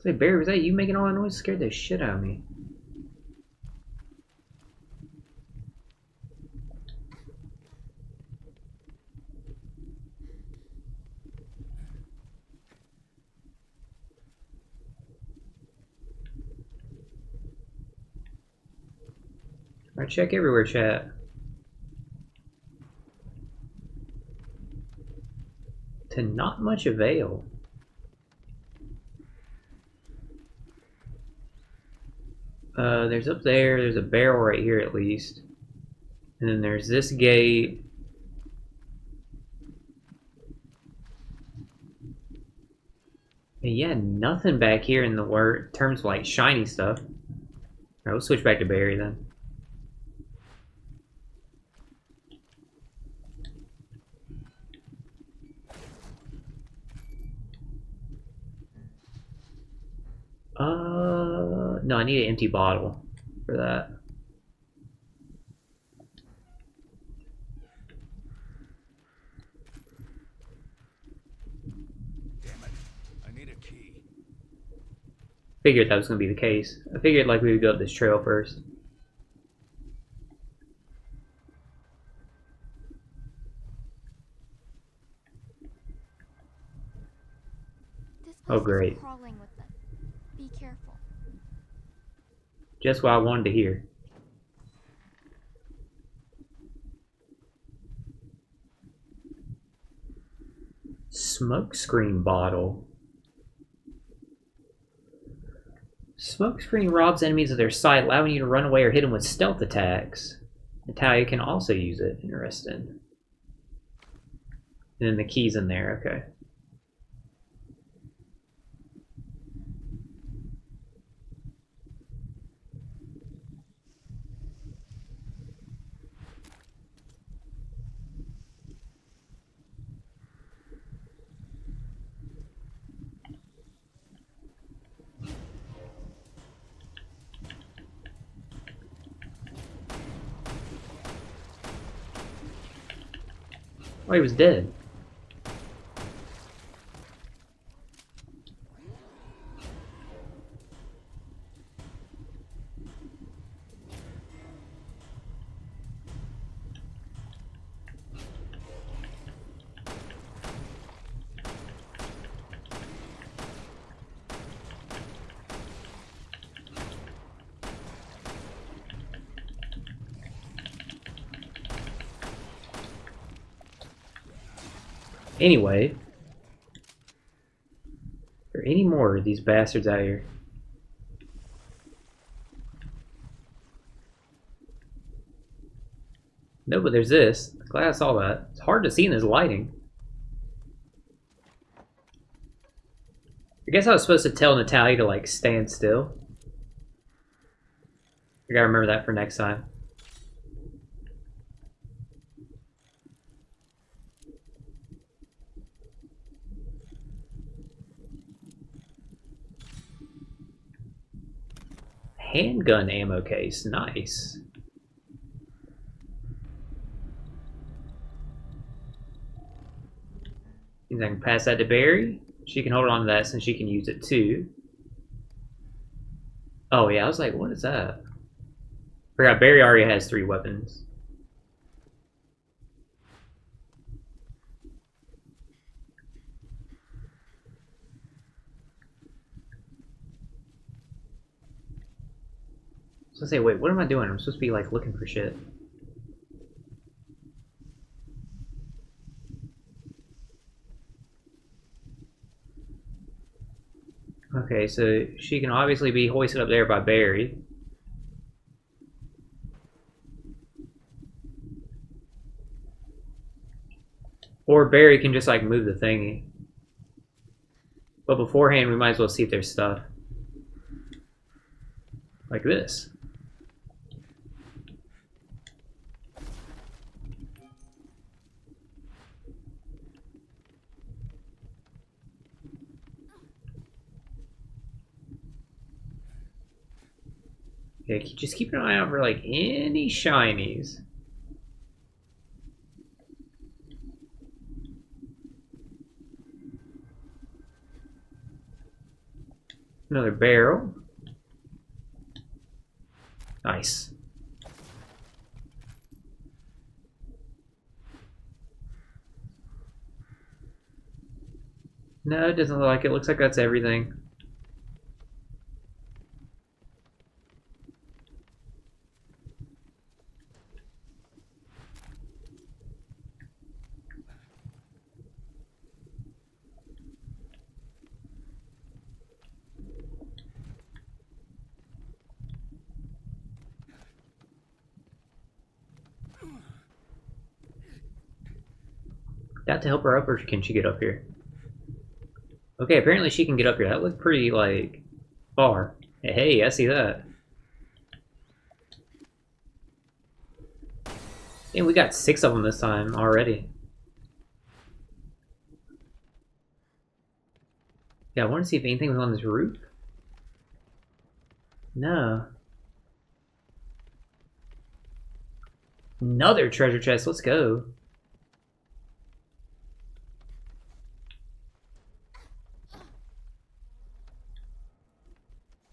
Say, Barry, was that you making all that noise? Scared the shit out of me. Alright, check everywhere, chat. To not much avail. There's up there's a barrel right here at least. And then there's this gate. And yeah, nothing back here in the terms of like shiny stuff. Alright, we'll switch back to Barry then. No, I need an empty bottle for that. Damn it. I need a key. Figured that was going to be the case. I figured like we would go up this trail first. This Oh, place is great. crawling with them. Be careful. Just what I wanted to hear. Smokescreen bottle. Smokescreen robs enemies of their sight, allowing you to run away or hit them with stealth attacks. Natalia can also use it. Interesting. And then the key's in there. Okay. Oh, he was dead. Anyway, are there any more of these bastards out here? No, but there's this. Glad I saw that. It's hard to see in this lighting. I guess I was supposed to tell Natalia to like stand still. I gotta remember that for next time. Handgun ammo case, nice. Means I can pass that to Barry. She can hold on to that since she can use it too. Oh yeah, I was like, what is that? Forgot Barry already has 3 weapons. So I say, wait, what am I doing? I'm supposed to be like looking for shit. Okay, so she can obviously be hoisted up there by Barry. Or Barry can just like move the thingy. But beforehand, we might as well see if there's stuff. Like this. Yeah, just keep an eye out for like any shinies. Another barrel. Nice. No, it doesn't look like it. Looks like that's everything. Got to help her up, or can she get up here? Okay, apparently she can get up here. That looked pretty, like, far. Hey, I see that. And we got 6 of them this time already. Yeah, I want to see if anything was on this roof. No. Another treasure chest. Let's go.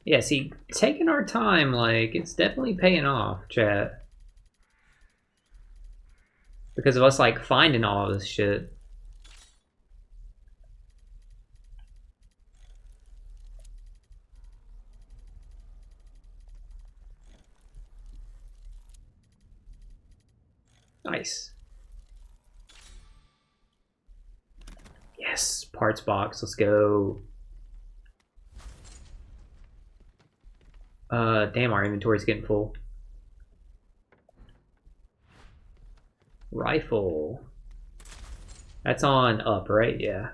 Yeah, see, taking our time, like, it's definitely paying off, chat. Because of us, like, finding all of this shit. Nice. Yes, parts box, let's go. Damn, our inventory's getting full. Rifle. That's on up, right? Yeah.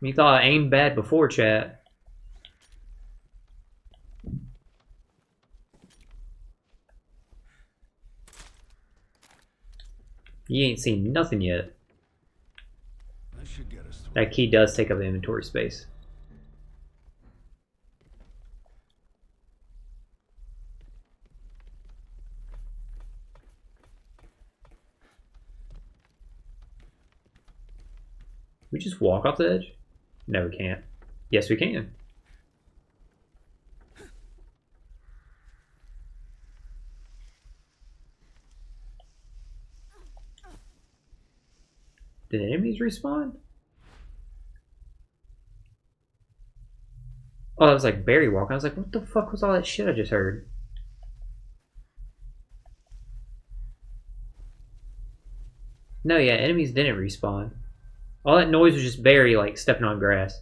You thought I aimed bad before, chat. You ain't seen nothing yet. That should get us through. That key does take up inventory space. We just walk off the edge? No, we can't. Yes, we can. Did enemies respawn? Oh, that was like Barry walking. I was like, what the fuck was all that shit I just heard? No, yeah, enemies didn't respawn. All that noise was just Barry, like, stepping on grass.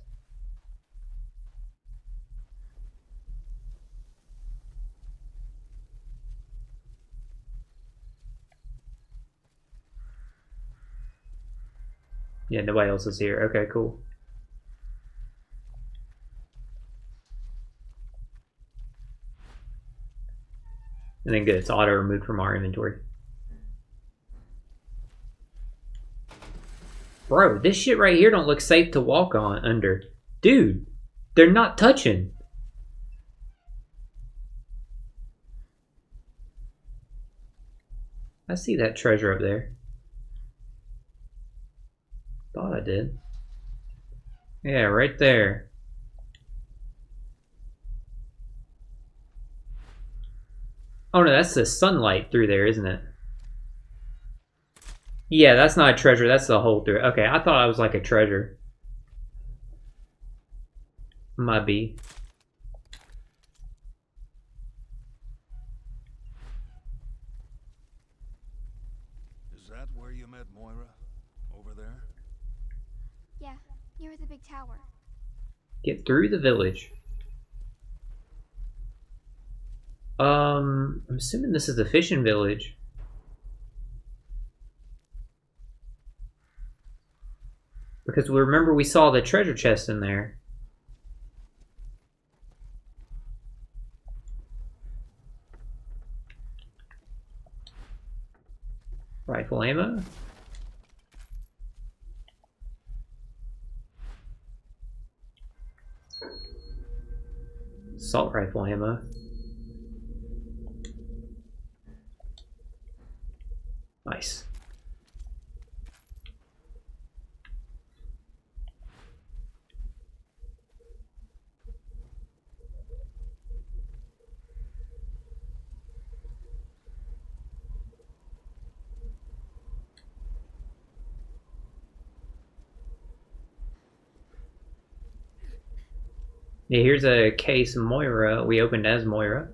Yeah, nobody else is here. Okay, cool. And then good, it's auto removed from our inventory. Bro, this shit right here don't look safe to walk on under. Dude, they're not touching. I see that treasure up there. Thought I did. Yeah, right there. Oh no, that's the sunlight through there, isn't it? Yeah, that's not a treasure, that's the hole through it. Okay, I thought I was like a treasure. Might be. Is that where you met Moira? Over there? Yeah, near the big tower. Get through the village. I'm assuming this is the fishing village. Because we remember we saw the treasure chest in there. Rifle ammo. Assault rifle ammo. Nice. Yeah, here's a case Moira. We opened as Moira.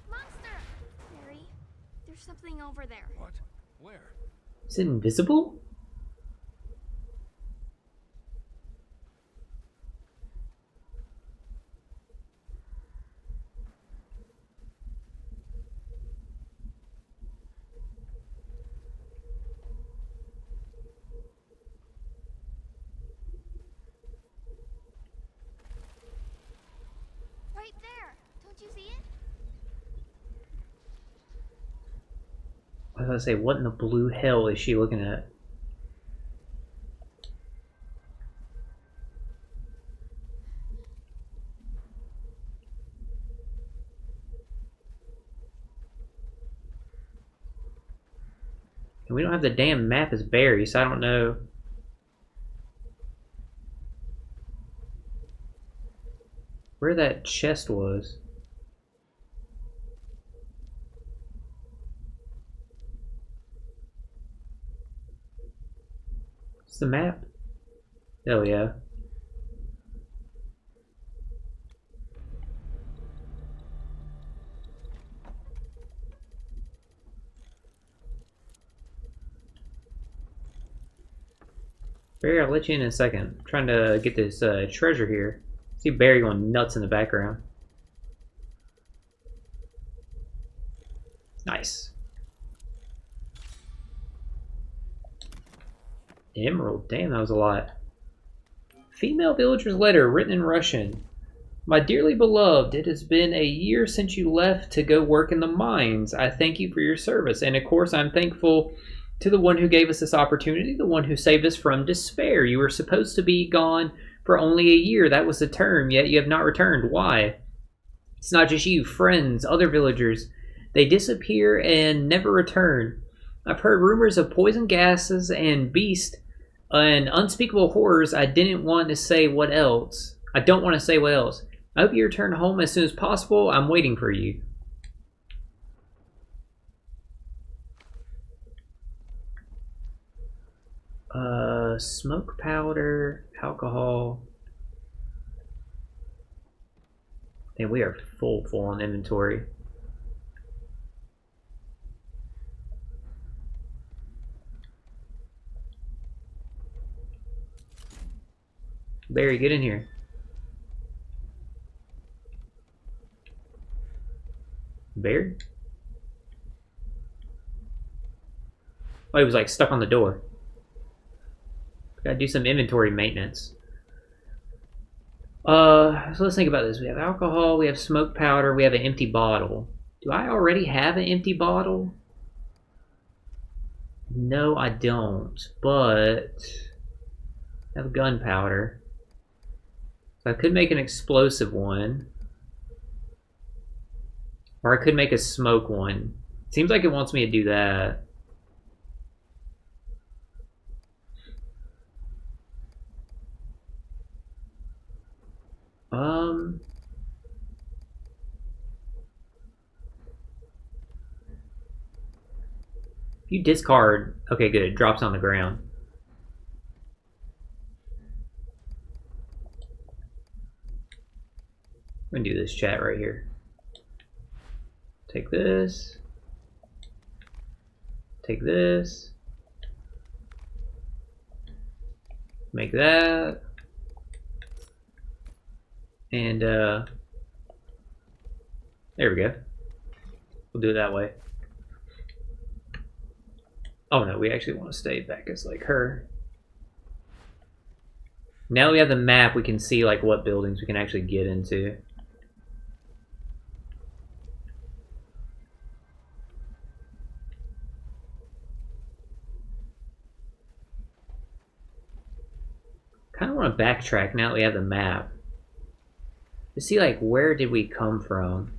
Monster! Barry, there's something over there. What? Where? Is it invisible? Right there. Don't you see it? I was gonna say, what in the blue hell is she looking at? And we don't have the damn map as Barry, so I don't know. Where that chest was. It's the map. Hell yeah. Barry, I'll let you in a second. I'm trying to get this treasure here. See Barry going nuts in the background. Nice. Emerald. Damn, that was a lot. Female villager's letter written in Russian. My dearly beloved, it has been a year since you left to go work in the mines. I thank you for your service, and of course I'm thankful to the one who gave us this opportunity, the one who saved us from despair. You were supposed to be gone for only a year. That was the term, yet you have not returned. Why? It's not just you, friends, other villagers. They disappear and never return. I've heard rumors of poison gases and beasts and unspeakable horrors. I don't want to say what else. I hope you return home as soon as possible. I'm waiting for you. Smoke powder, alcohol. And we are full on inventory. Barry, get in here. Barry? Oh, he was like stuck on the door. Gotta do some inventory maintenance. So let's think about this. We have alcohol, we have smoke powder, we have an empty bottle. Do I already have an empty bottle? No, I don't, but I have gunpowder. So I could make an explosive one. Or I could make a smoke one. Seems like it wants me to do that. If you discard, okay, good, it drops on the ground. I'm gonna do this chat right here. Take this. Take this. Make that. And there we go. We'll do it that way. Oh no, we actually want to stay back as like her. Now that we have the map, we can see like what buildings we can actually get into. Kind of want to backtrack now that we have the map. To see like where did we come from?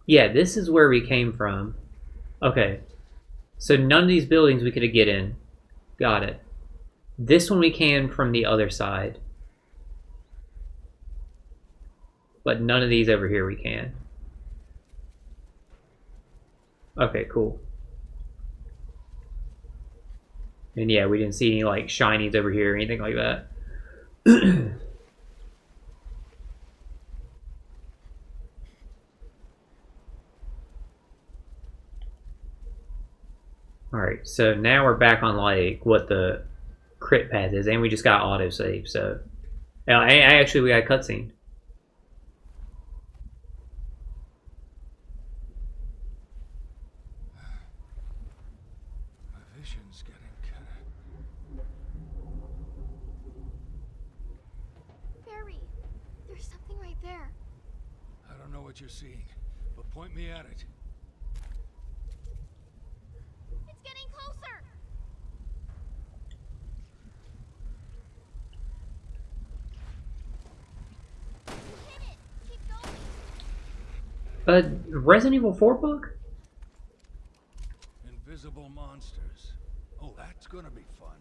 Yeah, this is where we came from. Okay. So none of these buildings we could get in. Got it. This one we can from the other side. But none of these over here we can. Okay, cool. And yeah, we didn't see any like shinies over here or anything like that. Alright, so now we're back on like what the crit path is, and we just got autosave, so I actually we got a cutscene. My vision's getting kinda... Barry, there's something right there. I don't know what you're seeing, but point me at it. It's getting closer. You hit it. Keep going. Resident Evil 4 book? Invisible monsters. Oh, that's gonna be fun.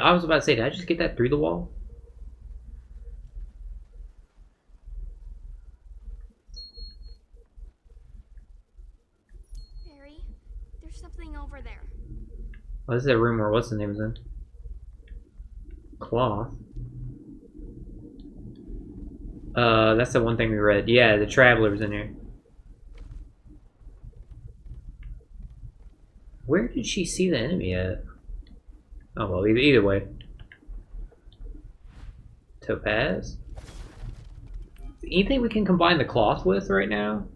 I was about to say, did I just get that through the wall? Barry, there's something over there. Oh, this is a room where what's the name is in? Cloth. That's the one thing we read. Yeah, the Traveler's in here. Where did she see the enemy at? Oh well, either way. Topaz? Anything we can combine the cloth with right now?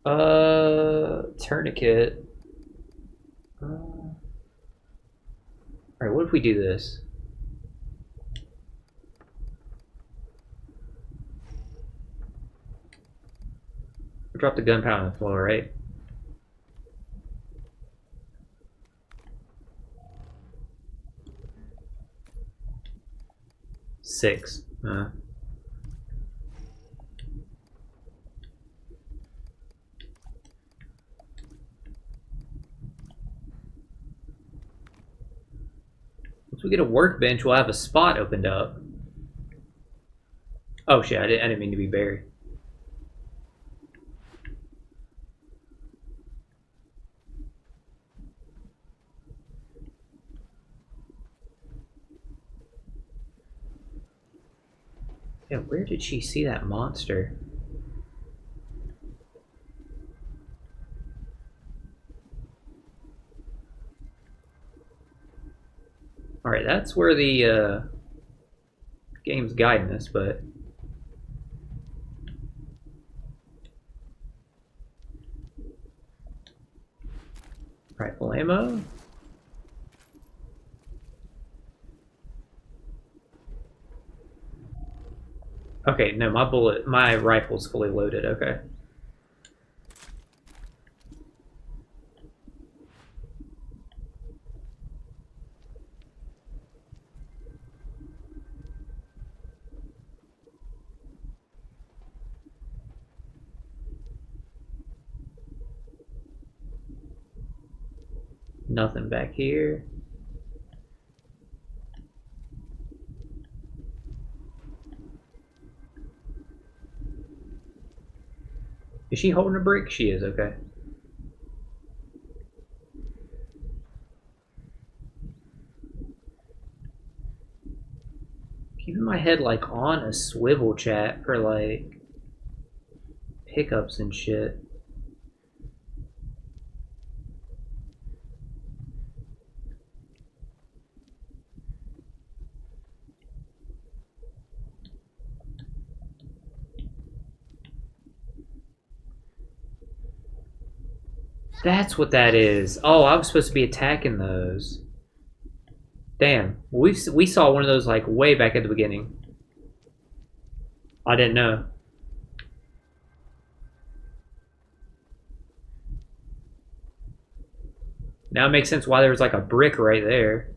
Tourniquet. Alright, what if we do this? Drop the gunpowder on the floor, right? Six. Once we get a workbench, we'll have a spot opened up. Oh shit, I didn't mean to be buried. Yeah, where did she see that monster? Alright, that's where the game's guiding us, but... Rifle ammo? Okay, no, my rifle's fully loaded, okay. Nothing back here. Is she holding a brick? She is, okay. Keeping my head like on a swivel, chat, for like pickups and shit. That's what that is. Oh, I was supposed to be attacking those. Damn, we saw one of those like way back at the beginning. I didn't know. Now it makes sense why there was like a brick right there.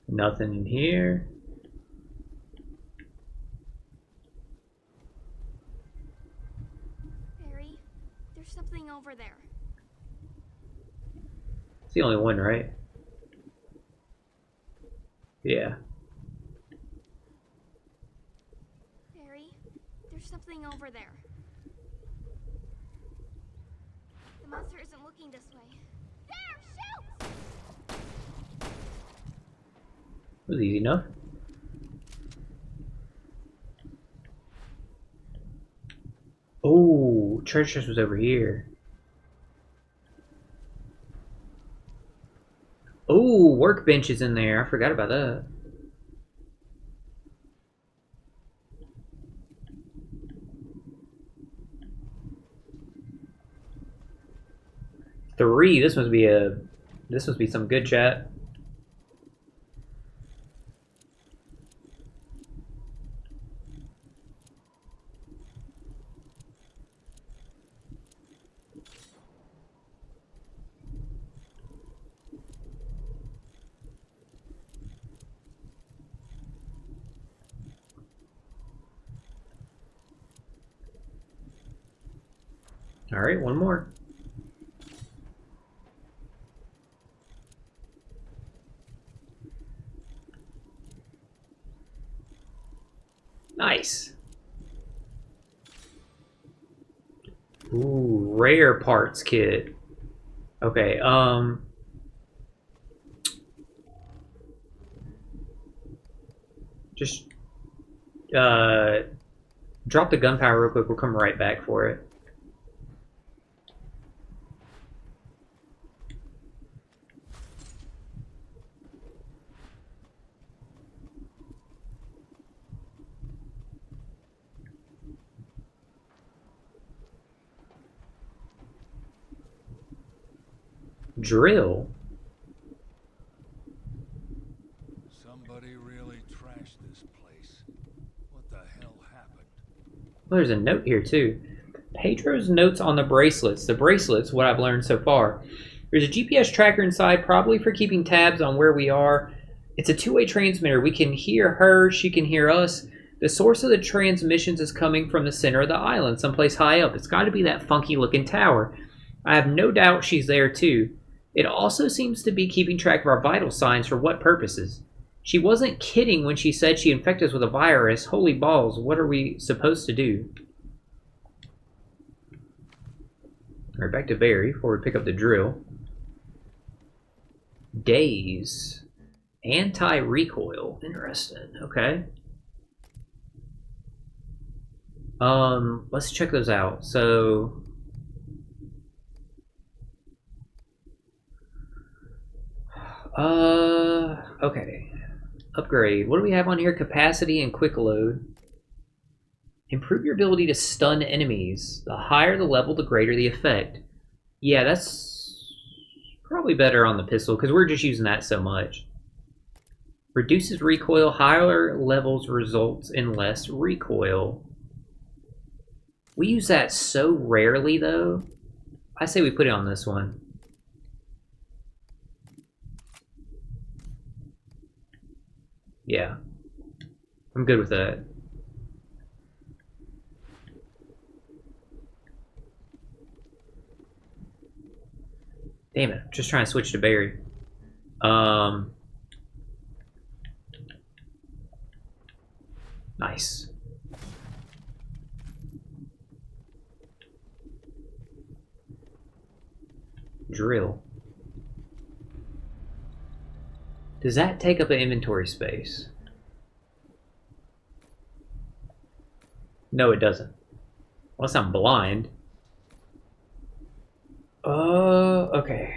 Nothing in here. Barry, there's something over there. It's the only one, right? Yeah. Barry, there's something over there. The monster isn't looking this way. There, shoot! That was easy enough. Oh, treasure chest was over here. Oh, workbench is in there. I forgot about that. Three. This must be some good chat. All right, one more. Nice. Ooh, rare parts kit. Okay, just drop the gunpowder real quick. We'll come right back for it. Drill. Somebody really trashed this place. What the hell happened? Well, there's a note here too. Pedro's notes on the bracelets. The bracelets, what I've learned so far. There's a GPS tracker inside, probably for keeping tabs on where we are. It's a two-way transmitter. We can hear her, she can hear us. The source of the transmissions is coming from the center of the island, someplace high up. It's got to be that funky looking tower. I have no doubt she's there too. It also seems to be keeping track of our vital signs. For what purposes? She wasn't kidding when she said she infected us with a virus. Holy balls, what are we supposed to do? Alright, back to Barry before we pick up the drill. Daze. Anti-recoil. Interesting. Okay. Let's check those out. So okay. Upgrade. What do we have on here? Capacity and quick load. Improve your ability to stun enemies. The higher the level, the greater the effect. Yeah, that's probably better on the pistol because we're just using that so much. Reduces recoil. Higher levels results in less recoil. We use that so rarely though. I say we put it on this one. Yeah, I'm good with that. Damn it, I'm just trying to switch to Barry. Nice. Drill. Does that take up an inventory space? No, it doesn't. Unless I'm blind. Okay.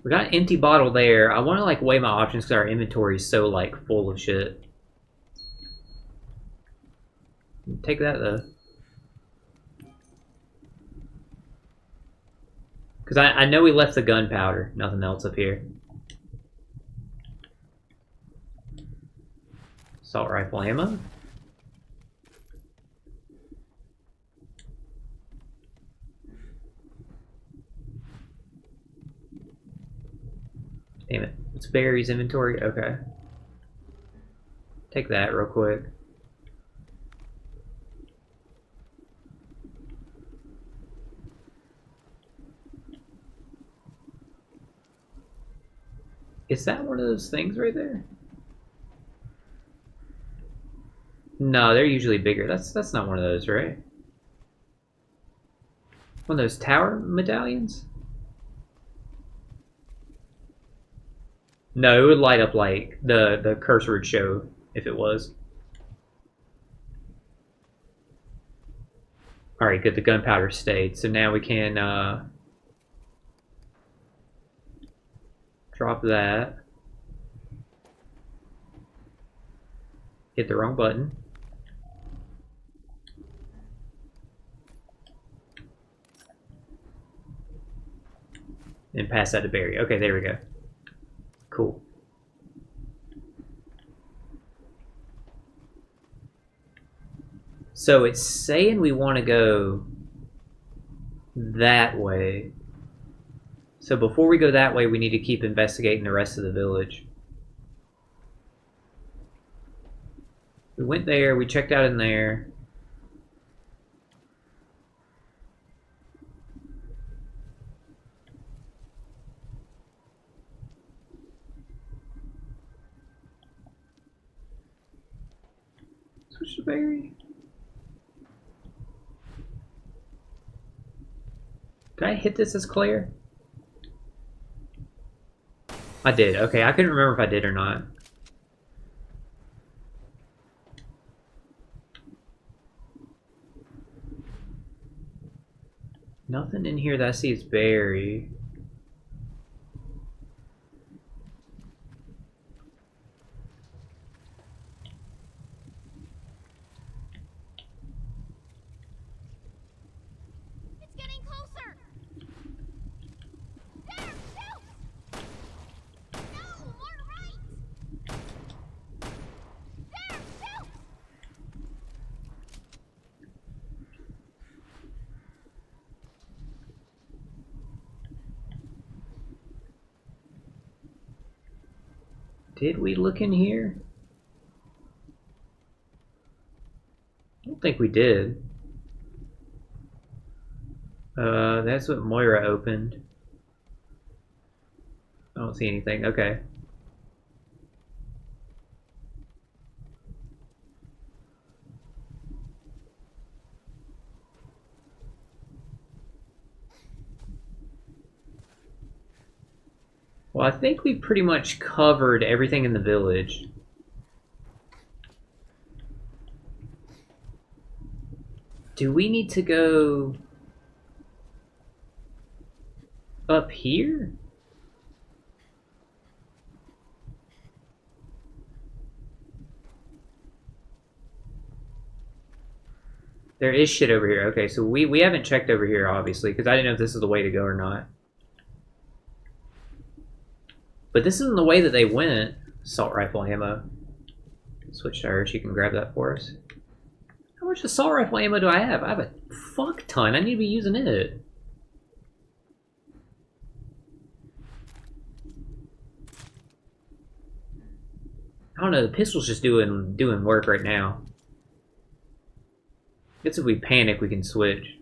We got an empty bottle there. I want to like weigh my options because our inventory is so like full of shit. Take that though. Because I know we left the gunpowder. Nothing else up here. Assault rifle ammo. Damn it. It's Barry's inventory? Okay. Take that real quick. Is that one of those things right there? No, they're usually bigger. That's not one of those, right? One of those tower medallions? No, it would light up like the cursor would show if it was. Alright, good, the gunpowder stayed. So now we can drop that. Hit the wrong button. And pass that to Barry. Okay, there we go. Cool. So it's saying we want to go that way. So before we go that way, we need to keep investigating the rest of the village. We went there, we checked out in there. Switch to Barry. Did I hit this as Claire? I did. Okay, I couldn't remember if I did or not. Nothing in here that I see is Barry. It's getting closer. There, shoot! No, more right. There, shoot! Did we look in here? I don't think we did. That's what Moira opened. I don't see anything. Okay. Well, I think we pretty much covered everything in the village. Do we need to go up here? There is shit over here. Okay, so we haven't checked over here, obviously, because I didn't know if this is the way to go or not. But this isn't the way that they went. Assault rifle ammo. Switch to her, she can grab that for us. How much assault rifle ammo do I have? I have a fuck ton. I need to be using it. I don't know, the pistol's just doing work right now. I guess if we panic, we can switch.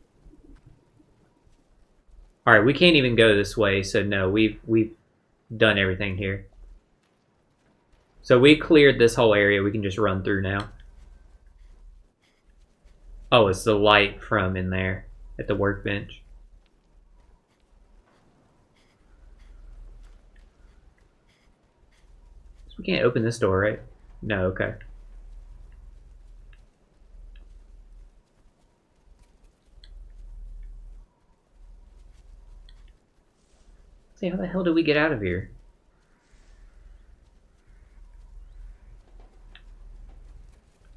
Alright, we can't even go this way, so no, we've done everything here. So we cleared this whole area, we can just run through now. Oh, it's the light from in there at the workbench. So we can't open this door, right? No, okay. See, how the hell did we get out of here?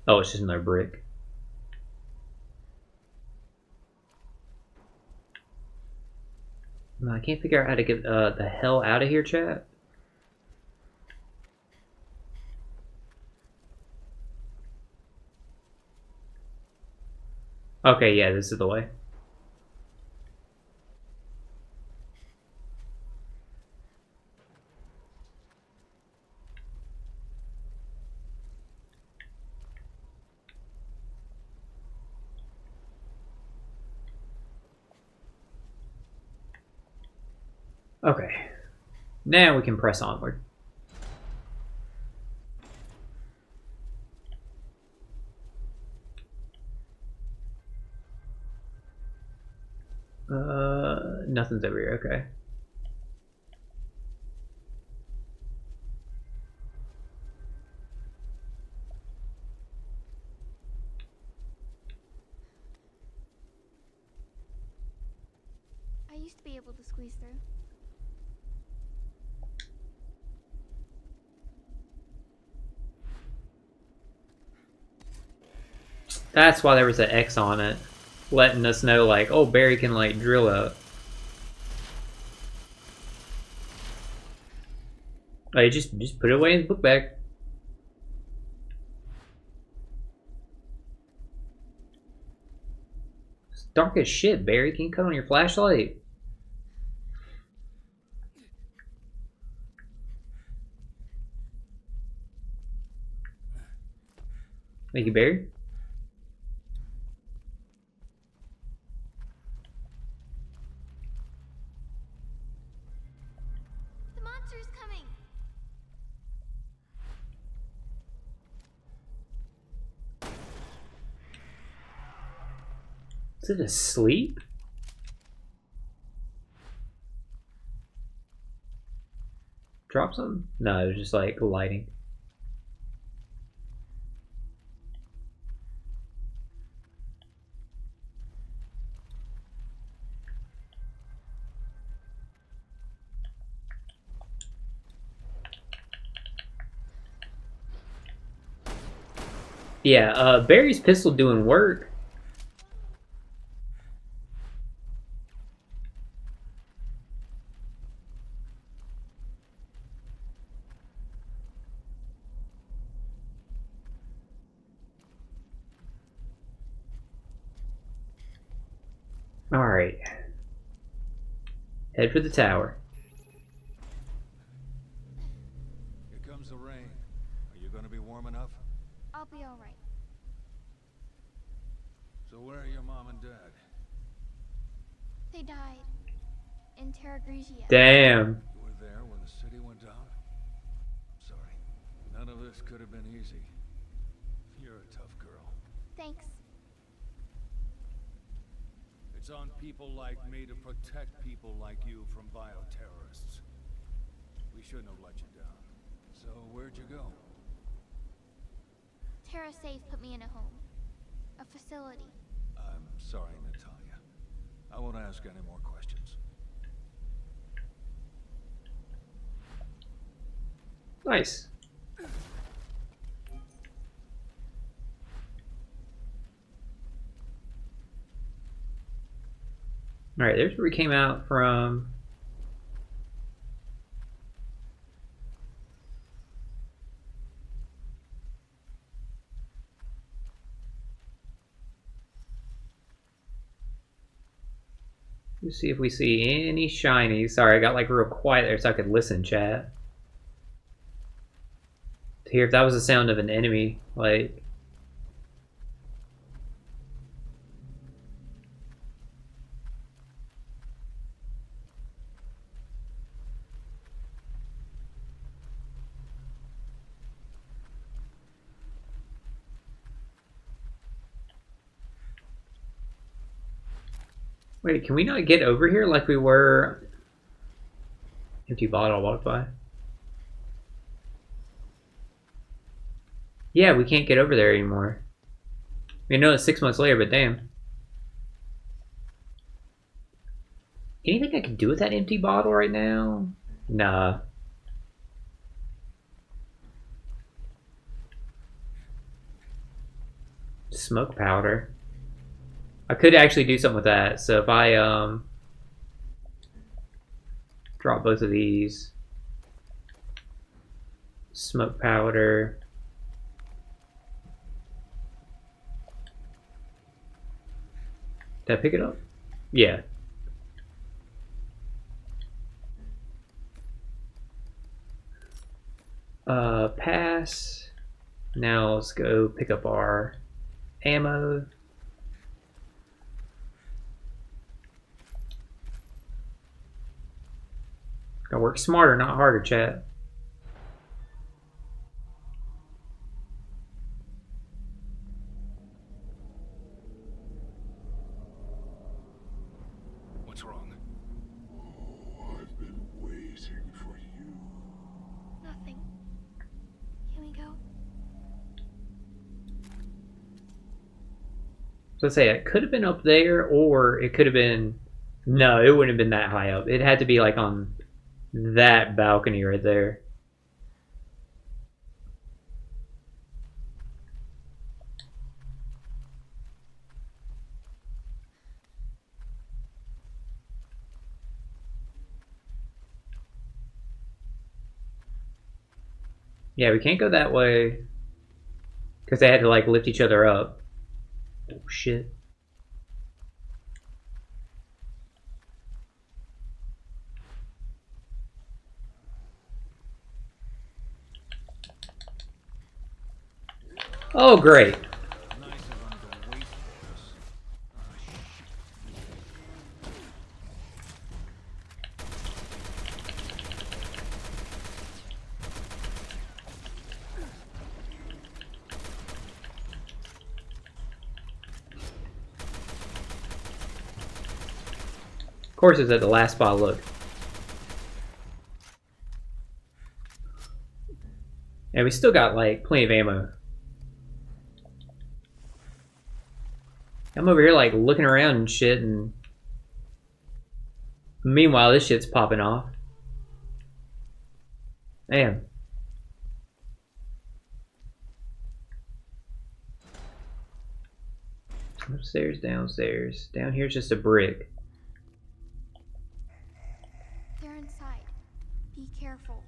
Oh, it's just another brick. No, I can't figure out how to get the hell out of here, chat. Okay, yeah, this is the way. Okay. Now we can press onward. Nothing's over here, okay. I used to be able to squeeze through. That's why there was an X on it, letting us know, like, oh, Barry can, like, drill up. Like, just put it away in his book bag. It's dark as shit, Barry. Can you cut on your flashlight? Thank you, Barry. The monster's coming. Is it asleep? Drop something? No, it was just like lighting. Yeah, Barry's pistol doing work. Alright. Head for the tower. Here comes the rain. Are you gonna be warm enough? I'll be all right. So where are your mom and dad? They died in Terra Grigia. Damn. You were there when the city went down? Sorry. None of this could have been easy. You're a tough girl. Thanks. It's on people like me to protect people like you from bioterrorists. We shouldn't have let you down. So where'd you go? Terra Safe put me in a home. A facility. I'm sorry, Natalia. I won't ask any more questions. Nice. Alright, there's where we came out from. Let's see if we see any shinies. Sorry, I got like real quiet there so I could listen, chat. To hear if that was the sound of an enemy, like. Wait, can we not get over here like we were? Empty bottle walked by. Yeah, we can't get over there anymore. I know it's 6 months later, but damn. Anything I can do with that empty bottle right now? Nah. Smoke powder. I could actually do something with that. So if I Drop both of these. Smoke powder. Did I pick it up? Yeah. Pass. Now let's go pick up our ammo. Gotta work smarter, not harder, chat. What's wrong? I've been waiting for you. Nothing. Can we go? So let's say it could have been up there, or it could have been. No, it wouldn't have been that high up. It had to be like on that balcony right there. Yeah, we can't go that way because they had to like lift each other up. Oh shit. Oh great. Nice of them to waste this. Of course it's at the last spot, look. And we still got like plenty of ammo. I'm over here like looking around and shit, and meanwhile this shit's popping off. Damn. Upstairs, downstairs. Down here's just a brick. They're inside. Be careful.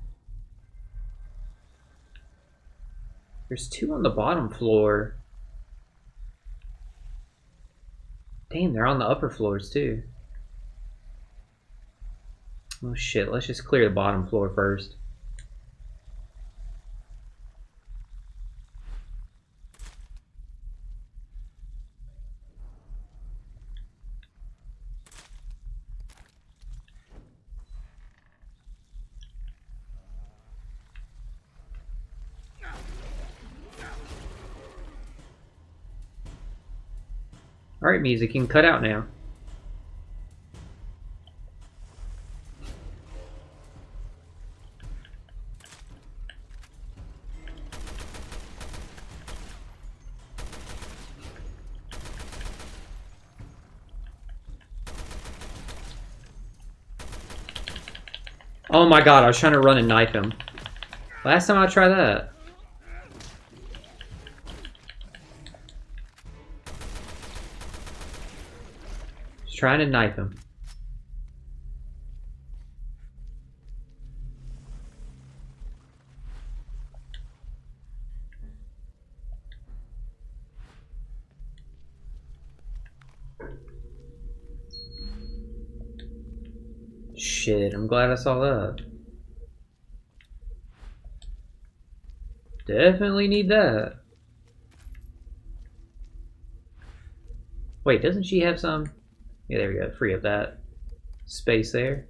There's two on the bottom floor. Damn, they're on the upper floors too. Oh shit, let's just clear the bottom floor first. Alright, music, you can cut out now. Oh my god, I was trying to run and knife him. Last time I tried that. Just trying to knife him. Shit, I'm glad I saw that. Definitely need that. Wait, doesn't she have some? Yeah, there we go. Free up that space there.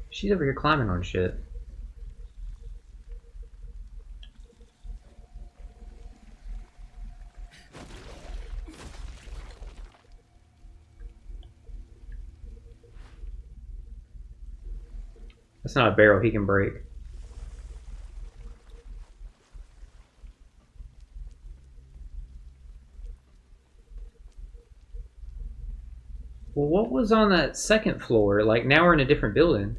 She's over here climbing on shit. That's not a barrel he can break. Well, what was on that second floor? Like, now we're in a different building.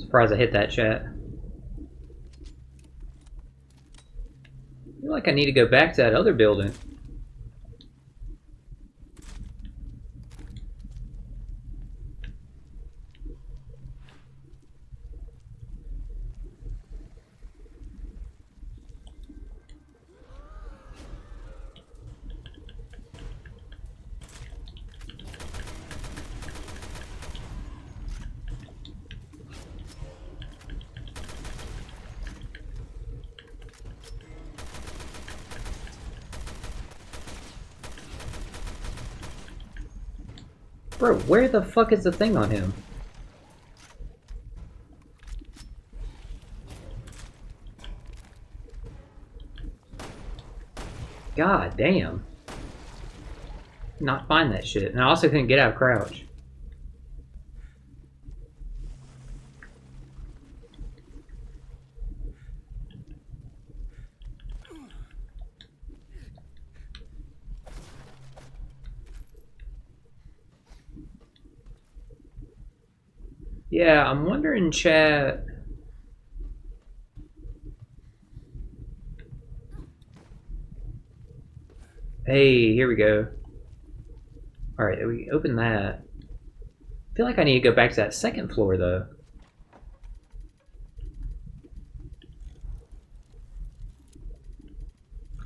Surprised I hit that, chat. I feel like I need to go back to that other building. Bro, where the fuck is the thing on him? God damn. Not find that shit. And I also couldn't get out of crouch. Yeah, I'm wondering, chat. Hey, here we go. Alright, we open that. I feel like I need to go back to that second floor, though.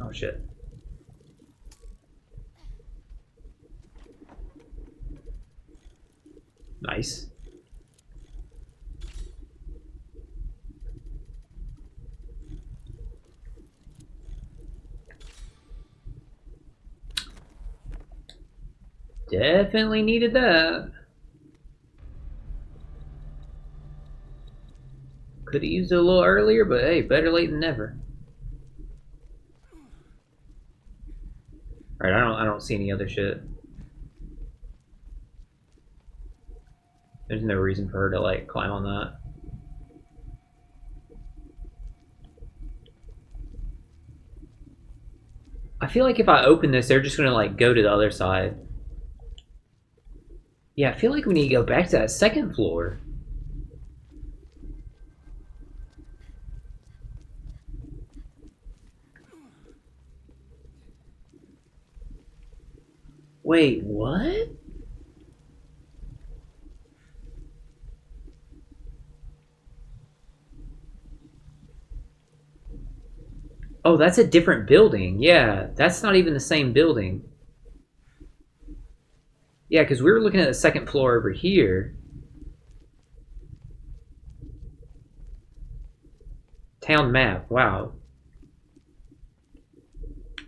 Oh, shit. Nice. Definitely needed that. Could have used it a little earlier, but hey, better late than never. Alright, I don't see any other shit. There's no reason for her to like climb on that. I feel like if I open this, they're just gonna like go to the other side. Yeah, I feel like we need to go back to that second floor. Wait, what? Oh, that's a different building. Yeah, that's not even the same building. Yeah, because we were looking at the second floor over here. Town map, wow.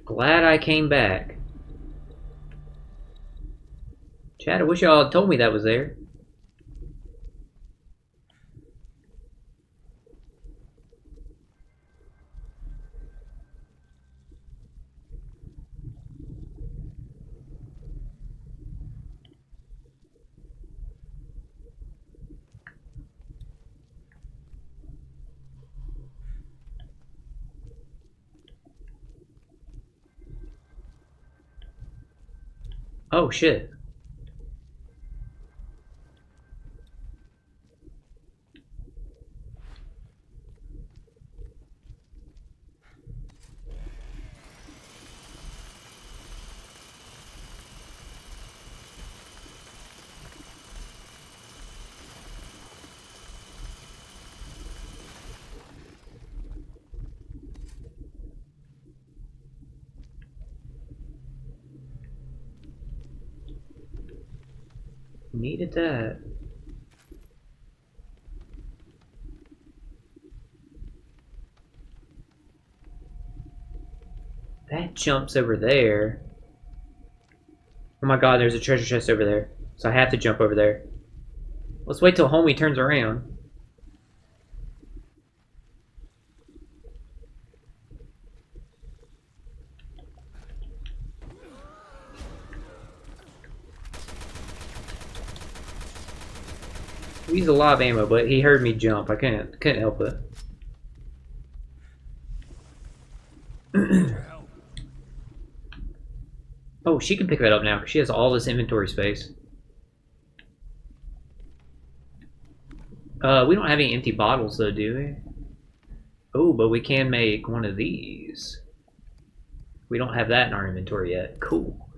Glad I came back. Chad, I wish y'all had told me that was there. Oh, shit. Needed that. That jumps over there. Oh my god, there's a treasure chest over there. So I have to jump over there. Let's wait till homie turns around. We used a lot of ammo, but he heard me jump. I couldn't help it. Oh, she can pick that up now because she has all this inventory space. We don't have any empty bottles though, do we? Oh, but we can make one of these. We don't have that in our inventory yet. Cool.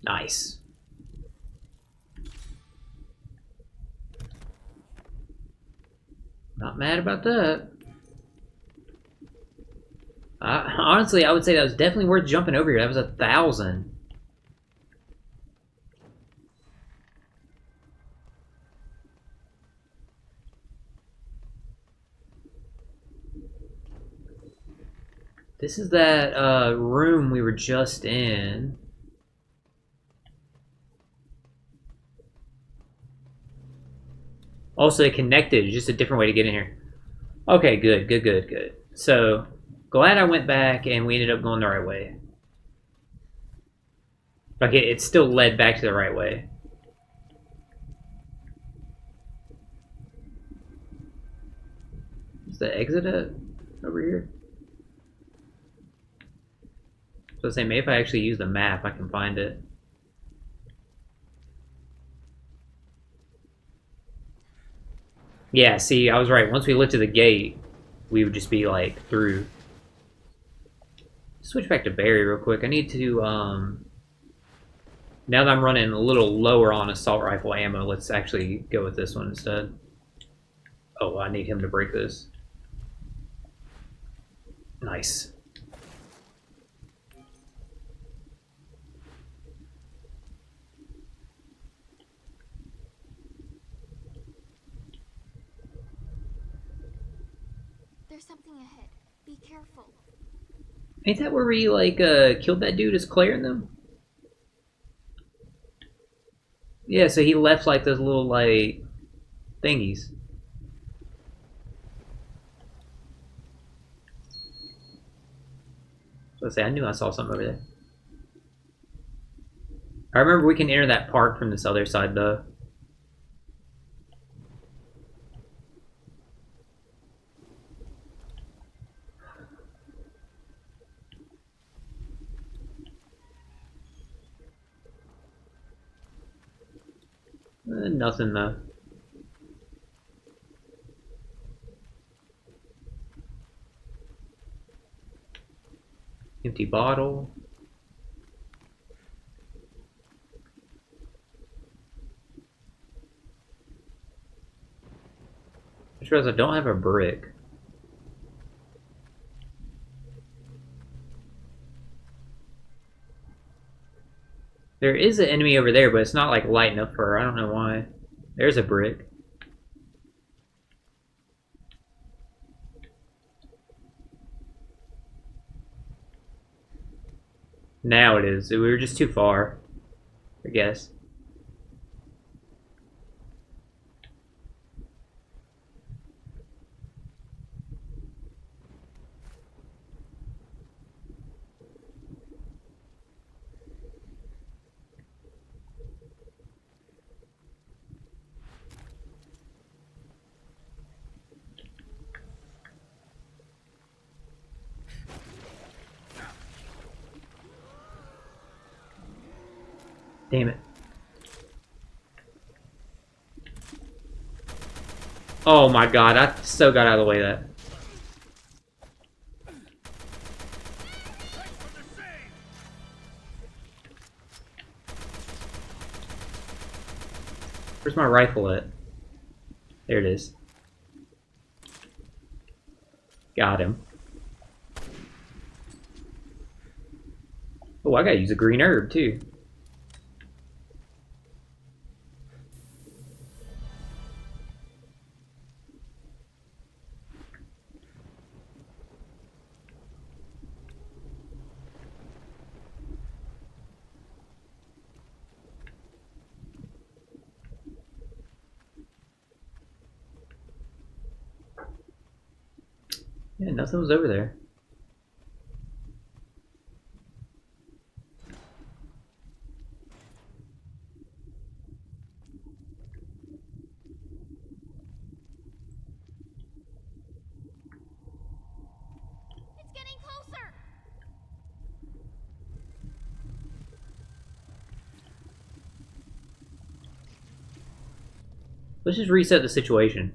Nice. Not mad about that. Honestly, I would say that was definitely worth jumping over here. That was 1,000. This is that room we were just in. Also, they connected. It's just a different way to get in here. Okay, good, good, good, good. So, glad I went back and we ended up going the right way. Like, it still led back to the right way. Is the exit over here? So I say, maybe if I actually use the map, I can find it. Yeah, see, I was right. Once we lifted the gate, we would just be, like, through. Switch back to Barry real quick. I need to, now that I'm running a little lower on assault rifle ammo, let's actually go with this one instead. Oh, I need him to break this. Nice. There's something ahead. Be careful. Ain't that where we, like, killed that dude as Claire and them? Yeah, so he left, like, those little, like, thingies. So I say, I knew I saw something over there. I remember we can enter that park from this other side, though. Nothing though. Empty bottle. I just realized I don't have a brick. There is an enemy over there, but it's not like light enough for her. I don't know why. There's a brick. Now it is. We were just too far, I guess. Damn it. Oh my god, I so got out of the way of that. Where's my rifle at? There it is. Got him. Oh, I gotta use a green herb too. Yeah, nothing was over there. It's getting closer! Let's just reset the situation.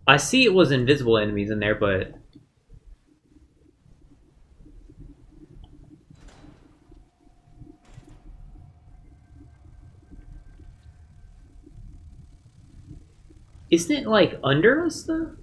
I see it was invisible enemies in there, but... Isn't it, like, under us, though?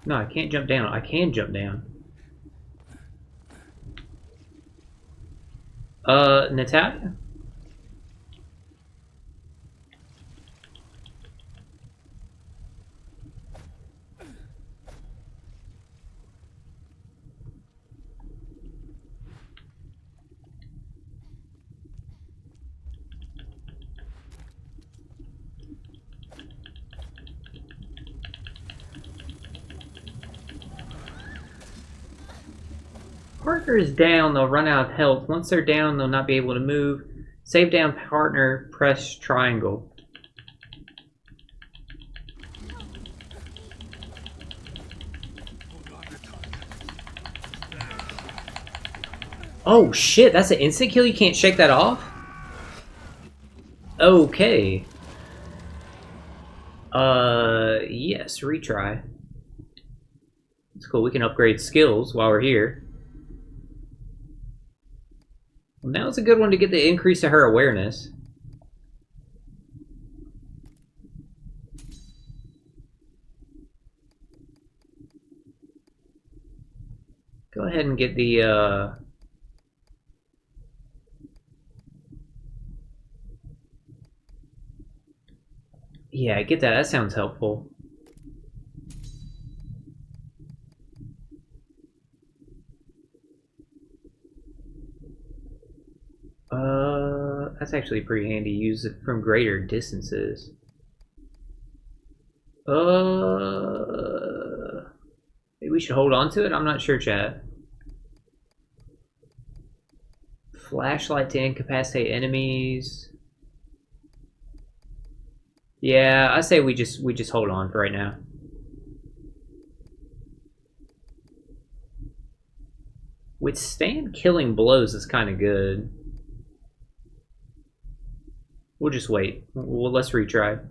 No, I can't jump down. I can jump down. Natalia? Partner is down, they'll run out of health. Once they're down, they'll not be able to move. Save down partner, press triangle. Oh shit, that's an instant kill? You can't shake that off? Okay. Yes, retry. It's cool, we can upgrade skills while we're here. Well, now's a good one to get the increase to her awareness. Go ahead and get the, yeah, get that. That sounds helpful. That's actually pretty handy. Use it from greater distances. Maybe we should hold on to it? I'm not sure, chat. Flashlight to incapacitate enemies. Yeah, I say we just hold on for right now. Withstand killing blows is kind of good. We'll just wait. Well, let's retry.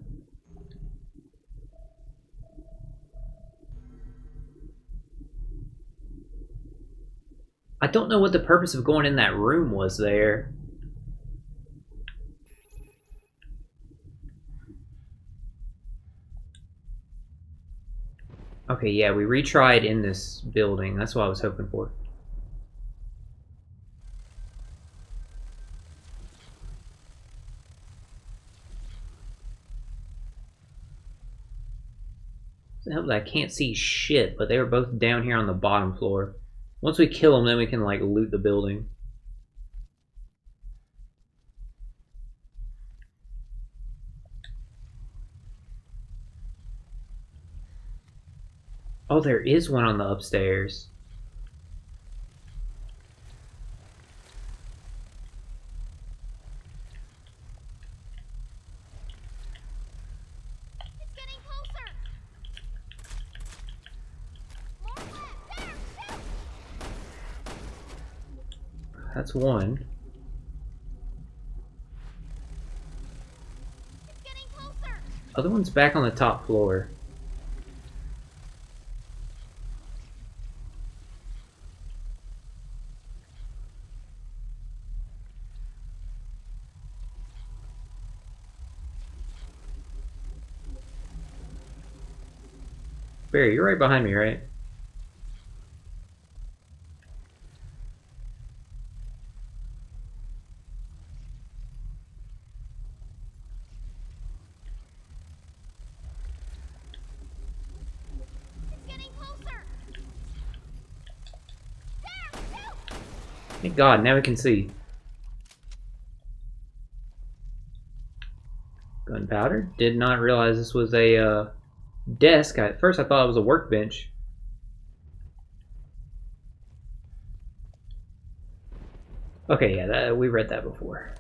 I don't know what the purpose of going in that room was there. Okay, yeah, we retried in this building. That's what I was hoping for. It helps that I can't see shit, but they were both down here on the bottom floor. Once we kill them, then we can, like, loot the building. Oh, there is one on the upstairs. It's getting closer! More left! There! Shoot! That's one. It's getting closer! Other one's back on the top floor. Barry, you're right behind me, right? It's getting closer. There, no! Thank God, now we can see. Gunpowder? Did not realize this was a desk. At first I thought it was a workbench. Okay, yeah, we read that before.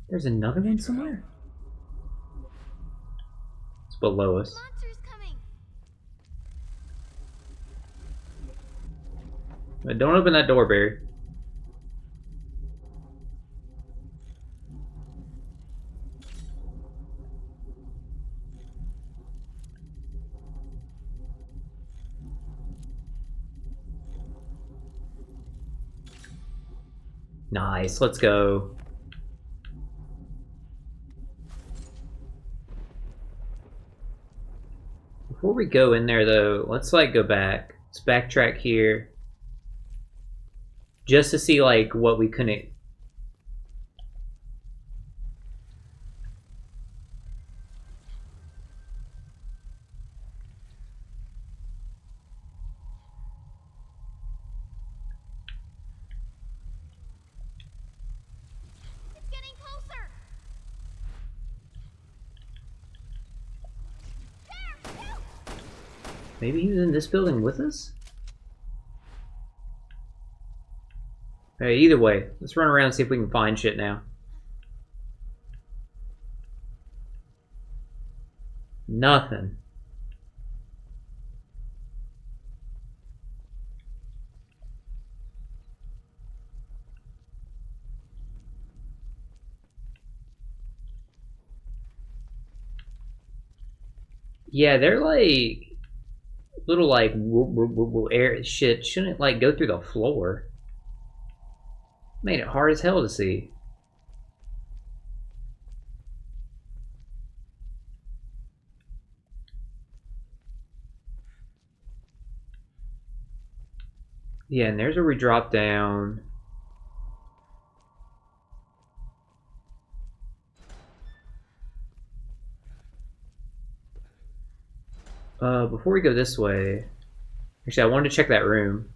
There's another one somewhere? It's below us. Monster's coming. But don't open that door, Barry. Nice, let's go. Before we go in there though, let's like go back. Let's backtrack here. Just to see like what we couldn't. It's getting closer. There, no! Maybe he was in this building with us? Hey, either way, let's run around and see if we can find shit now. Nothing. Yeah, they're like little like air shit. Shouldn't like go through the floor. Made it hard as hell to see. Yeah, and there's where we drop down. Before we go this way, actually, I wanted to check that room.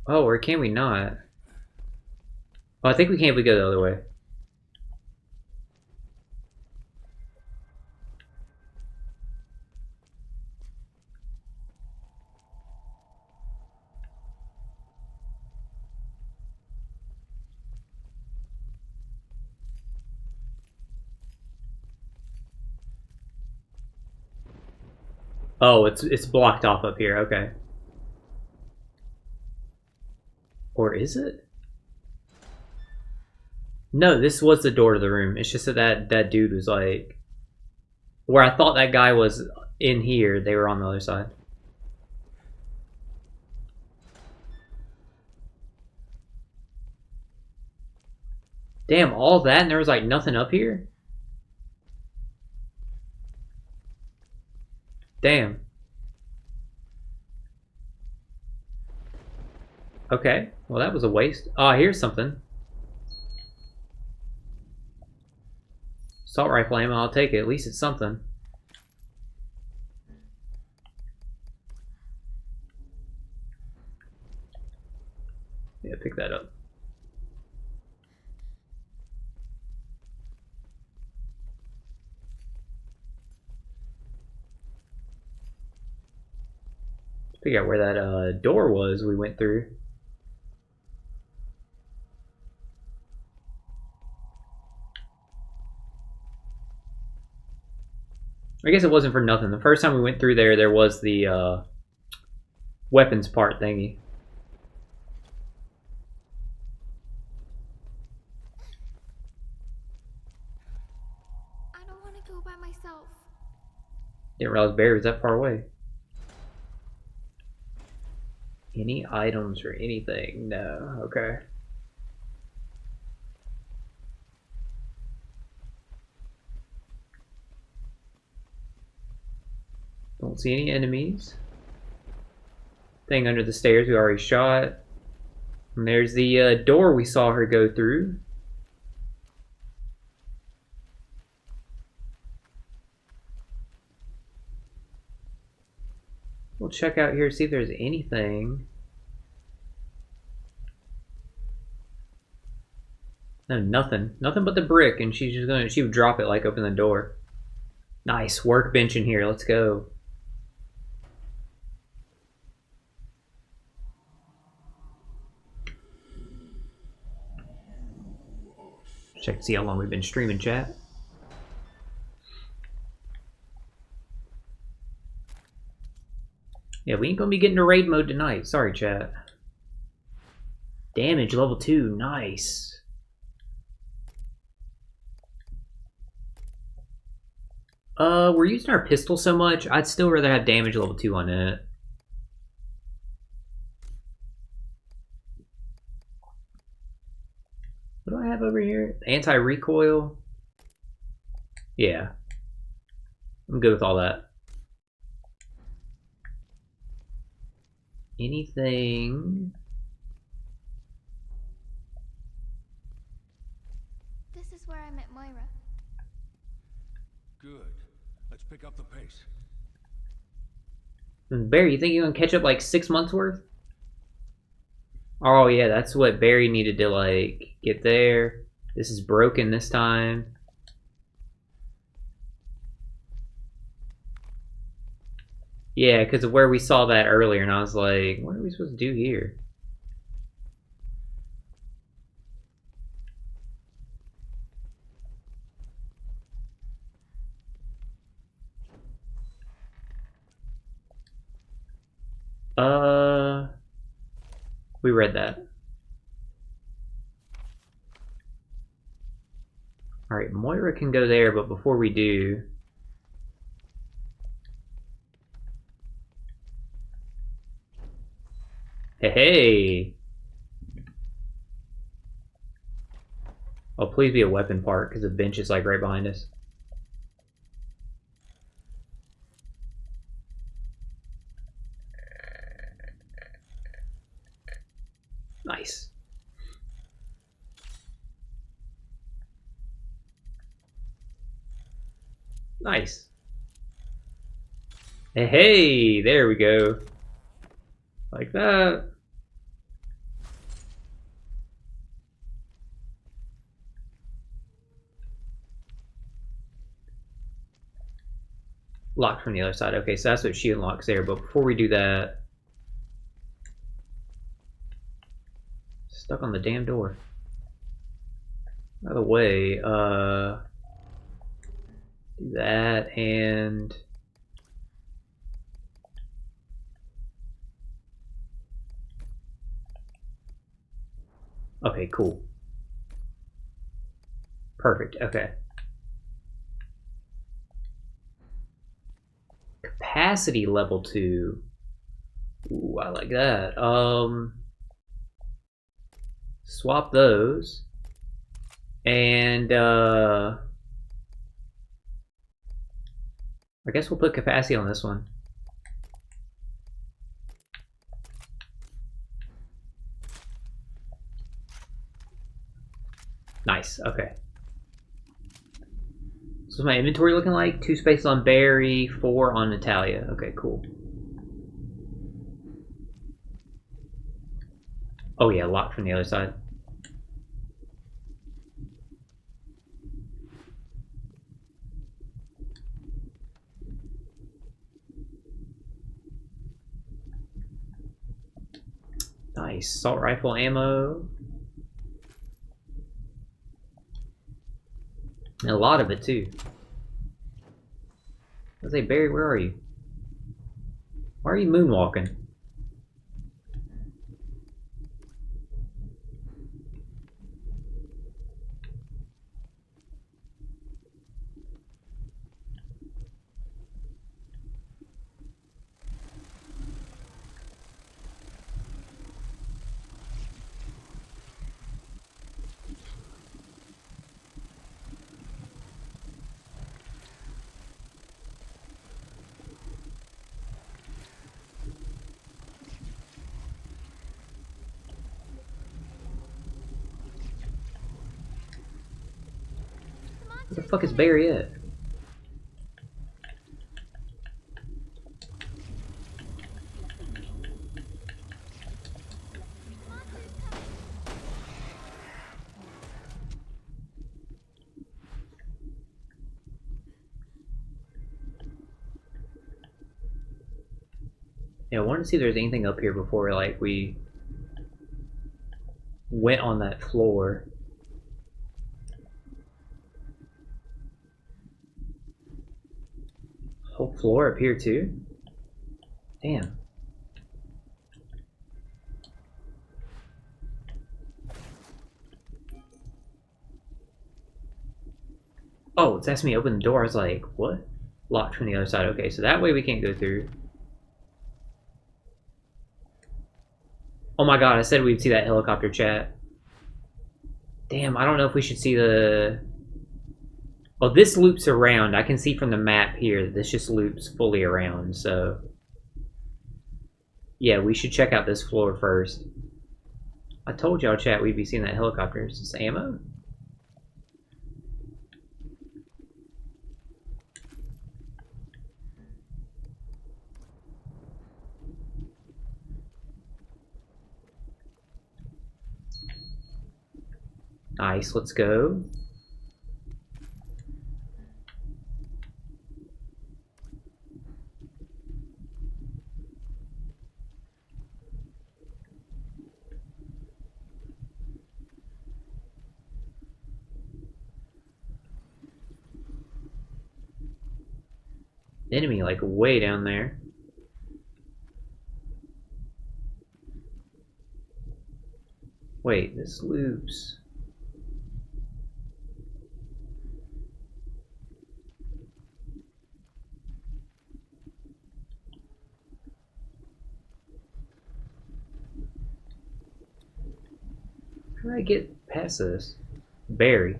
Oh, or can we not? Oh, I think we can if we go the other way. Oh, it's blocked off up here. Okay. Or is it? No, this was the door to the room. It's just that that dude was like... Where I thought that guy was in here, they were on the other side. Damn, all that and there was like nothing up here? Damn. Okay, well that was a waste. Oh, here's something. Assault rifle ammo, I'll take it. At least it's something. Yeah, pick that up. Figure out where that door was we went through. I guess it wasn't for nothing. The first time we went through there, there was the weapons part thingy. I don't want to go by myself. Didn't realize Barry was that far away. Any items or anything? No. Okay. Don't see any enemies. Thing under the stairs we already shot. And there's the door we saw her go through. We'll check out here, see if there's anything. No, nothing. Nothing but the brick, and she's just gonna, she would drop it like open the door. Nice workbench in here, let's go. Check to see how long we've been streaming, chat. Yeah, we ain't gonna be getting to raid mode tonight. Sorry, chat. Damage level 2, nice. We're using our pistol so much, I'd still rather have damage level 2 on it. What do I have over here? Anti-recoil? Yeah. I'm good with all that. Anything? This is where I met Moira. Good. Let's pick up the pace. Barry, you think you're gonna catch up like 6 months worth? Oh yeah, that's what Barry needed to like get there. This is broken this time. Yeah, because of where we saw that earlier, and I was like, what are we supposed to do here? We read that. Alright, Moira can go there, but before we do... Hey! Oh, please be a weapon part, because the bench is like right behind us. Nice. Nice. Hey, there we go. Like that. Locked from the other side. Okay, so that's what she unlocks there. But before we do that... Stuck on the damn door. By the way, do that and... Okay, cool. Perfect, okay. Capacity level 2. Ooh, I like that. Swap those. And, I guess we'll put capacity on this one. Nice, okay. So what's my inventory looking like? 2 spaces on Barry, 4 on Natalia. Okay, cool. Oh yeah, locked from the other side. Nice, assault rifle ammo. And a lot of it too. I say, Barry, where are you? Why are you moonwalking? Where the fuck is Barry at? Yeah, I wanted to see if there's anything up here before, like, we went on that floor. Whole floor up here, too? Damn. Oh, it's asking me to open the door. I was like, what? Locked from the other side. Okay, so that way we can't go through. Oh my god, I said we'd see that helicopter chat. Damn, I don't know if we should see the... Oh, this loops around. I can see from the map here that this just loops fully around, so... Yeah, we should check out this floor first. I told y'all, chat, we'd be seeing that helicopter. Is this ammo? Nice, let's go. Enemy like way down there. Wait, this loops. How do I get past this? Barry.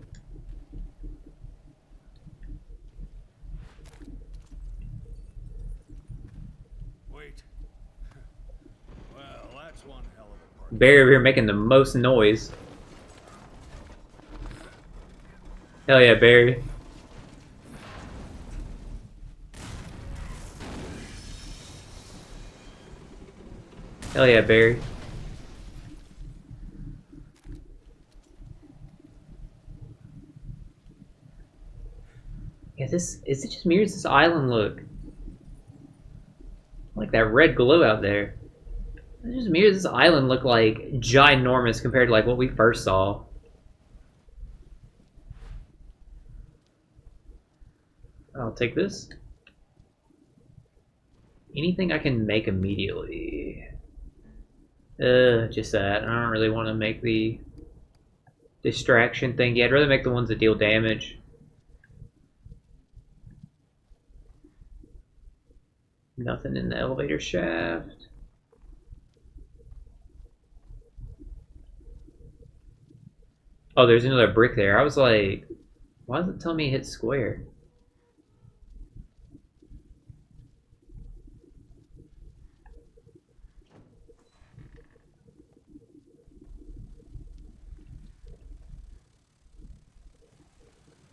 Wait. Well, that's one hell of a part. Barry over here making the most noise. Hell yeah, Barry. Hell yeah, Barry. Yeah, is it just me or does this island look like that red glow out there? Is it just me or does this island look like ginormous compared to like what we first saw? I'll take this. Anything I can make immediately. Just that. I don't really want to make the distraction thing. Yeah, I'd rather make the ones that deal damage. Nothing in the elevator shaft. Oh, there's another brick there. I was like, why does it tell me hit square?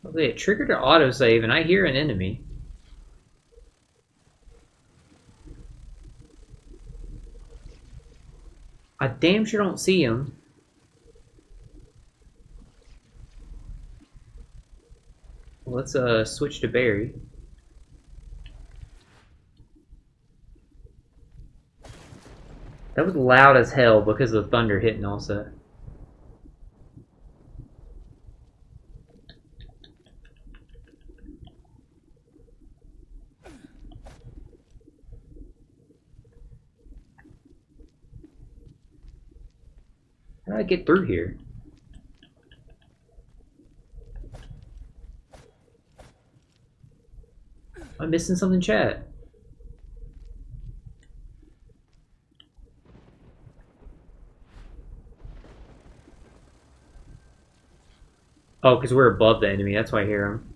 Okay, it triggered an autosave and I hear an enemy. I damn sure don't see him. Let's switch to Barry. That was loud as hell because of the thunder hitting also. How do I get through here? Am I missing something, chat? Oh, because we're above the enemy, that's why I hear him.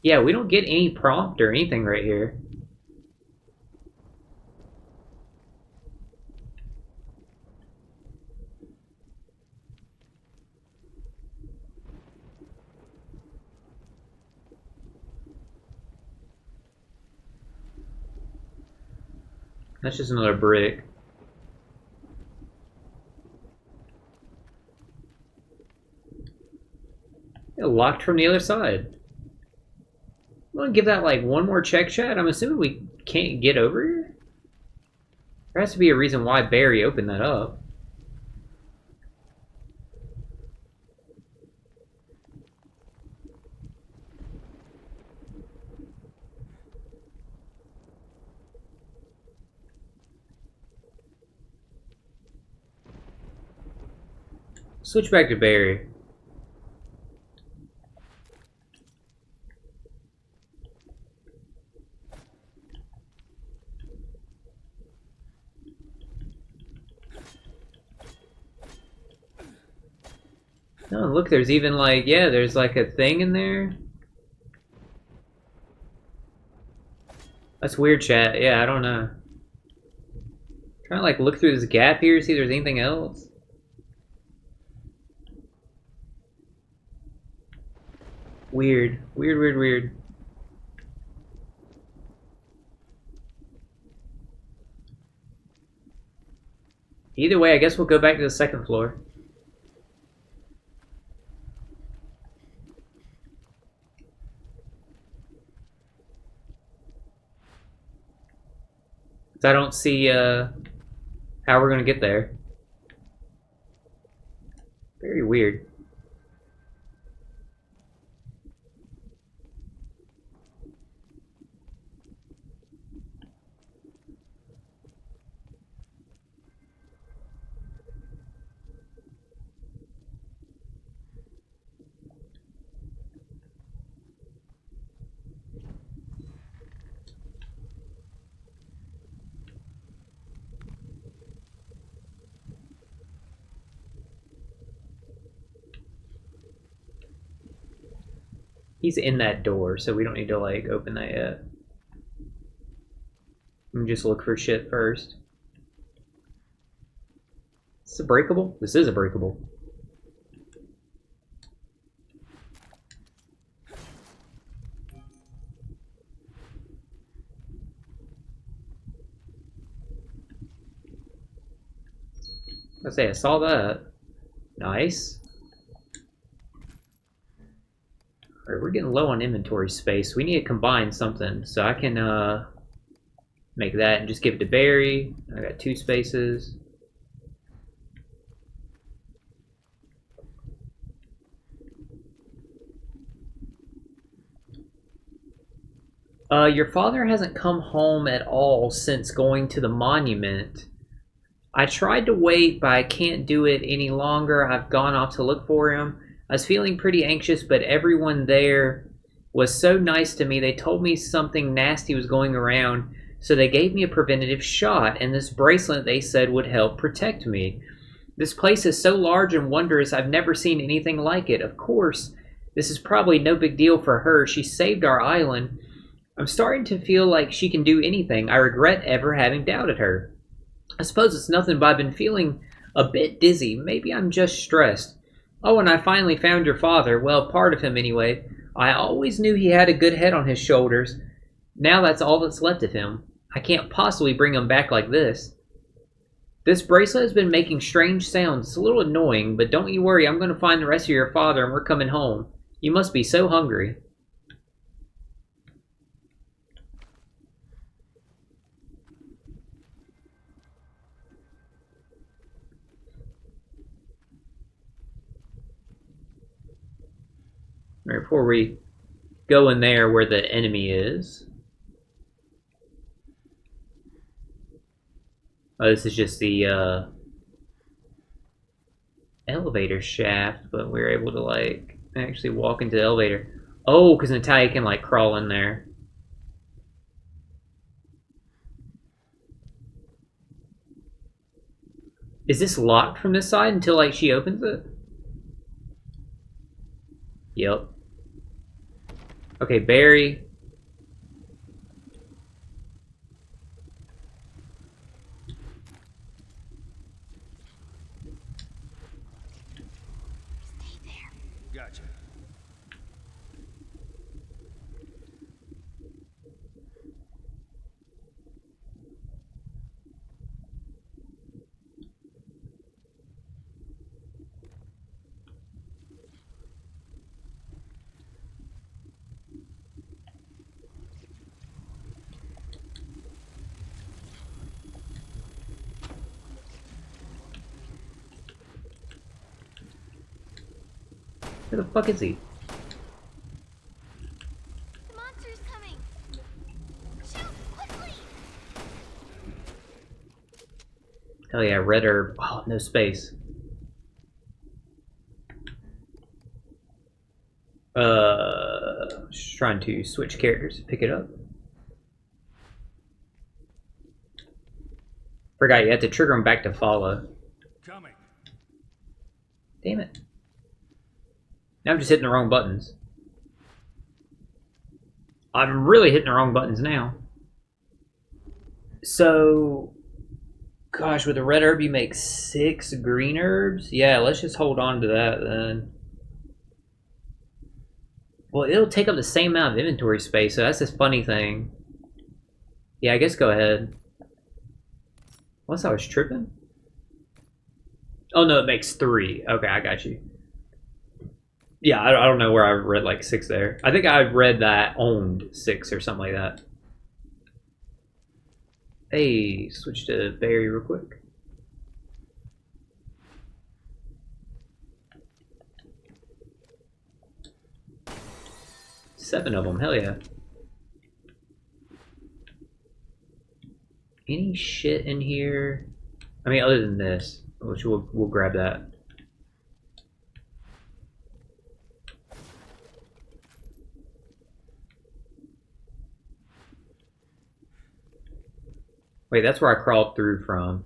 Yeah, we don't get any prompt or anything right here. That's just another brick. Yeah, locked from the other side. I'm gonna give that like one more check, chat. I'm assuming we can't get over here. There has to be a reason why Barry opened that up. Switch back to Barry. Oh, look, there's even like, yeah, there's like a thing in there. That's weird, chat. Yeah, I don't know. Trying to like look through this gap here, see if there's anything else. Weird. Weird, weird, weird. Either way, I guess we'll go back to the second floor. I don't see how we're gonna get there. Very weird. He's in that door, so we don't need to like open that yet. Let me just look for shit first. Is this a breakable? This is a breakable. I saw that. Nice. Alright, we're getting low on inventory space. We need to combine something. So I can make that and just give it to Barry. I got 2 spaces. Your father hasn't come home at all since going to the monument. I tried to wait, but I can't do it any longer. I've gone off to look for him. I was feeling pretty anxious, but everyone there was so nice to me. They told me something nasty was going around, so they gave me a preventative shot, and this bracelet they said would help protect me. This place is so large and wondrous, I've never seen anything like it. Of course, this is probably no big deal for her. She saved our island. I'm starting to feel like she can do anything. I regret ever having doubted her. I suppose it's nothing, but I've been feeling a bit dizzy. Maybe I'm just stressed. Oh, and I finally found your father. Well, part of him anyway. I always knew he had a good head on his shoulders. Now that's all that's left of him. I can't possibly bring him back like this. This bracelet has been making strange sounds. It's a little annoying, but don't you worry. I'm going to find the rest of your father and we're coming home. You must be so hungry. Right, before we go in there where the enemy is. Oh, this is just the elevator shaft, but we're able to like actually walk into the elevator. Oh, because Natalia can like crawl in there. Is this locked from this side until like she opens it? Yep. Okay, Barry. Stay there. Gotcha. Where the fuck is he? The monster's coming. Shoot quickly. Hell yeah, red herb. Oh, no space. Just trying to switch characters to pick it up. Forgot you had to trigger him back to follow. Coming. Damn it. Now I'm just hitting the wrong buttons. I'm really hitting the wrong buttons now. So, gosh, with the red herb you make 6 green herbs? Yeah, let's just hold on to that then. Well, it'll take up the same amount of inventory space, so that's this funny thing. Yeah, I guess go ahead. Unless I was tripping? Oh no, it makes 3. Okay, I got you. Yeah, I don't know where I read like 6 there. I think I read that owned 6 or something like that. Hey, switch to berry real quick. Seven of them, hell yeah. Any shit in here? I mean, other than this, which we'll grab that. Wait, that's where I crawled through from.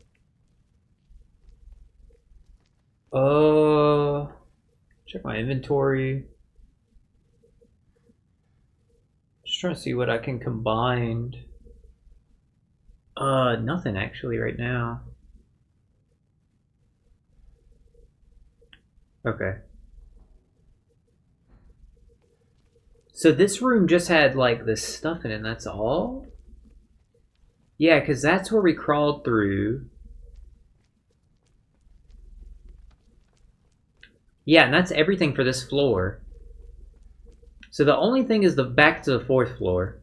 Check my inventory. Just trying to see what I can combine. Nothing actually right now. Okay. So this room just had like this stuff in it and that's all? Yeah, because that's where we crawled through. Yeah, and that's everything for this floor. So the only thing is the back to the 4th floor.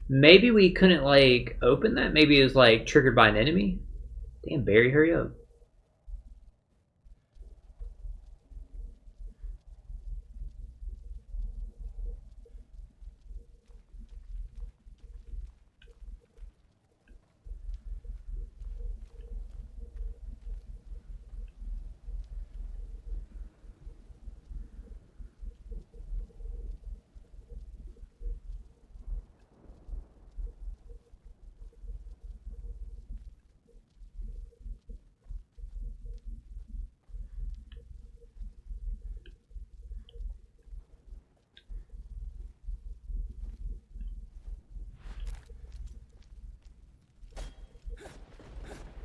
Maybe we couldn't like open that? Maybe it was like triggered by an enemy? Damn, Barry, hurry up.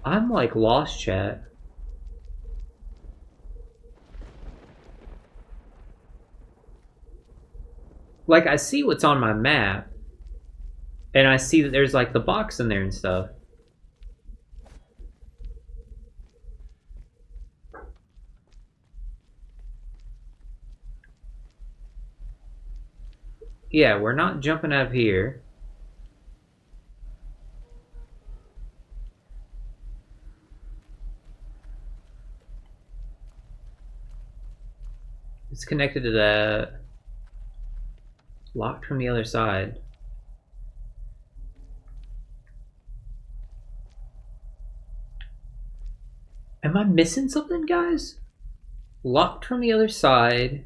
I'm like lost, chat. Like I see what's on my map. And I see that there's like the box in there and stuff. Yeah, we're not jumping out of here. It's connected to that. Locked from the other side. Am I missing something, guys? Locked from the other side.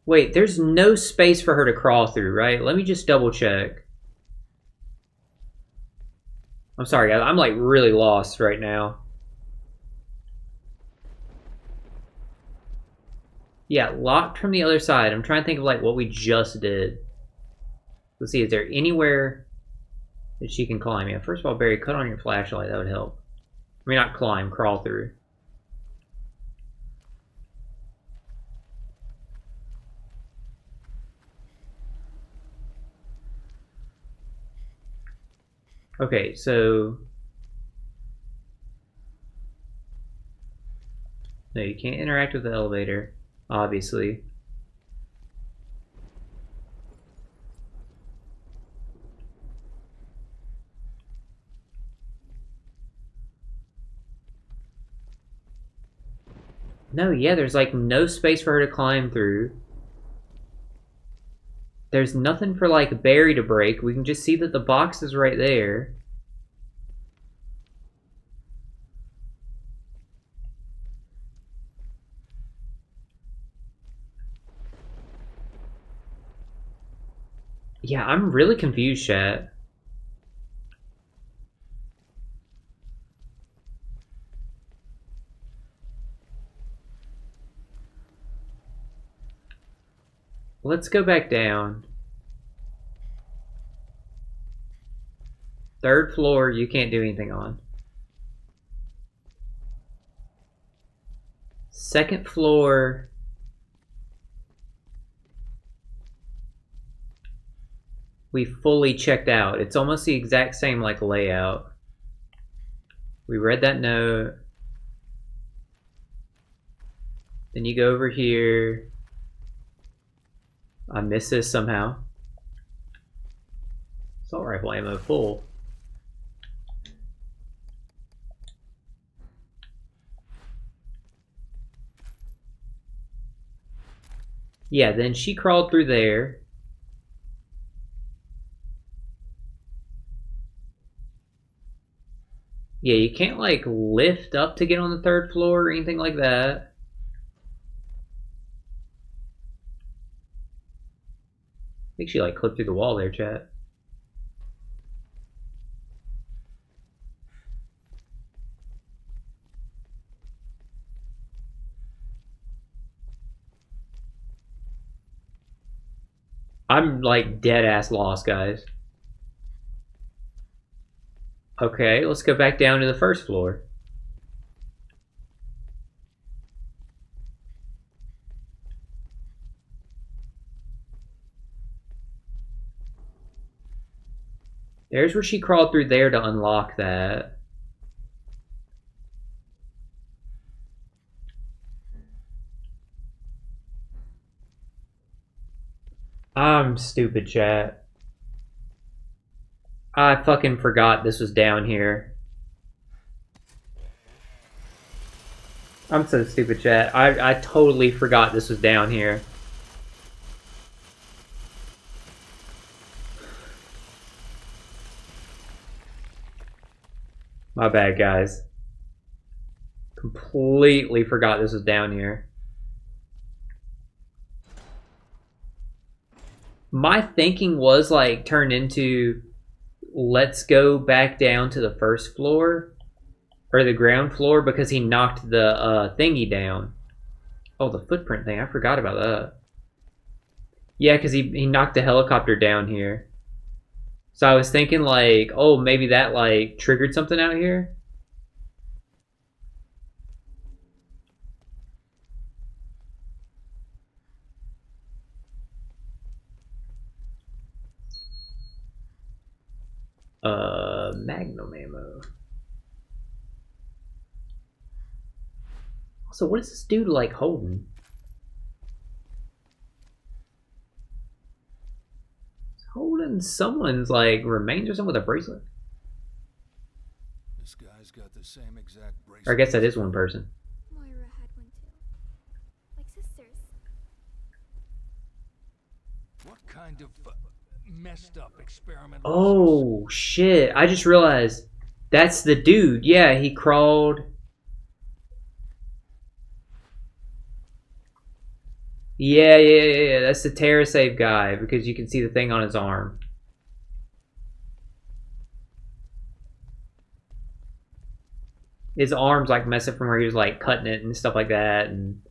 Wait, there's no space for her to crawl through, right? Let me just double check. I'm sorry, guys. I'm like really lost right now. Yeah, locked from the other side. I'm trying to think of like what we just did. Let's see, is there anywhere that she can climb? Yeah, first of all, Barry, cut on your flashlight. That would help. I mean, not climb, crawl through. Okay, so... No, you can't interact with the elevator, obviously. No, yeah, there's like no space for her to climb through. There's nothing for like Barry to break. We can just see that the box is right there. Yeah, I'm really confused, chat. Let's go back down. Third floor, you can't do anything on. Second floor. We fully checked out. It's almost the exact same like layout. We read that note. Then you go over here. I missed this somehow. Assault rifle ammo full. Yeah, then she crawled through there. Yeah, you can't like lift up to get on the third floor or anything like that. I think she like clipped through the wall there, chat. I'm like dead ass lost, guys. Okay, let's go back down to the first floor. There's where she crawled through there to unlock that. I'm stupid, chat. I fucking forgot this was down here. I'm so stupid, chat. I totally forgot this was down here. My bad, guys. Completely forgot this was down here. My thinking was like turned into, let's go back down to the first floor or the ground floor because he knocked the thingy down. Oh, the footprint thing. I forgot about that. Yeah, because he knocked the helicopter down here. So I was thinking like, oh, maybe that like triggered something out here. Magnum ammo. So what is this dude like holding? He's holding someone's like remains or something with a bracelet. This guy's got the same exact bracelet. Or I guess that is one person. Moira had one too. Like sisters. What kind of messed up experiment? Oh shit, I just realized that's the dude. Yeah, he crawled. Yeah, that's the TerraSave guy because you can see the thing on his arm. His arm's like messing from where he was like cutting it and stuff like that, and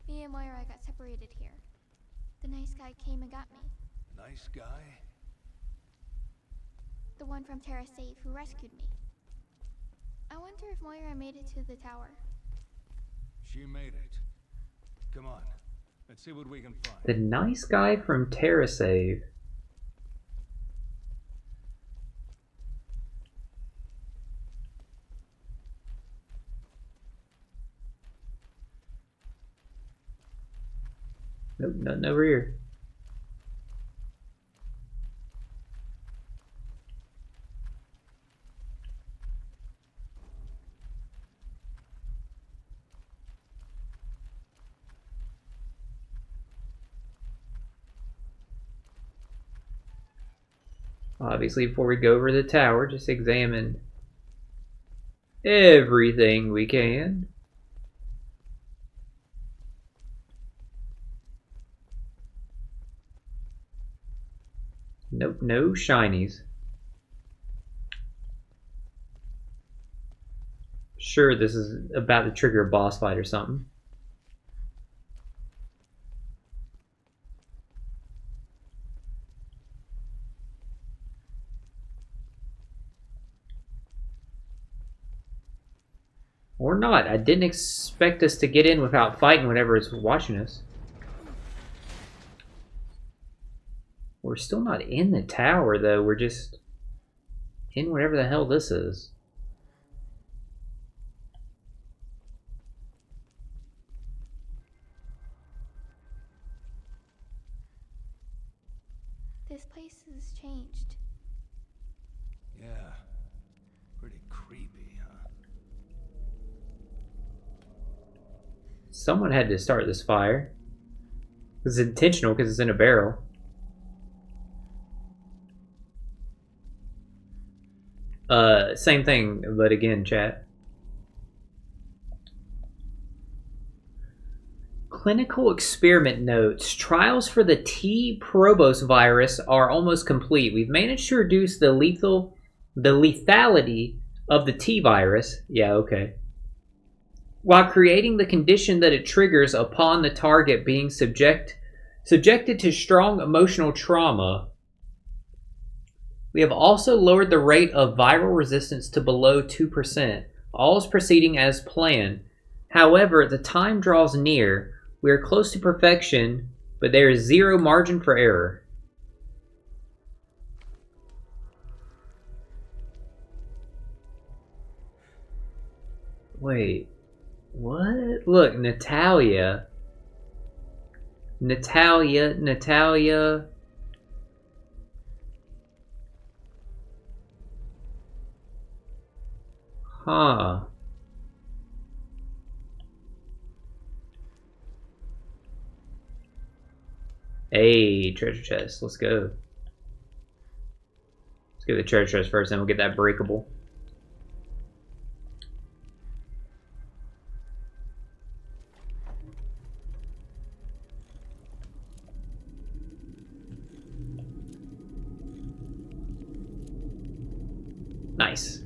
Me and Moira got separated here. The nice guy came and got me. Nice guy? The one from Terra Save who rescued me. I wonder if Moira made it to the tower. She made it. Come on. Let's see what we can find. the nice guy from TerraSave. Nope, nothing over here. Obviously, before we go over the tower, just examine everything we can. Nope, no shinies. Sure, this is about to trigger a boss fight or something. Or not. I didn't expect us to get in without fighting whenever it's watching us. We're still not in the tower, though. We're just in whatever the hell this is. This place has changed. Yeah. Pretty creepy, huh? Someone had to start this fire. It's intentional because it's in a barrel. Same thing, but again, chat. Clinical experiment notes. Trials for the T. probos virus are almost complete. We've managed to reduce the lethality of the T virus. Yeah, okay. While creating the condition that it triggers upon the target being subjected to strong emotional trauma. We have also lowered the rate of viral resistance to below 2%. All is proceeding as planned. However, the time draws near. We are close to perfection, but there is zero margin for error. Wait, what? Look, Natalia. Natalia. Huh. Hey, treasure chest. Let's go. Let's get the treasure chest first, then we'll get that breakable. Nice.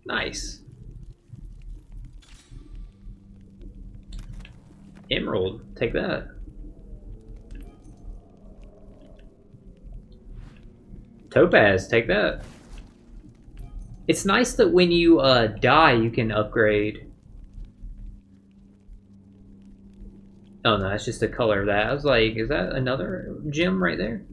Nice. Emerald, take that. Topaz, take that. It's nice that when you die, you can upgrade. Oh no, that's just the color of that. I was like, is that another gem right there?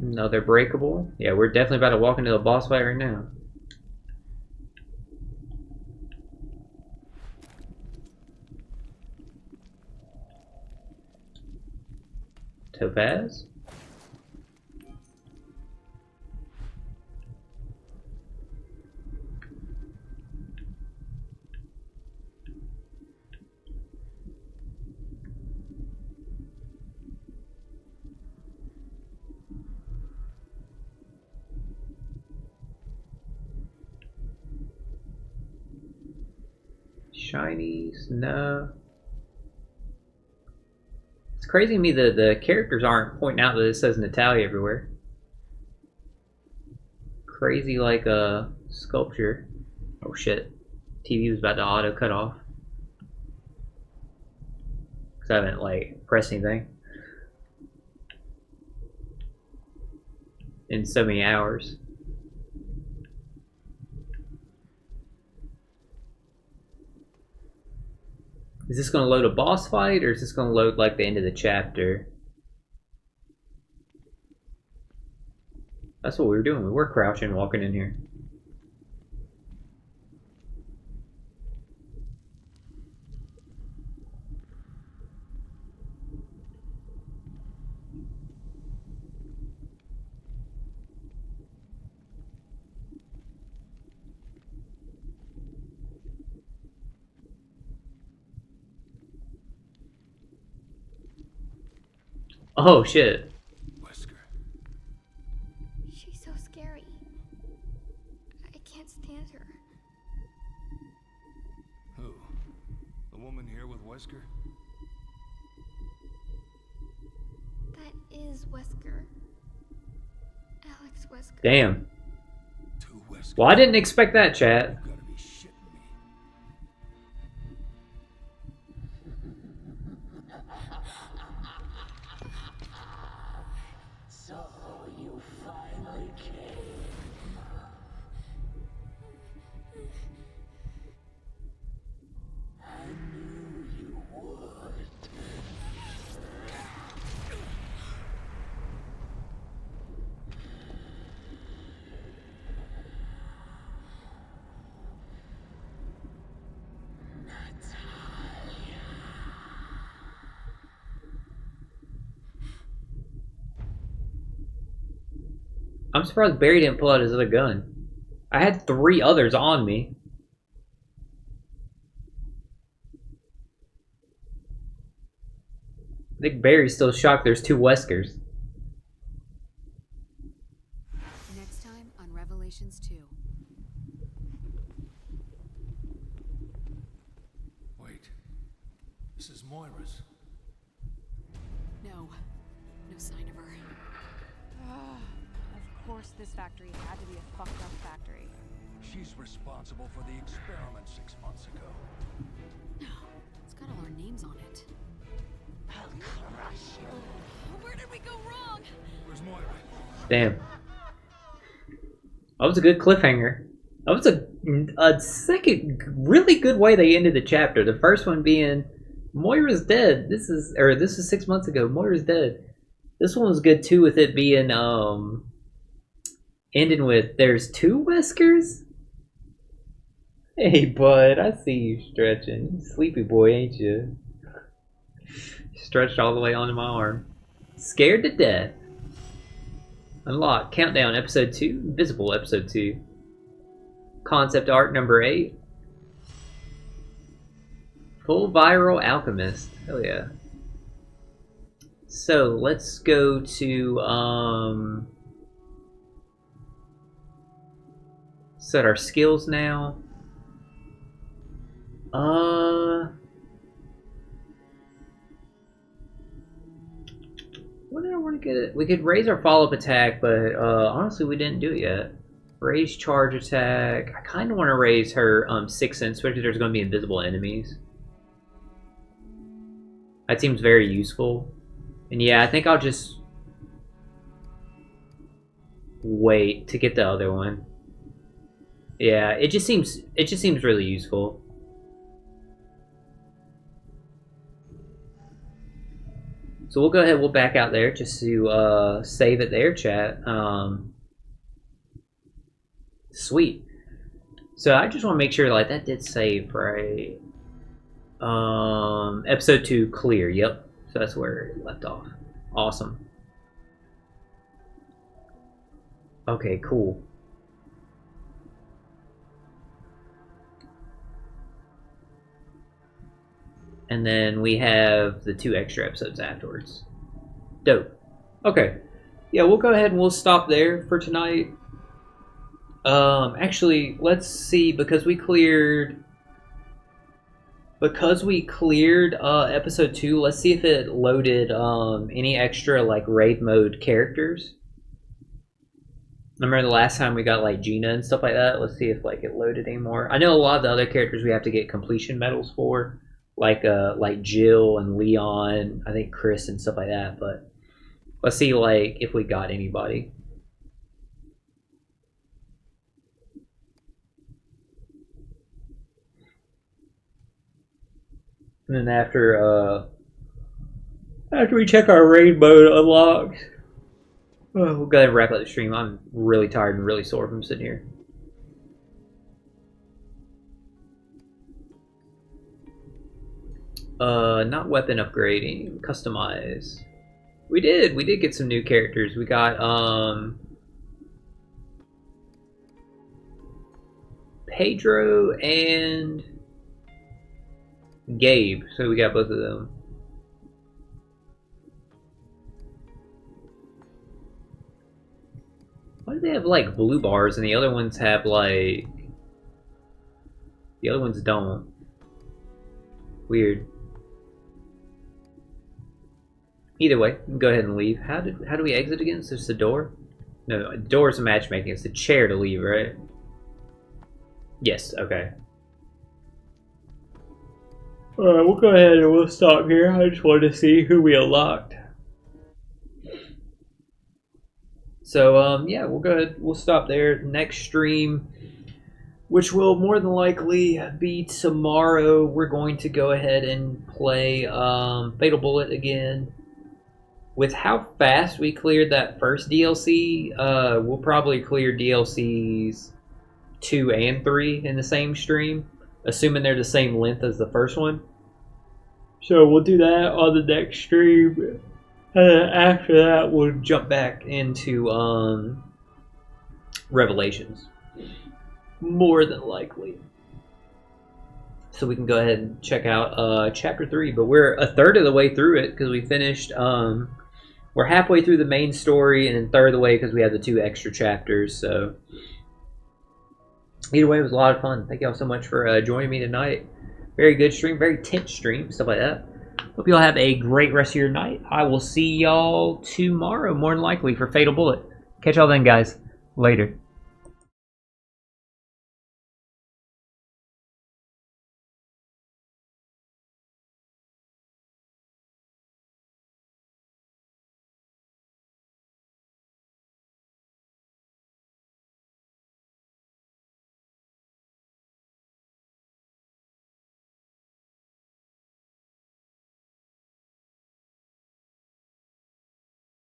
Another breakable. Yeah, we're definitely about to walk into the boss fight right now. Topaz. Shinies, no. It's crazy to me that the characters aren't pointing out that it says Natalia everywhere. Crazy like a sculpture. Oh shit. TV was about to auto cut off. Because I haven't like pressed anything in so many hours. Is this going to load a boss fight, or is this going to load like the end of the chapter? That's what we were doing. We were crouching, walking in here. Oh shit. Wesker. She's so scary. I can't stand her. Who? The woman here with Wesker? That is Wesker. Alex Wesker. Damn. Two Weskers. Well, I didn't expect that, chat. You gotta be shitting me. So you finally came. I knew you would. I'm surprised Barry didn't pull out his other gun. I had 3 others on me. I think Barry's still shocked there's 2 Weskers. Next time on Revelations 2. Wait. This is Moira's. No. No sign of her. Of course this factory had to be a fucked up factory. She's responsible for the experiment 6 months ago. It's got all our names on it. I'll crush you. Where did we go wrong? Where's Moira? Damn. That was a good cliffhanger. That was a second really good way they ended the chapter. The first one being Moira's dead. This is 6 months ago. Moira's dead. This one was good too, with it being ending with there's 2 Weskers. Hey bud, I see you stretching. Sleepy boy, ain't you? Stretched all the way onto my arm. Scared to death. Unlock. Countdown. Episode 2. Invisible. Episode 2. Concept art number 8. Full viral alchemist. Hell yeah. So let's go to set our skills now. What did I want to get it? We could raise our follow-up attack, but honestly we didn't do it yet. Raise charge attack. I kind of want to raise her 6th sense, especially there's going to be invisible enemies. That seems very useful. And yeah, I think I'll just wait to get the other one. Yeah, it just seems really useful. So we'll go ahead, we'll back out there just to save it there, chat. Sweet. So I just want to make sure like that did save, right? Episode 2 clear, yep. So that's where it left off. Awesome. Okay, cool. And then we have the 2 extra episodes afterwards. Dope. Okay. Yeah, we'll go ahead and we'll stop there for tonight. Actually, let's see, because we cleared episode 2, let's see if it loaded any extra like raid mode characters. Remember the last time we got like Gina and stuff like that? Let's see if like it loaded anymore. I know a lot of the other characters we have to get completion medals for, like Jill and Leon, I think Chris and stuff like that, but let's see like if we got anybody. And then after we check our raid mode unlocked, we'll go ahead and wrap up the stream. I'm really tired and really sore from sitting here. Not weapon upgrading, customize. We did get some new characters. We got Pedro and Gabe, so we got both of them. do they have like blue bars and the other ones have like... The other ones don't. Weird. Either way, we can go ahead and leave. How do we exit again? So it's the door? No, door's a matchmaking. It's the chair to leave, right? Yes, okay. Alright, we'll go ahead and we'll stop here. I just wanted to see who we unlocked. So, yeah, we'll go ahead. We'll stop there. Next stream, which will more than likely be tomorrow, we're going to go ahead and play Fatal Bullet again. With how fast we cleared that first DLC, we'll probably clear DLCs 2 and 3 in the same stream, assuming they're the same length as the first one. So we'll do that on the next stream, and then after that we'll jump back into Revelations, more than likely. So we can go ahead and check out Chapter 3, but we're a third of the way through it because we finished... we're halfway through the main story and a third of the way because we have the 2 extra chapters, so... Either way, it was a lot of fun. Thank y'all so much for joining me tonight. Very good stream, very tense stream, stuff like that. Hope y'all have a great rest of your night. I will see y'all tomorrow, more than likely, for Fatal Bullet. Catch y'all then, guys. Later.